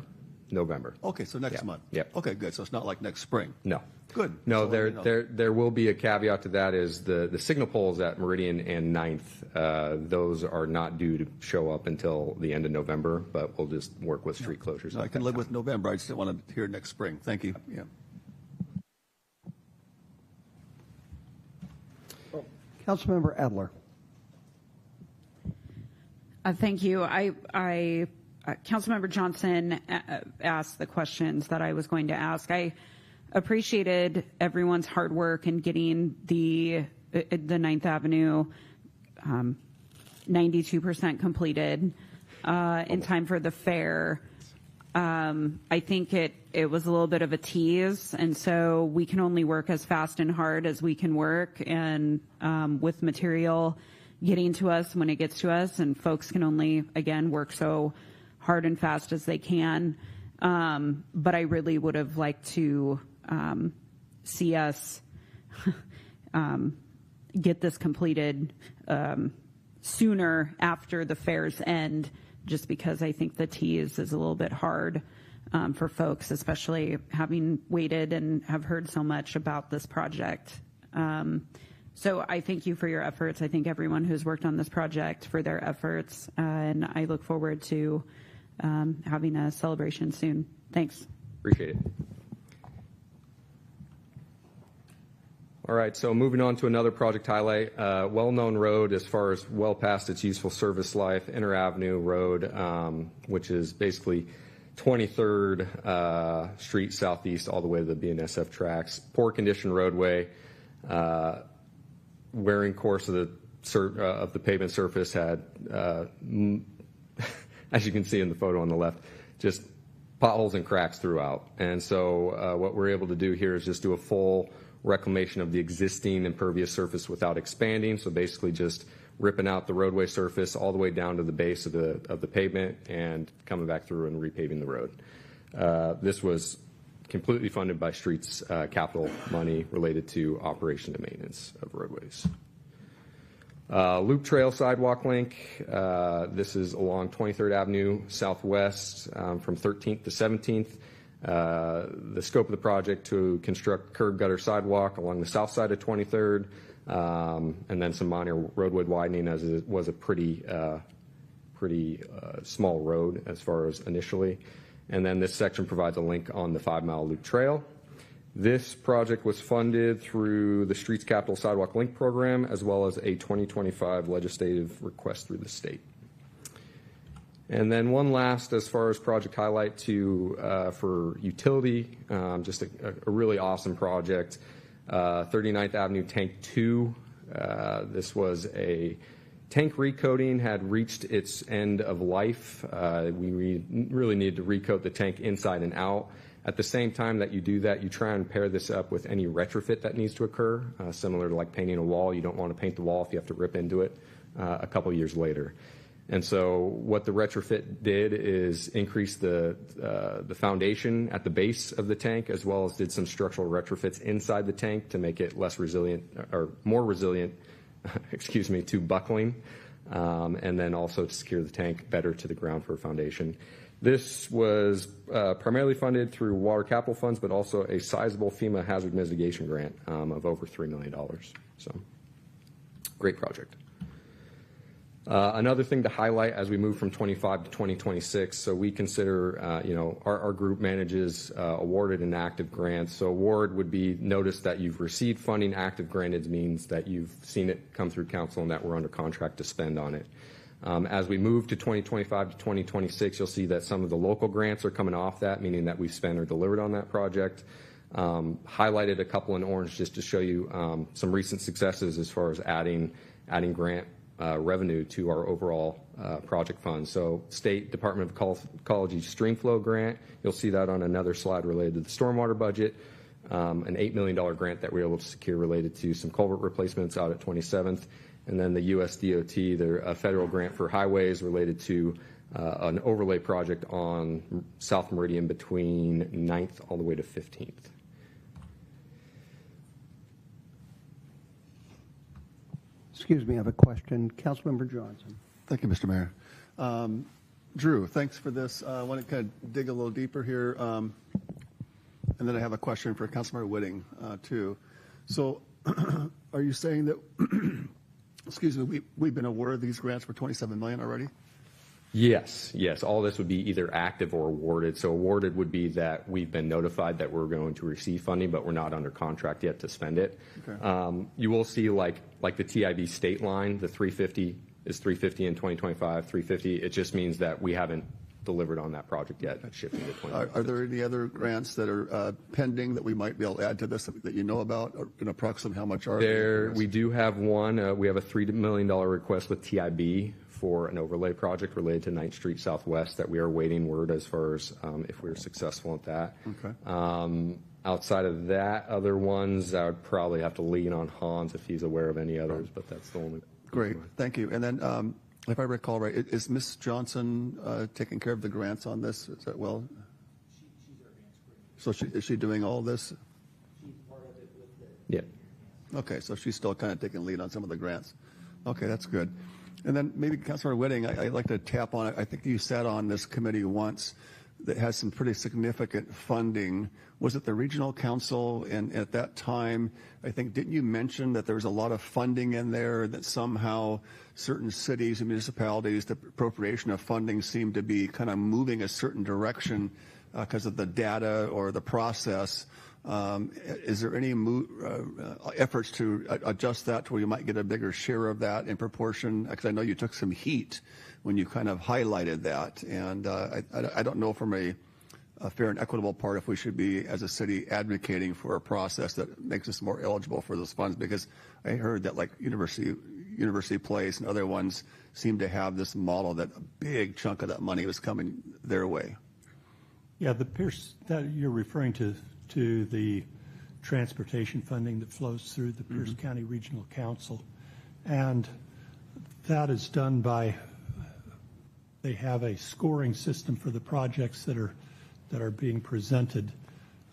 November. Okay, so next month. Yep. Okay, good. So it's not like next spring. No. Good. No, So, there will be a caveat to that is the signal poles at Meridian and 9th, those are not due to show up until the end of November, but we'll just work with street closures. I can live with November. I just didn't want to hear next spring. Thank you. Yeah. Councilmember Adler. Thank you. Councilmember Johnson asked the questions that I was going to ask. I appreciated everyone's hard work in getting the 9th Avenue 92% completed in time for the fair. I think it was a little bit of a tease, and so we can only work as fast and hard as we can work, and with material getting to us when it gets to us, and folks can only, again, work so hard and fast as they can. But I really would have liked to see us get this completed sooner after the fair's end, just because I think the tease is a little bit hard for folks, especially having waited and have heard so much about this project. So I thank you for your efforts. I thank everyone who's worked on this project for their efforts, and I look forward to having a celebration soon. Thanks. Appreciate it. All right, so moving on to another project highlight, well-known road as far as well past its useful service life, Inter Avenue Road, which is basically 23rd Street Southeast all the way to the BNSF tracks. Poor condition roadway, wearing course of the pavement surface had, as you can see in the photo on the left, just potholes and cracks throughout. And so what we're able to do here is just do a full reclamation of the existing impervious surface without expanding. So basically just ripping out the roadway surface all the way down to the base of the pavement and coming back through and repaving the road. This was completely funded by streets capital money related to operation and maintenance of roadways. Loop Trail sidewalk link. This is along 23rd Avenue Southwest from 13th to 17th. The scope of the project to construct curb gutter sidewalk along the south side of 23rd, and then some minor roadway widening, as it was a pretty small road as far as initially. And then this section provides a link on the 5-mile loop trail. This project was funded through the Streets Capital Sidewalk Link Program, as well as a 2025 legislative request through the state. And then one last, as far as project highlight for utility, just a really awesome project. 39th Avenue Tank 2. This was a tank recoating, had reached its end of life. We really need to recoat the tank inside and out. At the same time that you do that, you try and pair this up with any retrofit that needs to occur, similar to like painting a wall. You don't want to paint the wall if you have to rip into it a couple years later. And so what the retrofit did is increase the foundation at the base of the tank, as well as did some structural retrofits inside the tank to make it less resilient, or more resilient, excuse me, to buckling, and then also to secure the tank better to the ground for a foundation. This was primarily funded through water capital funds, but also a sizable FEMA hazard mitigation grant of over $3 million. So, great project. Another thing to highlight as we move from 25 to 2026, so we consider, our group manages awarded and active grants. So award would be notice that you've received funding. Active granted means that you've seen it come through council and that we're under contract to spend on it. As we move to 2025 to 2026, you'll see that some of the local grants are coming off that, meaning that we've spent or delivered on that project. Highlighted a couple in orange just to show you some recent successes as far as adding grant revenue to our overall project fund. So State Department of Ecology Streamflow grant, you'll see that on another slide related to the stormwater budget. An $8 million grant that we were able to secure related to some culvert replacements out at 27th. And then the US DOT, a federal grant for highways related to an overlay project on South Meridian between 9th all the way to 15th. Excuse me, I have a question. Councilmember Johnson. Thank you, Mr. Mayor. Drew, thanks for this. I want to kind of dig a little deeper here. And then I have a question for Councilmember Whitting, too. So are you saying that, excuse me, we've been awarded these grants for $27 million already? Yes. All this would be either active or awarded. So awarded would be that we've been notified that we're going to receive funding, but we're not under contract yet to spend it. Okay. You will see like the TIB state line, the 350 is 350 in 2025, 350. It just means that we haven't delivered on that project yet. That's shifting to 2026. Are there any other grants that are pending that we might be able to add to this that you know about, or in approximate how much are there? We do have one. We have a $3 million request with TIB for an overlay project related to 9th Street Southwest that we are waiting word as far as if we're successful at that. Okay. Outside of that, other ones, I would probably have to lean on Hans if he's aware of any others, but that's the only. Great, thank you. And then, if I recall right, is Ms. Johnson taking care of the grants on this? Is that well? She's our grants coordinator. So is she doing all this? She's part of it with the. Yeah. Okay, so she's still kind of taking lead on some of the grants. Okay, that's good. And then maybe Councilor Whitting, I'd like to tap on it. I think you sat on this committee once that has some pretty significant funding. Was it the regional council? And at that time, I think, didn't you mention that there was a lot of funding in there, that somehow certain cities and municipalities, the appropriation of funding seemed to be kind of moving a certain direction because of the data or the process? Is there any efforts to adjust that to where you might get a bigger share of that in proportion? Because I know you took some heat when you kind of highlighted that. And I don't know from a fair and equitable part if we should be, as a city, advocating for a process that makes us more eligible for those funds. Because I heard that like University Place and other ones seem to have this model that a big chunk of that money was coming their way. Yeah, the Pierce that you're referring to the transportation funding that flows through the Pierce County Regional Council. And that is done by, they have a scoring system for the projects that are being presented.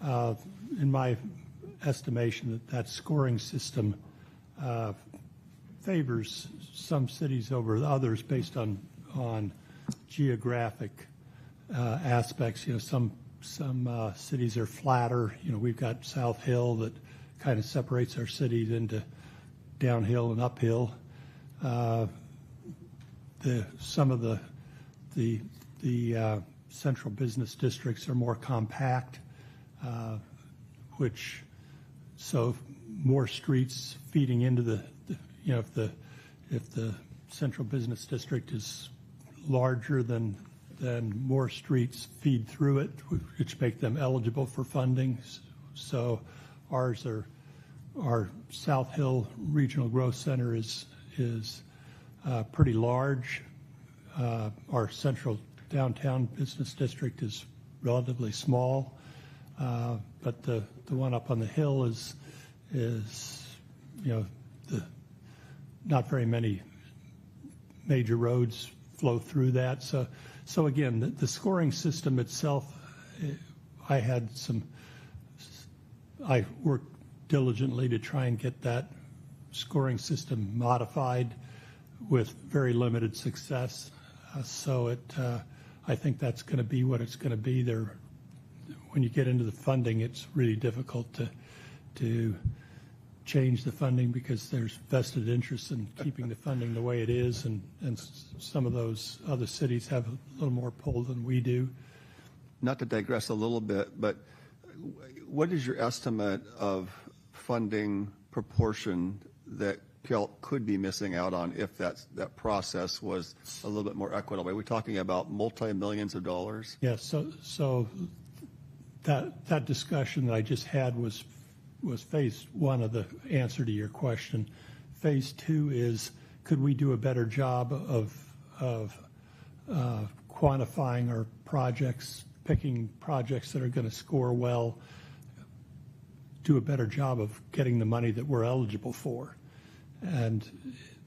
In my estimation, that scoring system favors some cities over others based on geographic aspects. Some cities are flatter. We've got South Hill that kind of separates our cities into downhill and uphill. Some of the central business districts are more compact, so more streets feeding into if the central business district is larger than more streets feed through it, which make them eligible for funding. So our South Hill Regional Growth Center is pretty large. Our central downtown business district is relatively small, but the one up on the hill is not very many major roads flow through that. So again, the scoring system itself, I worked diligently to try and get that scoring system modified with very limited success. I think that's going to be what it's going to be. When you get into the funding, it's really difficult to change the funding because there's vested interest in keeping the funding the way it is, and some of those other cities have a little more pull than we do. Not to digress a little bit, but what is your estimate of funding proportion that Puyallup could be missing out on if that process was a little bit more equitable? Are we talking about multi-millions of dollars? Yes. So that discussion that I just had was phase one of the answer to your question. Phase two is, could we do a better job of quantifying our projects, picking projects that are going to score well, do a better job of getting the money that we're eligible for? And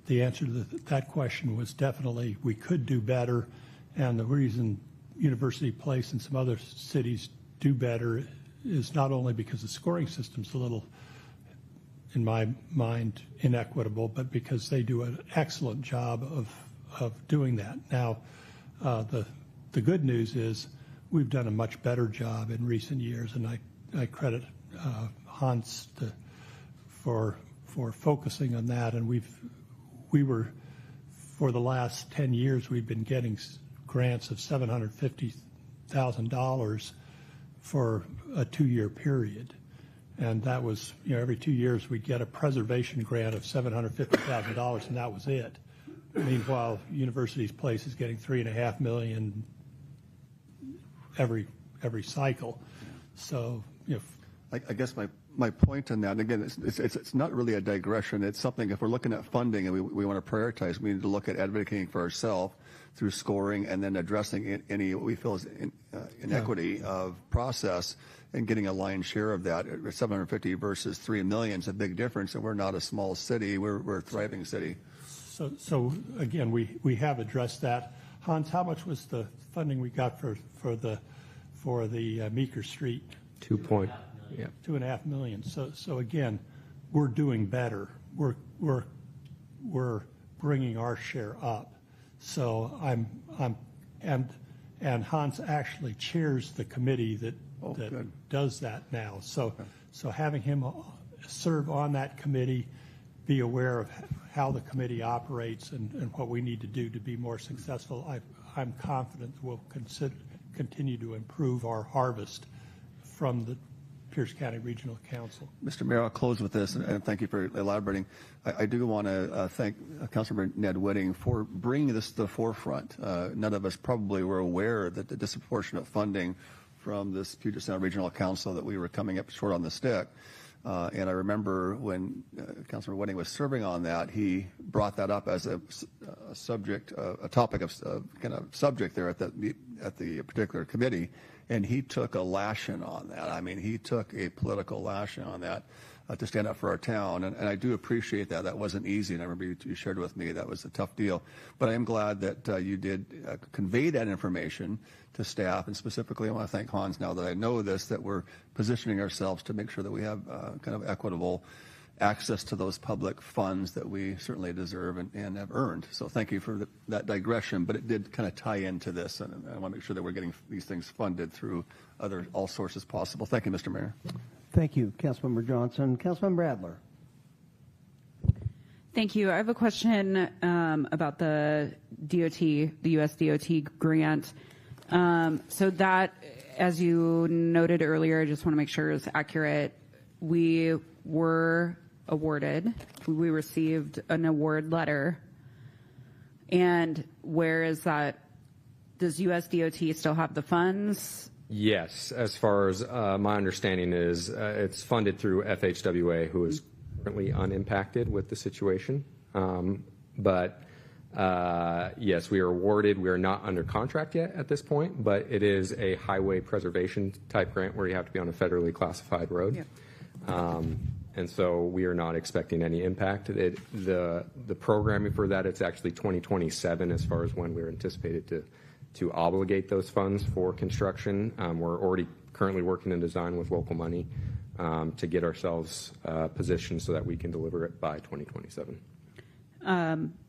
the answer to that question was definitely we could do better. And the reason University Place and some other cities do better is not only because the scoring system's a little, in my mind, inequitable, but because they do an excellent job of doing that. Now, the the good news is we've done a much better job in recent years, and I credit Hans for focusing on that. And we were for the last 10 years we've been getting grants of $750,000 for a 2-year period. And that was, every 2 years we'd get a preservation grant of $750,000, and that was it. Meanwhile, University's Place is getting $3.5 million every cycle. So, I guess my point on that, and again, it's not really a digression. It's something, if we're looking at funding and we want to prioritize, we need to look at advocating for ourselves through scoring and then addressing any what we feel is inequity of process and getting a lion's share of that. 750 versus 3 million is a big difference, and we're not a small city. We're a thriving city. So again, we have addressed that. Hans, how much was the funding we got for the Meeker Street? 2.5 million. So again, we're doing better. We're bringing our share up. So and Hans actually chairs the committee that does that now. So having him serve on that committee, be aware of how the committee operates and what we need to do to be more successful, I'm confident we'll continue to improve our harvest from the Pierce County Regional Council. Mr. Mayor, I'll close with this, and thank you for elaborating. I do want to thank Councilmember Ned Whitting for bringing this to the forefront. None of us probably were aware that the disproportionate funding from this Puget Sound Regional Council that we were coming up short on the stick. And I remember when Councilmember Whitting was serving on that, he brought that up as a subject, a topic of kind of subject there at the particular committee, and he took a lashing on that. I mean, he took a political lashing on that to stand up for our town, and I do appreciate that. That wasn't easy, and I remember you shared with me that was a tough deal. But I am glad that you did convey that information to staff, and specifically I want to thank Hans, now that I know this, that we're positioning ourselves to make sure that we have kind of equitable access to those public funds that we certainly deserve and have earned. So thank you for that digression, but it did kind of tie into this, and I want to make sure that we're getting these things funded through all sources possible. Thank you, Mr. Mayor. Thank you, Councilmember Johnson. Councilmember Adler. Thank you. I have a question about the DOT, the U.S. DOT grant. So that, as you noted earlier, I just want to make sure is accurate. We were awarded. We received an award letter. And where is that? Does U.S. DOT still have the funds? Yes, as far as my understanding is, it's funded through FHWA, who is currently unimpacted with the situation. But yes, we are awarded. We are not under contract yet at this point, but it is a highway preservation type grant where you have to be on a federally classified road. Yeah. And so we are not expecting any impact. The programming for that, it's actually 2027 as far as when we're anticipated to obligate those funds for construction. We're already currently working in design with local money to get ourselves positioned so that we can deliver it by 2027.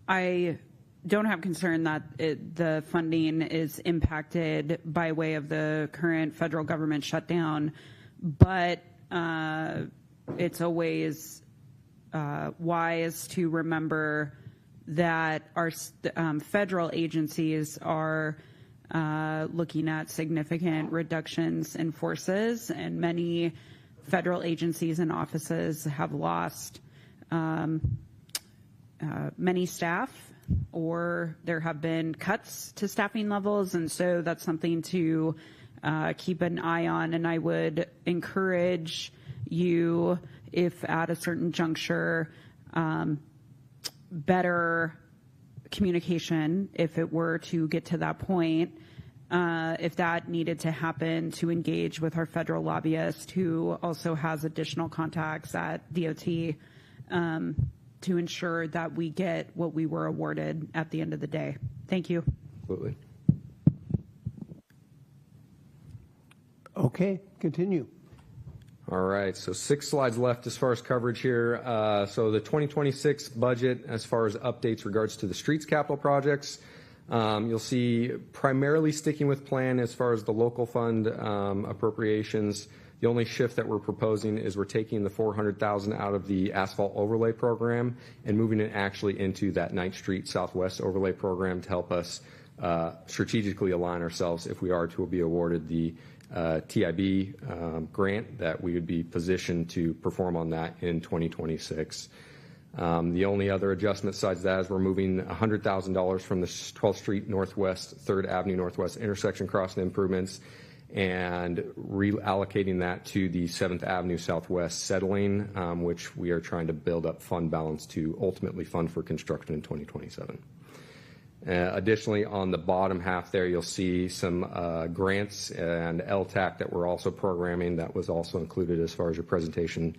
I don't have concern that the funding is impacted by way of the current federal government shutdown, but it's always wise to remember that our federal agencies are looking at significant reductions in forces, and many federal agencies and offices have lost many staff, or there have been cuts to staffing levels, and so that's something to keep an eye on. And I would encourage you, if at a certain juncture, better communication, if it were to get to that point, if that needed to happen, to engage with our federal lobbyist, who also has additional contacts at DOT, to ensure that we get what we were awarded at the end of the day. Thank you. Absolutely. Okay, continue. All right, so 6 slides left as far as coverage here. So the 2026 budget, as far as updates regards to the streets capital projects, You'll see primarily sticking with plan as far as the local fund appropriations. The only shift that we're proposing is we're taking the $400,000 out of the asphalt overlay program and moving it actually into that 9th Street Southwest overlay program to help us strategically align ourselves if we are to be awarded the TIB grant, that we would be positioned to perform on that in 2026. The only other adjustment besides that is we're moving $100,000 from the 12th Street Northwest, 3rd Avenue Northwest intersection crossing improvements and reallocating that to the 7th Avenue Southwest settling, which we are trying to build up fund balance to ultimately fund for construction in 2027. Additionally, on the bottom half there, you'll see some grants and LTAC that we're also programming that was also included as far as your presentation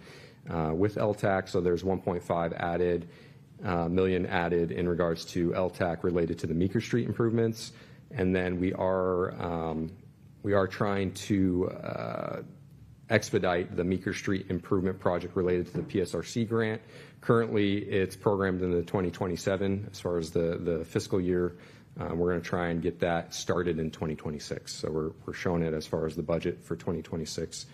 with LTAC. So there's 1.5 million added in regards to LTAC related to the Meeker Street improvements. And then we are trying to expedite the Meeker Street improvement project related to the PSRC grant. Currently, it's programmed in the 2027 as far as the fiscal year. We're going to try and get that started in 2026. So we're showing it as far as the budget for 2026.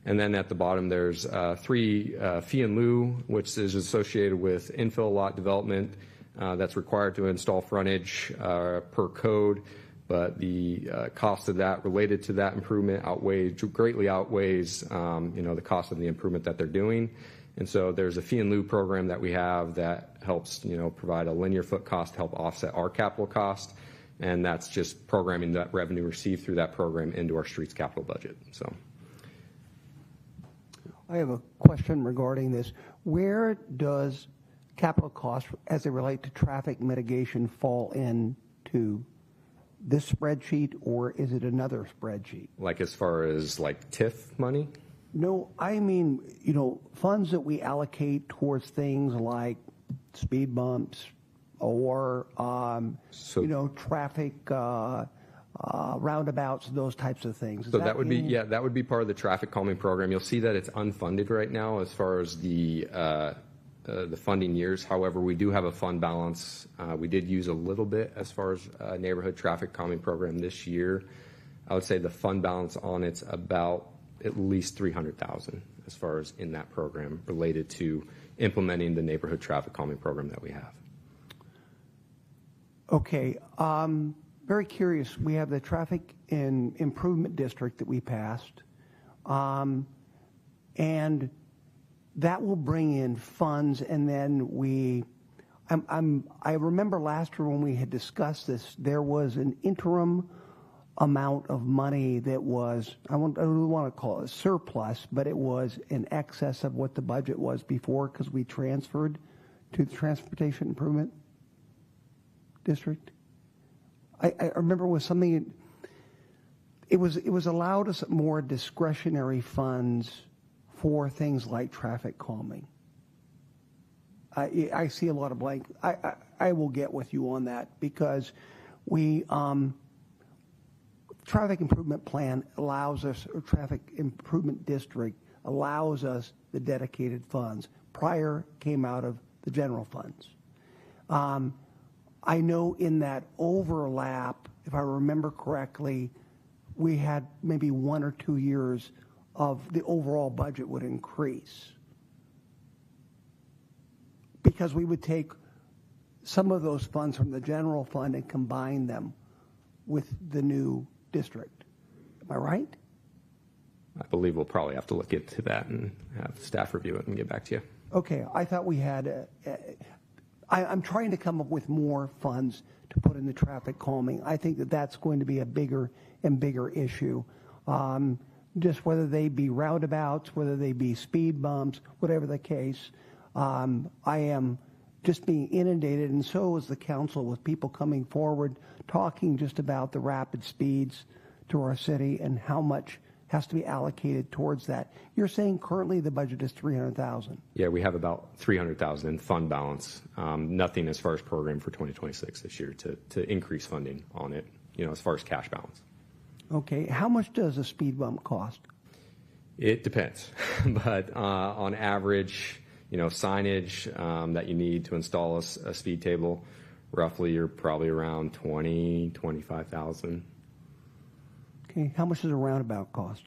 And then at the bottom, there's 3 fee and lieu, which is associated with infill lot development that's required to install frontage per code. But the cost of that related to that improvement greatly outweighs the cost of the improvement that they're doing. And so there's a fee and lieu program that we have that helps provide a linear foot cost to help offset our capital cost, and that's just programming that revenue received through that program into our streets capital budget. So I have a question regarding this. Where does capital cost as they relate to traffic mitigation fall into this spreadsheet, or is it another spreadsheet? like as far as like TIF money? No, I mean, funds that we allocate towards things like speed bumps or, traffic roundabouts, those types of things. So that would be part of the traffic calming program. You'll see that it's unfunded right now as far as the funding years. However, we do have a fund balance. We did use a little bit as far as neighborhood traffic calming program this year. I would say the fund balance on it's about at least $300,000 as far as in that program related to implementing the neighborhood traffic calming program that we have. Okay. Very curious. We have the traffic improvement district that we passed, and that will bring in funds. And then I remember last year when we had discussed this, there was an interim amount of money that was, I don't want to call it a surplus, but it was in excess of what the budget was before because we transferred to the Transportation Improvement District. I remember it was something, it was allowed us more discretionary funds for things like traffic calming. I see a lot of blank. I will get with you on that because traffic improvement plan allows us, or traffic improvement district allows us the dedicated funds. Prior came out of the general funds. I know in that overlap, if I remember correctly, we had maybe 1 or 2 years of the overall budget would increase because we would take some of those funds from the general fund and combine them with the new district. Am I right? I believe we'll probably have to look into that and have staff review it and get back to you. Okay. I thought we had I'm trying to come up with more funds to put in the traffic calming. I think that that's going to be a bigger and bigger issue. Just whether they be roundabouts, whether they be speed bumps, whatever the case. I am just being inundated, and so is the council, with people coming forward talking just about the rapid speeds to our city and how much has to be allocated towards that. You're saying currently the budget is $300,000. Yeah, we have about $300,000 in fund balance. Nothing as far as program for 2026 this year to increase funding on it, as far as cash balance. Okay. How much does a speed bump cost? It depends. But on average, signage that you need to install a speed table roughly you're probably around 25,000. Okay, how much does a roundabout cost?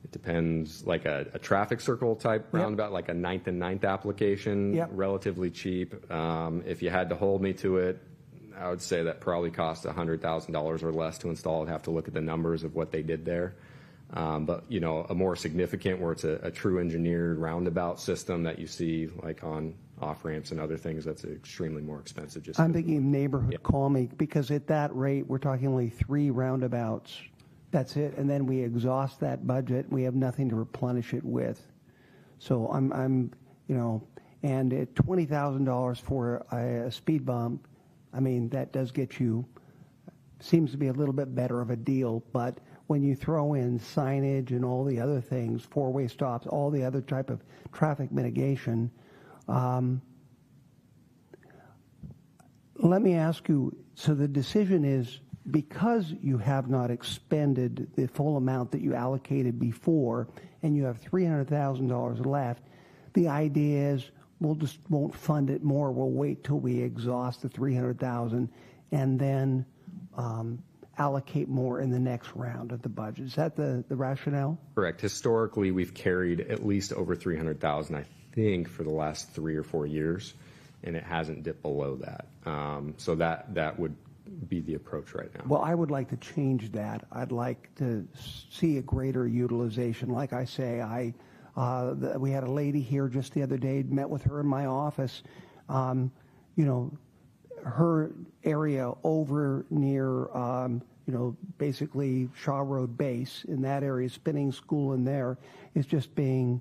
It depends, like a traffic circle type roundabout, like a 9th and 9th application, Yep. relatively cheap. If you had to hold me to it, I would say that probably costs $100,000 or less to install. I'd have to look at the numbers of what they did there. But, you know, a more significant where it's a true engineered roundabout system that you see like on off-ramps and other things, that's extremely more expensive. Just I'm thinking neighborhood calming, because at that rate, we're talking only 3 roundabouts. That's it. And then we exhaust that budget. We have nothing to replenish it with. So I'm you know, and at $20,000 for a speed bump, I mean, that does get you, seems to be a little bit better of a deal. But when you throw in signage and all the other things, 4-way stops, all the other type of traffic mitigation, let me ask you, so the decision is, because you have not expended the full amount that you allocated before, and you have $300,000 left, the idea is we'll just won't fund it more. We'll wait till we exhaust the $300,000 and then allocate more in the next round of the budget. Is that the rationale? Correct. Historically, we've carried at least over 300,000, I think, for the last 3 or 4 years, and it hasn't dipped below that. So that would be the approach right now. Well, I would like to change that. I'd like to see a greater utilization. Like I say, we had a lady here just the other day, met with her in my office. You know, her area over near, you know, basically Shaw Road Base, in that area, Spinning School in there, is just being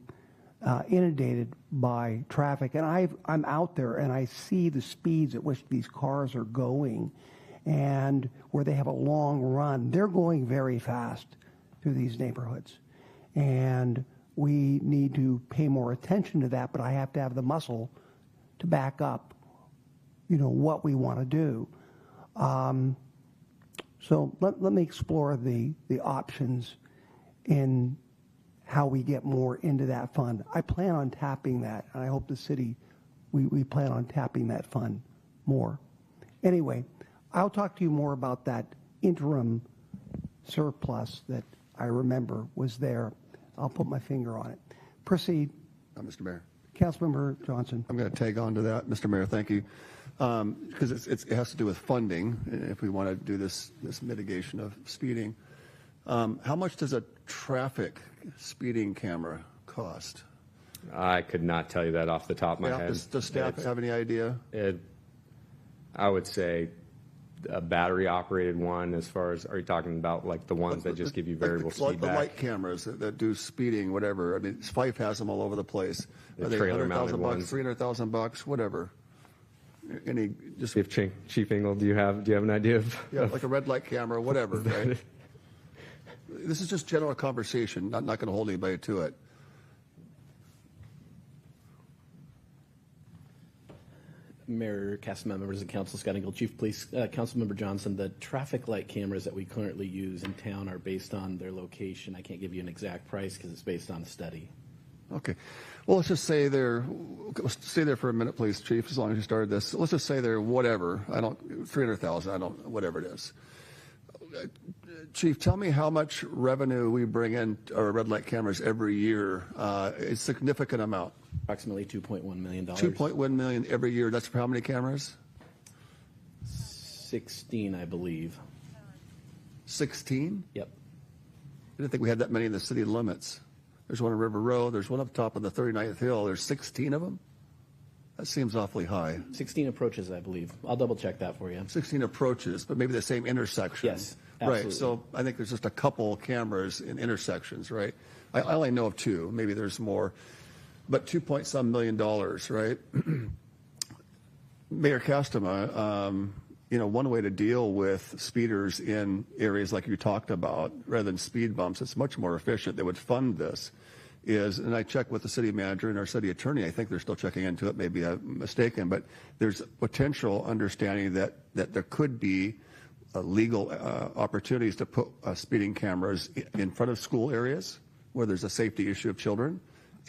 inundated by traffic. And I'm out there and I see the speeds at which these cars are going, and where they have a long run. They're going very fast through these neighborhoods. And we need to pay more attention to that, but I have to have the muscle to back up, you know, what we want to do. So let me explore the options in how we get more into that fund. I plan on tapping that, and I hope the city, we plan on tapping that fund more. Anyway, I'll talk to you more about that interim surplus that I remember was there. I'll put my finger on it. Proceed. Mr. Mayor. Councilmember Johnson. I'm going to tag on to that, Mr. Mayor. Thank you. Because it has to do with funding, if we want to do this mitigation of speeding. How much does a traffic speeding camera cost? I could not tell you that off the top of my head. Does staff have any idea? I would say a battery-operated one. As far as, are you talking about like the ones that just give you variable speed like the back? light cameras that do speeding, whatever. I mean, Fife has them all over the place. The Are they trailer-mounted $100,000, ones. $300,000, whatever? Any just If Chief Engel, do you have an idea of? yeah, like a red light camera, whatever. Right? This is just general conversation. Not going to hold anybody to it. Mayor, cast members of council, Scott Engel, Chief Police, Councilmember Johnson, the traffic light cameras that we currently use in town are based on their location. I can't give you an exact price because it's based on a study. Okay. Well, let's just say stay there for a minute, please, Chief, as long as you started this. Let's just say they're whatever. 300,000, whatever it is. Chief, tell me how much revenue we bring in our red light cameras every year. It's a significant amount. Approximately $2.1 million. $2.1 million every year. That's for how many cameras? 16, I believe. 16? Yep. I didn't think we had that many in the city limits. There's one on River Road. There's one up top of the 39th Hill. There's 16 of them? That seems awfully high. 16 approaches, I believe. I'll double check that for you. 16 approaches, but maybe the same intersection. Yes, absolutely. Right, so I think there's just a couple cameras in intersections, right? I only know of 2. Maybe there's more. But $2.some million, right? Mayor Castema, one way to deal with speeders in areas like you talked about, rather than speed bumps, it's much more efficient. They would fund this. And I checked with the city manager and our city attorney. I think they're still checking into it. Maybe I'm mistaken, but there's potential understanding that there could be legal opportunities to put speeding cameras in front of school areas where there's a safety issue of children,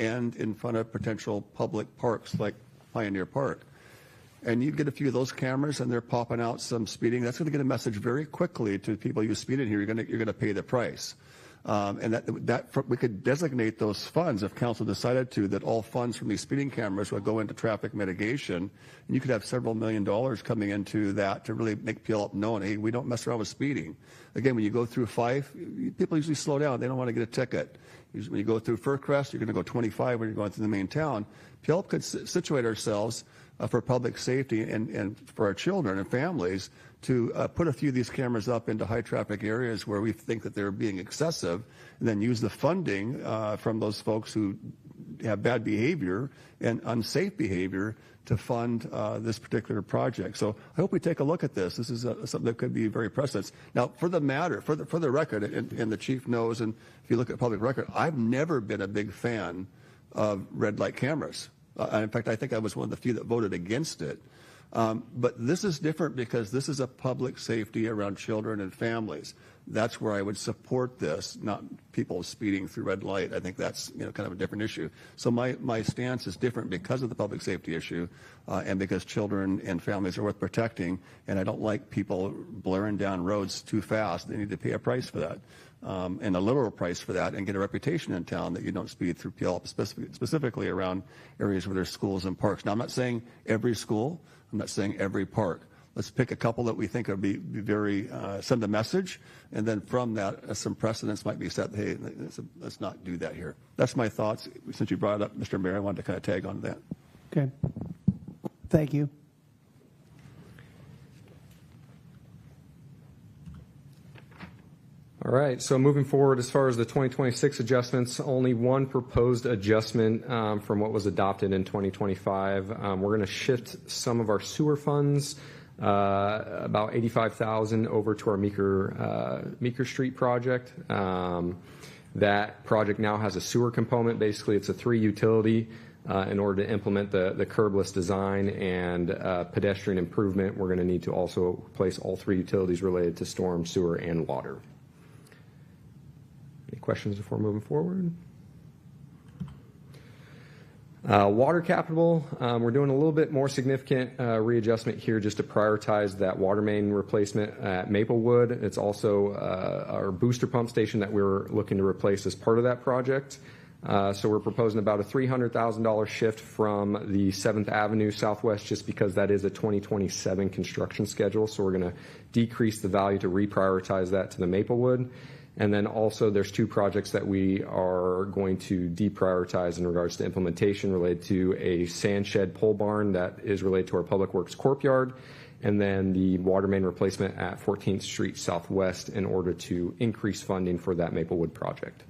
and in front of potential public parks like Pioneer Park. and you get a few of those cameras and they're popping out some speeding, that's going to get a message very quickly to people you speed in here. You're going to pay the price. And that we could designate those funds, if council decided to, that all funds from these speeding cameras would go into traffic mitigation. And you could have several $1 million coming into that to really make Puyallup known, hey, we don't mess around with speeding. Again, when you go through Fife, people usually slow down. They don't want to get a ticket. Usually when you go through Fircrest, you're going to go 25 when you're going through the main town. Puyallup could situate ourselves for public safety and for our children and families to put a few of these cameras up into high traffic areas where we think that they're being excessive, and then use the funding from those folks who have bad behavior and unsafe behavior to fund this particular project. So I hope we take a look at this. This is something that could be very precedent. Now, for the record, and the chief knows, and if you look at public record, I've never been a big fan of red light cameras. In fact, I think I was one of the few that voted against it. But this is different because this is a public safety around children and families. That's where I would support this, not people speeding through red light. I think that's kind of a different issue. So my stance is different because of the public safety issue and because children and families are worth protecting. And I don't like people blaring down roads too fast. They need to pay a price for that. And a literal price for that, and get a reputation in town that you don't speed through Puyallup, specifically around areas where there's schools and parks. Now, I'm not saying every school. I'm not saying every park. Let's pick a couple that we think would be very send a message, and then from that, some precedents might be set. Hey, let's not do that here. That's my thoughts. Since you brought it up, Mr. Mayor, I wanted to kind of tag on that. Okay. Thank you. All right, so moving forward, as far as the 2026 adjustments, only one proposed adjustment from what was adopted in 2025. We're going to shift some of our sewer funds, about $85,000, over to our Meeker Street project. That project now has a sewer component. Basically, it's a 3-utility. In order to implement the curbless design and pedestrian improvement, we're going to need to also replace all 3 utilities related to storm, sewer, and water. Any questions before moving forward? Water capital, we're doing a little bit more significant readjustment here just to prioritize that water main replacement at Maplewood. It's also our booster pump station that we're looking to replace as part of that project. So we're proposing about a $300,000 shift from the 7th Avenue Southwest, just because that is a 2027 construction schedule. So we're going to decrease the value to reprioritize that to the Maplewood. And then also there's 2 projects that we are going to deprioritize in regards to implementation related to a sand shed pole barn that is related to our Public Works Courtyard, and then the water main replacement at 14th Street Southwest in order to increase funding for that Maplewood project.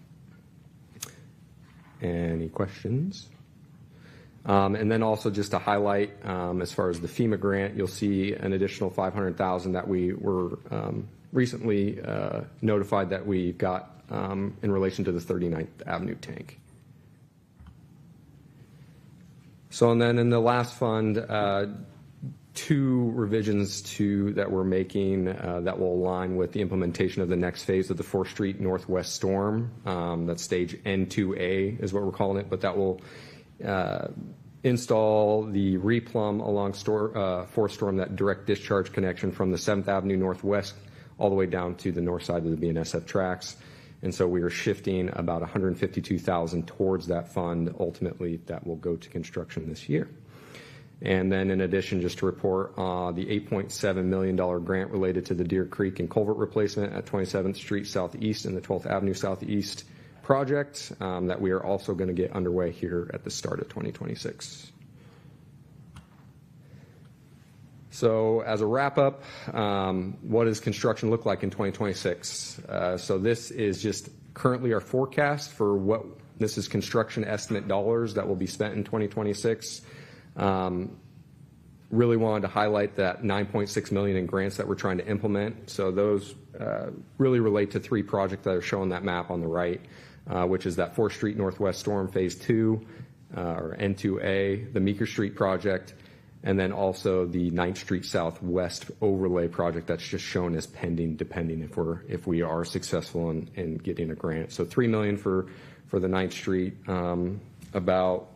Any questions? And then also just to highlight, as far as the FEMA grant, you'll see an additional $500,000 that we were recently notified that we got in relation to the 39th Avenue tank. So, and then in the last fund, 2 revisions that we're making that will align with the implementation of the next phase of the 4th Street Northwest Storm. That's stage N2A is what we're calling it, but that will install the replumb along 4th Storm, that direct discharge connection from the 7th Avenue Northwest all the way down to the north side of the BNSF tracks. And so we are shifting about $152,000 towards that fund. Ultimately, that will go to construction this year. And then in addition, just to report the $8.7 million grant related to the Deer Creek and culvert replacement at 27th Street Southeast and the 12th Avenue Southeast project that we are also going to get underway here at the start of 2026. So as a wrap up, what does construction look like in 2026? So this is just currently our forecast for what this is construction estimate dollars that will be spent in 2026. Really wanted to highlight that $9.6 million in grants that we're trying to implement. So those really relate to 3 projects that are shown that map on the right, which is that 4th Street Northwest Storm Phase 2, or N2A, the Meeker Street project, and then also the 9th Street Southwest overlay project that's just shown as pending, depending if we are successful in getting a grant. So $3 million for the 9th Street, about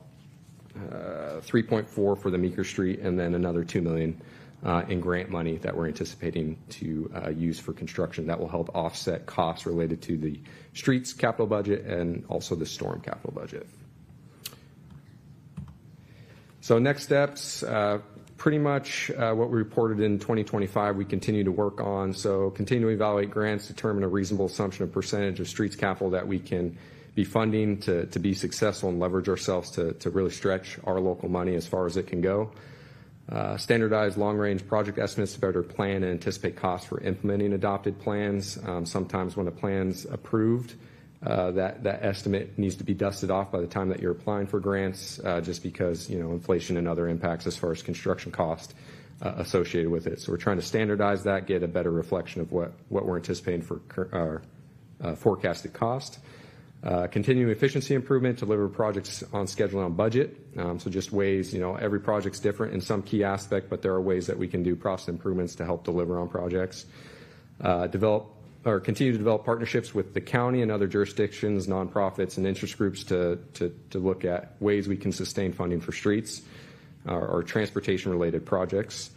3.4 for the Meeker Street, and then another $2 million in grant money that we're anticipating to use for construction that will help offset costs related to the streets capital budget and also the storm capital budget. So next steps, pretty much what we reported in 2025, we continue to work on. So continue to evaluate grants, determine a reasonable assumption of percentage of streets capital that we can be funding to be successful and leverage ourselves to really stretch our local money as far as it can go. Standardize long-range project estimates to better plan and anticipate costs for implementing adopted plans. Sometimes when a plan's approved, that estimate needs to be dusted off by the time that you're applying for grants, just because, inflation and other impacts as far as construction cost associated with it. So we're trying to standardize that, get a better reflection of what we're anticipating for our forecasted cost. Continuing efficiency improvement, deliver projects on schedule and on budget. So just ways, every project's different in some key aspect, but there are ways that we can do process improvements to help deliver on projects. Continue to develop partnerships with the county and other jurisdictions, nonprofits, and interest groups to look at ways we can sustain funding for streets or transportation-related projects.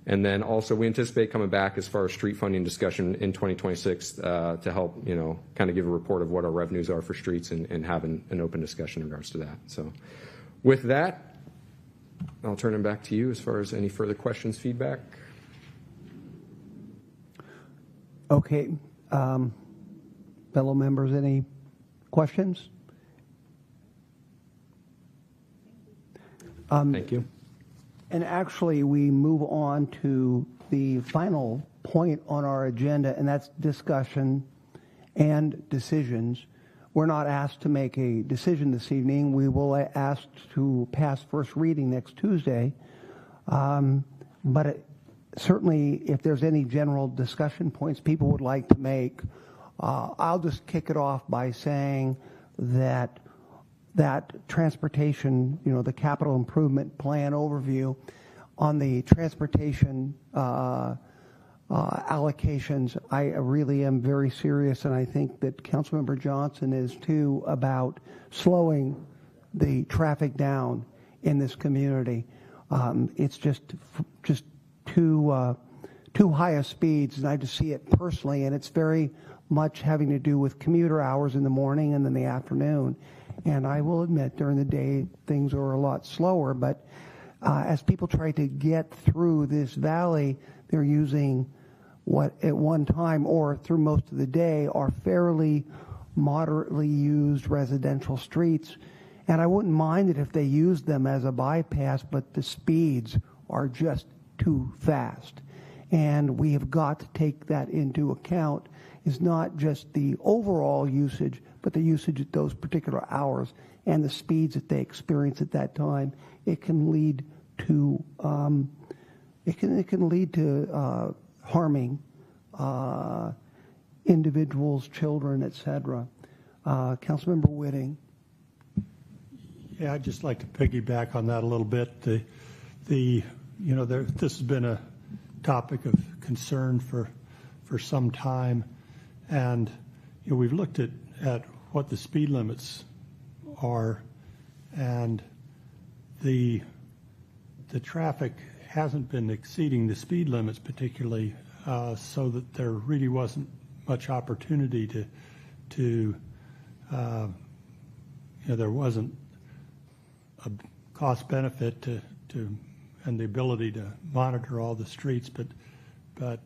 And then also we anticipate coming back as far as street funding discussion in 2026 to help, kind of give a report of what our revenues are for streets and have an open discussion in regards to that. So with that, I'll turn it back to you as far as any further questions, feedback. Okay. Fellow members, any questions? Thank you. And actually, we move on to the final point on our agenda, and that's discussion and decisions. We're not asked to make a decision this evening. We will ask to pass first reading next Tuesday. But certainly, if there's any general discussion points people would like to make, I'll just kick it off by saying that transportation, the capital improvement plan overview on the transportation allocations, I really am very serious, and I think that Councilmember Johnson is too, about slowing the traffic down in this community. It's just too high of speeds, and I just see it personally, and it's very much having to do with commuter hours in the morning and then the afternoon. And I will admit, during the day, things are a lot slower. But as people try to get through this valley, they're using what at one time or through most of the day are fairly moderately used residential streets. And I wouldn't mind it if they used them as a bypass, but the speeds are just too fast. And we have got to take that into account. It's not just the overall usage, but the usage at those particular hours and the speeds that they experience at that time. It can lead to harming individuals, children, etc. Councilmember Whitting. Yeah, I'd just like to piggyback on that a little bit. This has been a topic of concern for some time, and we've looked at what the speed limits are, and the traffic hasn't been exceeding the speed limits particularly, so that there really wasn't much opportunity to there wasn't a cost benefit to and the ability to monitor all the streets, but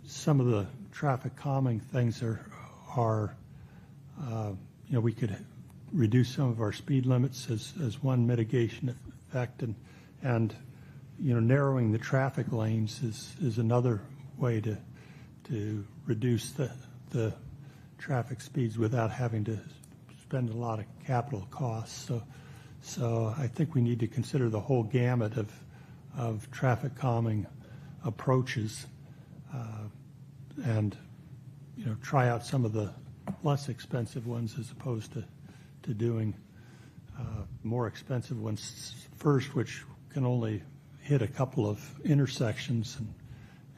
some of the traffic calming things are we could reduce some of our speed limits as one mitigation effect, and narrowing the traffic lanes is another way to reduce the traffic speeds without having to spend a lot of capital costs. So I think we need to consider the whole gamut of traffic calming approaches, and try out some of the less expensive ones as opposed to doing more expensive ones first, which can only hit a couple of intersections,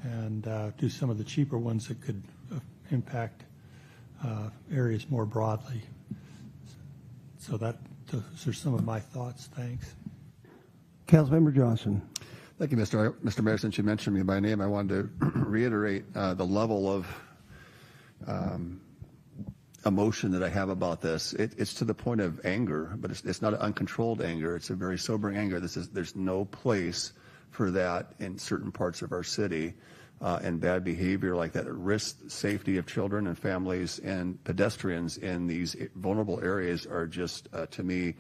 and do some of the cheaper ones that could impact areas more broadly. So are some of my thoughts. Thanks. Councilmember Johnson. Thank you, Mr. Mayor. Since you mentioned me by name, I wanted to reiterate the level of emotion that I have about this. It's to the point of anger, but it's not an uncontrolled anger. It's a very sobering anger. There's no place for that in certain parts of our city, and bad behavior like that risks the safety of children and families and pedestrians in these vulnerable areas are just, to me,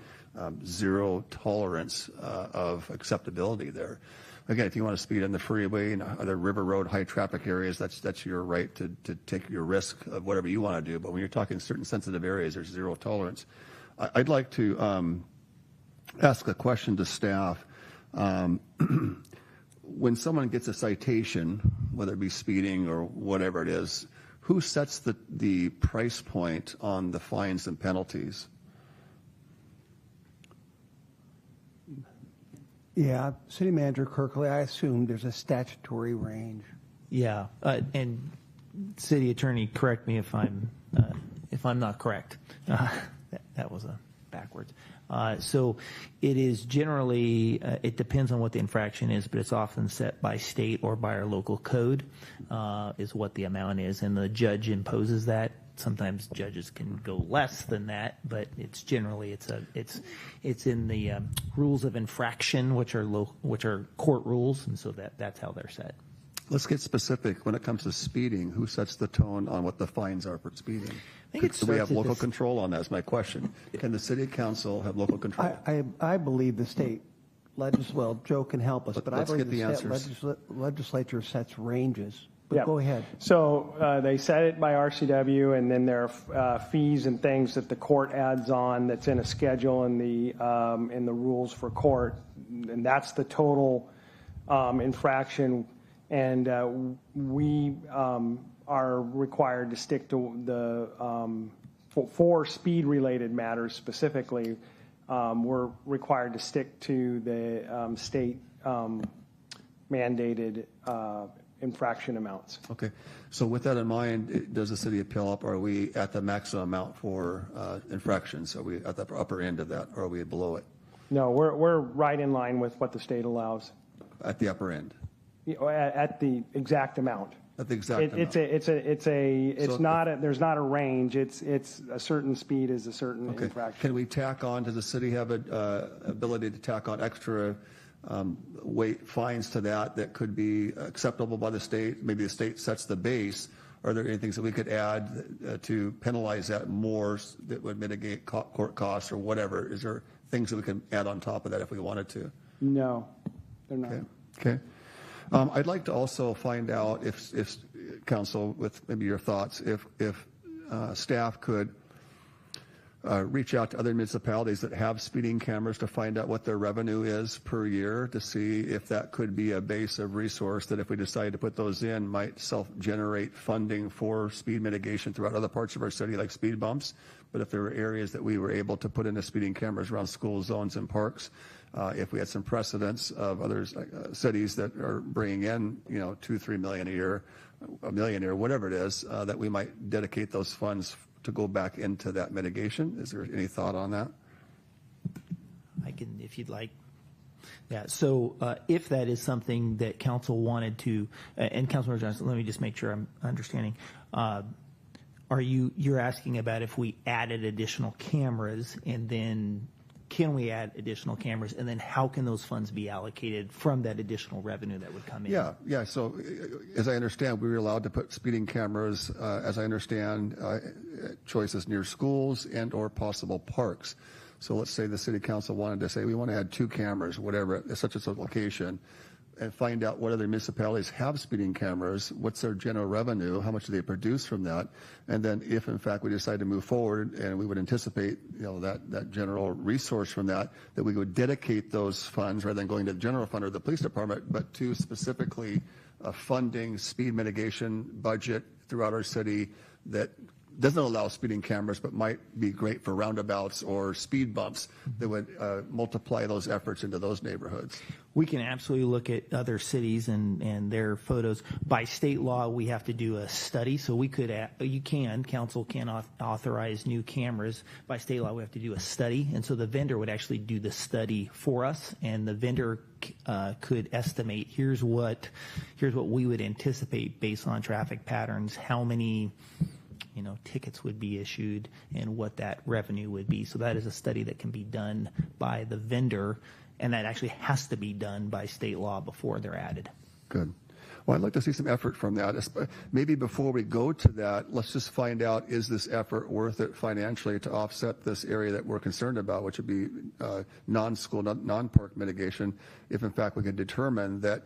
zero tolerance of acceptability there. Again, if you want to speed on the freeway and other river road high traffic areas, that's your right to take your risk of whatever you want to do. But when you're talking certain sensitive areas, there's zero tolerance. I'd like to ask a question to staff. When someone gets a citation, whether it be speeding or whatever it is, who sets the price point on the fines and penalties? Yeah, City Manager Kirkley, I assume there's a statutory range. Yeah, and City Attorney, correct me if I'm not correct. That was backwards. So it is generally, it depends on what the infraction is, but it's often set by state or by our local code is what the amount is, and the judge imposes that. Sometimes judges can go less than that, but it's generally it's in the rules of infraction, which are court rules, and so that's how they're set. Let's get specific. When it comes to speeding, who sets the tone on what the fines are for speeding? Do we have local control on that? Is my question. Can the city council have local control? I believe the state well, Joe can help us, but I believe the state legislature sets ranges. But go ahead. So they set it by RCW, and then there are fees and things that the court adds on that's in a schedule in the rules for court, and that's the total infraction. And we are required to stick to the for speed-related matters specifically. We're required to stick to the state mandated infraction amounts. Okay. So with that in mind, does the city of Puyallup, are we at the maximum amount for infractions? Are we at the upper end of that, or are we below it? No, we're right in line with what the state allows. At the upper end? At the exact amount. At the exact amount. There's not a range. It's a certain speed is a certain infraction. Can we tack on? Does the city have an ability to tack on extra weight fines to that could be acceptable by the state? Maybe the state sets the base. Are there any things that we could add to penalize that more that would mitigate court costs or whatever? Is there things that we can add on top of that if we wanted to? No, they're not. Okay. I'd like to also find out if council, with maybe your thoughts, if staff could reach out to other municipalities that have speeding cameras to find out what their revenue is per year, to see if that could be a base of resource that if we decide to put those in might self-generate funding for speed mitigation throughout other parts of our city like speed bumps. But if there were areas that we were able to put in the speeding cameras around school zones and parks, if we had some precedents of other cities that are bringing in, $2-3 million a year, $1 million a year, whatever it is, that we might dedicate those funds to go back into that mitigation. Is there any thought on that? I can, if you'd like. Yeah. So if that is something that council wanted to, and Councilmember Johnson, let me just make sure I'm understanding. You're asking about if we added additional cameras, and then can we add additional cameras, and then how can those funds be allocated from that additional revenue that would come in? Yeah. So as I understand, we were allowed to put speeding cameras, as I understand, choices near schools and or possible parks. So let's say the city council wanted to say we want to add 2 cameras, whatever, such as a location, and find out what other municipalities have speeding cameras, what's their general revenue, how much do they produce from that, and then if in fact we decide to move forward and we would anticipate that general resource from that we would dedicate those funds rather than going to the general fund or the police department, but to specifically funding speed mitigation budget throughout our city that doesn't allow speeding cameras, but might be great for roundabouts or speed bumps that would multiply those efforts into those neighborhoods. We can absolutely look at other cities and their photos. By state law, we have to do a study. So we could, council can authorize new cameras. By state law, we have to do a study. And so the vendor would actually do the study for us. And the vendor could estimate, here's what we would anticipate based on traffic patterns, how many tickets would be issued and what that revenue would be. So that is a study that can be done by the vendor, and that actually has to be done by state law before they're added. Good. Well, I'd like to see some effort from that. Maybe before we go to that, let's just find out, is this effort worth it financially to offset this area that we're concerned about, which would be non-school, non-park mitigation, if in fact we can determine that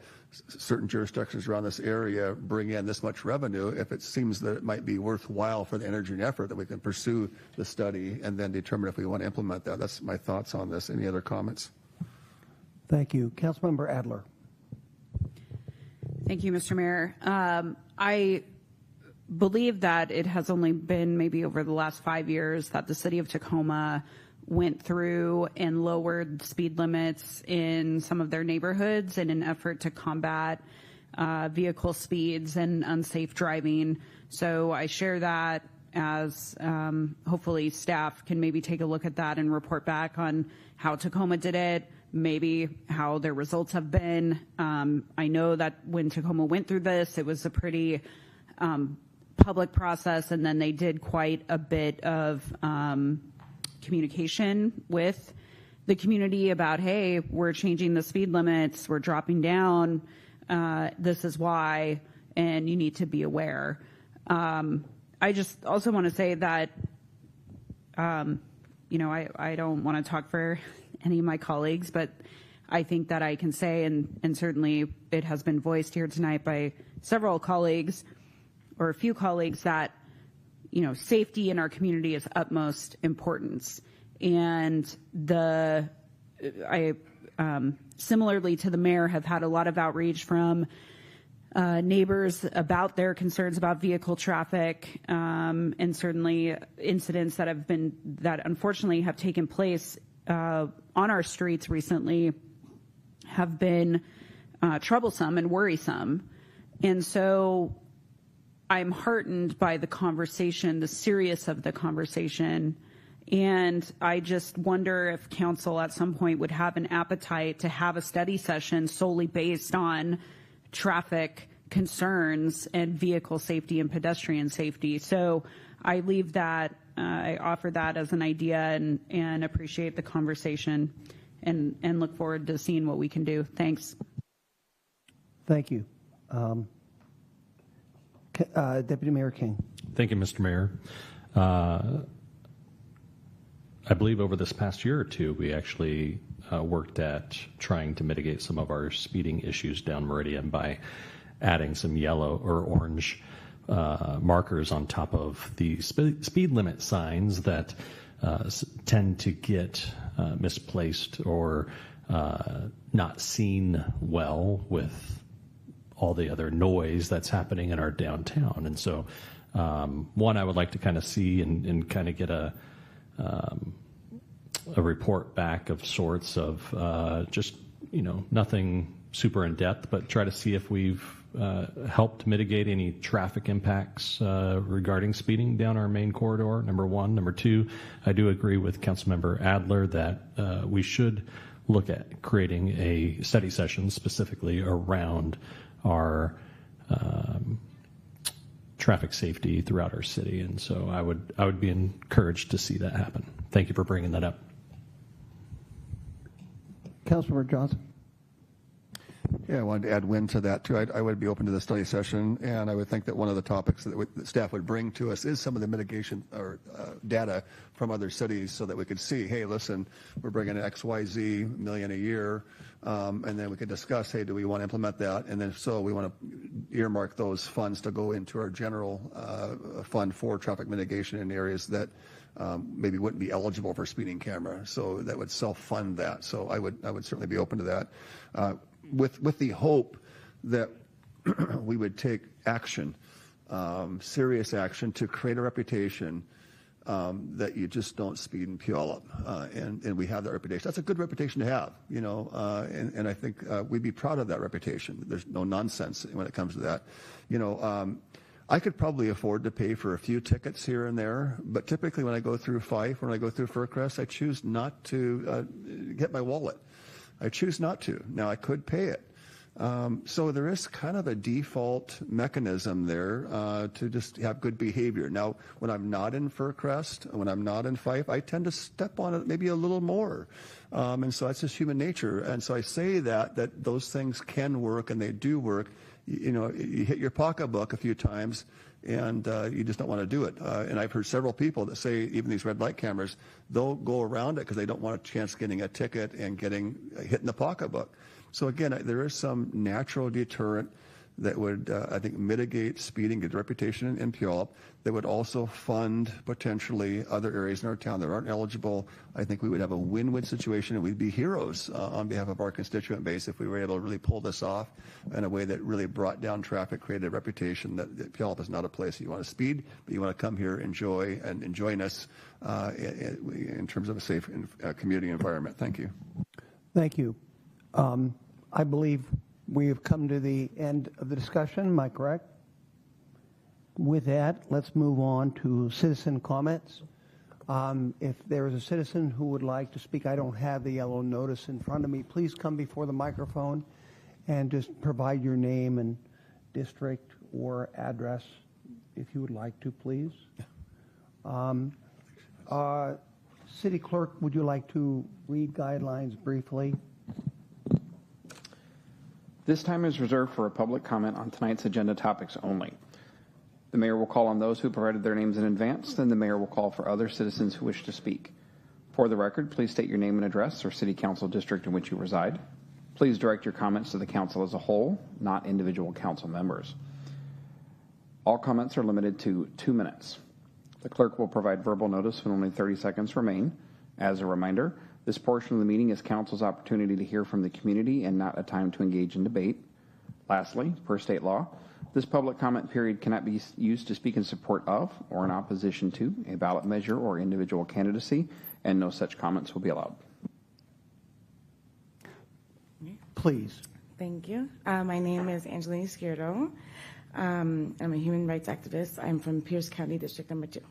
certain jurisdictions around this area bring in this much revenue, if it seems that it might be worthwhile for the energy and effort that we can pursue the study and then determine if we want to implement that. That's my thoughts on this. Any other comments? Thank you. Councilmember Adler. Thank you, Mr. Mayor. I believe that it has only been maybe over the last 5 years that the city of Tacoma went through and lowered speed limits in some of their neighborhoods in an effort to combat vehicle speeds and unsafe driving. So I share that as hopefully staff can maybe take a look at that and report back on how Tacoma did it, maybe how their results have been. I know that when Tacoma went through this, it was a pretty public process, and then they did quite a bit of communication with the community about, hey, we're changing the speed limits, we're dropping down, this is why, and you need to be aware. I just also want to say that, I don't want to talk for any of my colleagues, but I think that I can say, and certainly it has been voiced here tonight by several colleagues or a few colleagues, that safety in our community is utmost importance. And I similarly to the mayor, have had a lot of outreach from neighbors about their concerns about vehicle traffic, and certainly incidents that unfortunately have taken place on our streets recently have been troublesome and worrisome. And so I'm heartened by the conversation, the seriousness of the conversation. And I just wonder if council at some point would have an appetite to have a study session solely based on traffic concerns and vehicle safety and pedestrian safety. So I leave that, I offer that as an idea, and appreciate the conversation and look forward to seeing what we can do. Thanks. Thank you. Deputy Mayor King. Thank you, Mr. Mayor. I believe over this past year or two, we actually worked at trying to mitigate some of our speeding issues down Meridian by adding some yellow or orange markers on top of the speed limit signs that tend to get misplaced or not seen well with all the other noise that's happening in our downtown. And so one, I would like to kind of see and kind of get a report back of sorts of just, nothing super in depth, but try to see if we've helped mitigate any traffic impacts regarding speeding down our main corridor, number one. Number two, I do agree with Councilmember Adler that we should look at creating a study session specifically around our traffic safety throughout our city. And so I would be encouraged to see that happen. Thank you for bringing that up. Councilmember Johnson. Yeah, I wanted to add wind to that too. I would be open to the study session, and I would think that one of the topics that staff would bring to us is some of the mitigation or data from other cities, so that we could see, hey, listen, we're bringing XYZ million a year, and then we could discuss, hey, do we want to implement that? And then if so, we want to earmark those funds to go into our general fund for traffic mitigation in areas that maybe wouldn't be eligible for speeding camera. So that would self-fund that. So I would certainly be open to that. With the hope that we would take action serious action to create a reputation that you just don't speed in Puyallup, and we have that reputation. That's a good reputation to have, you know, and I think we'd be proud of that reputation. There's no nonsense when it comes to that, you know. I could probably afford to pay for a few tickets here and there, but typically when I go through Fife, when I go through Furcrest, I choose not to get my wallet. I choose not to. Now, I could pay it. So there is kind of a default mechanism there to just have good behavior. Now, when I'm not in Furcrest, when I'm not in Fife, I tend to step on it maybe a little more. And so that's just human nature. And so I say that those things can work, and they do work. You know, you hit your pocketbook a few times, and you just don't want to do it. And I've heard several people that say even these red light cameras, they'll go around it because they don't want a chance getting a ticket and getting hit in the pocketbook. So again, there is some natural deterrent that would, I think, mitigate speeding, get reputation in Puyallup, that would also fund potentially other areas in our town that aren't eligible. I think we would have a win-win situation, and we'd be heroes on behalf of our constituent base if we were able to really pull this off in a way that really brought down traffic, created a reputation that Puyallup is not a place you want to speed, but you want to come here, enjoy, and join us in terms of a safe community environment. Thank you. Thank you. I believe we have come to the end of the discussion. Am I correct? With that, let's move on to citizen comments. If there is a citizen who would like to speak, I don't have the yellow notice in front of me. Please come before the microphone and just provide your name and district or address if you would like to, please. City Clerk, would you like to read guidelines briefly? This time is reserved for a public comment on tonight's agenda topics only. The mayor will call on those who provided their names in advance, then the mayor will call for other citizens who wish to speak. For the record, please state your name and address or city council district in which you reside. Please direct your comments to the council as a whole, not individual council members. All comments are limited to 2 minutes. The clerk will provide verbal notice when only 30 seconds remain. As a reminder, this portion of the meeting is council's opportunity to hear from the community and not a time to engage in debate. Lastly, per state law, this public comment period cannot be used to speak in support of or in opposition to a ballot measure or individual candidacy, and no such comments will be allowed. Please. Thank you. My name is Angelina Izquierdo. I'm a human rights activist. I'm from Pierce County, District Number 2.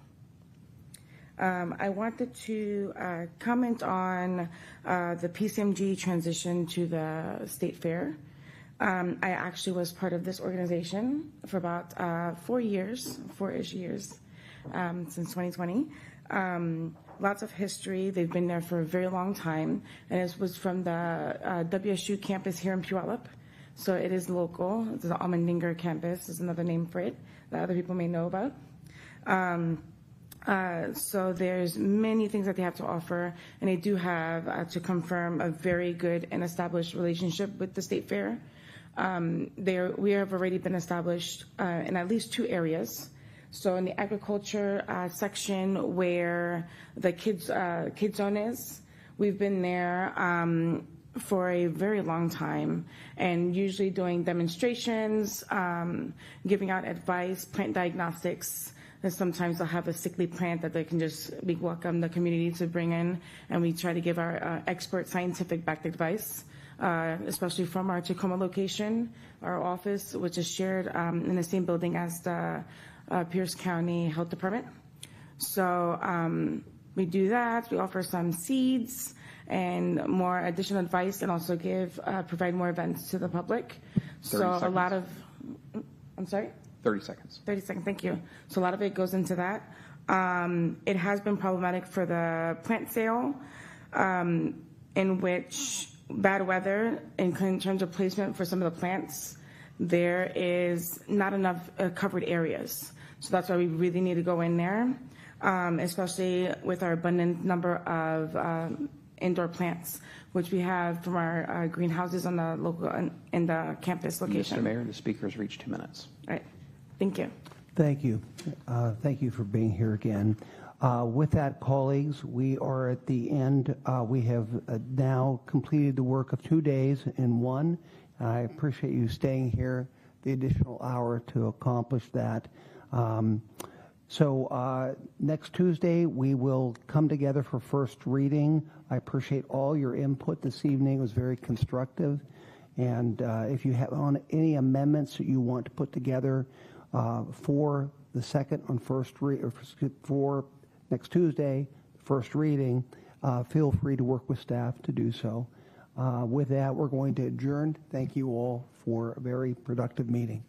I wanted to comment on the PCMG transition to the state fair. I actually was part of this organization for about 4 years, 4-ish years, since 2020. Lots of history. They've been there for a very long time, and it was from the WSU campus here in Puyallup. So it is local. It's the Almendinger campus is another name for it that other people may know about. So there's many things that they have to offer, and they do have to confirm a very good and established relationship with the state fair. We have already been established in at least 2 areas. So in the agriculture section where the kids zone is, we've been there for a very long time, and usually doing demonstrations, giving out advice, plant diagnostics. And sometimes they'll have a sickly plant that they can we welcome the community to bring in, and we try to give our expert scientific backed advice, especially from our Tacoma location, our office, which is shared in the same building as the Pierce County Health Department. So we do that. We offer some seeds and more additional advice, and also provide more events to the public. So a lot of, I'm sorry? 30 seconds. 30 seconds, thank you. So a lot of it goes into that. It has been problematic for the plant sale, in which bad weather, in terms of placement for some of the plants, there is not enough covered areas. So that's why we really need to go in there, especially with our abundant number of indoor plants, which we have from our greenhouses on the local in the campus location. Mr. Mayor, the speaker has reached 2 minutes. All right. Thank you. Thank you. Thank you for being here again. With that, colleagues, we are at the end. We have now completed the work of 2 days in one. I appreciate you staying here. the additional hour to accomplish that. So next Tuesday, we will come together for first reading. I appreciate all your input this evening. It was very constructive. And if you have on any amendments that you want to put together for the second on first for next Tuesday, first reading, feel free to work with staff to do so. With that, we're going to adjourn. Thank you all for a very productive meeting.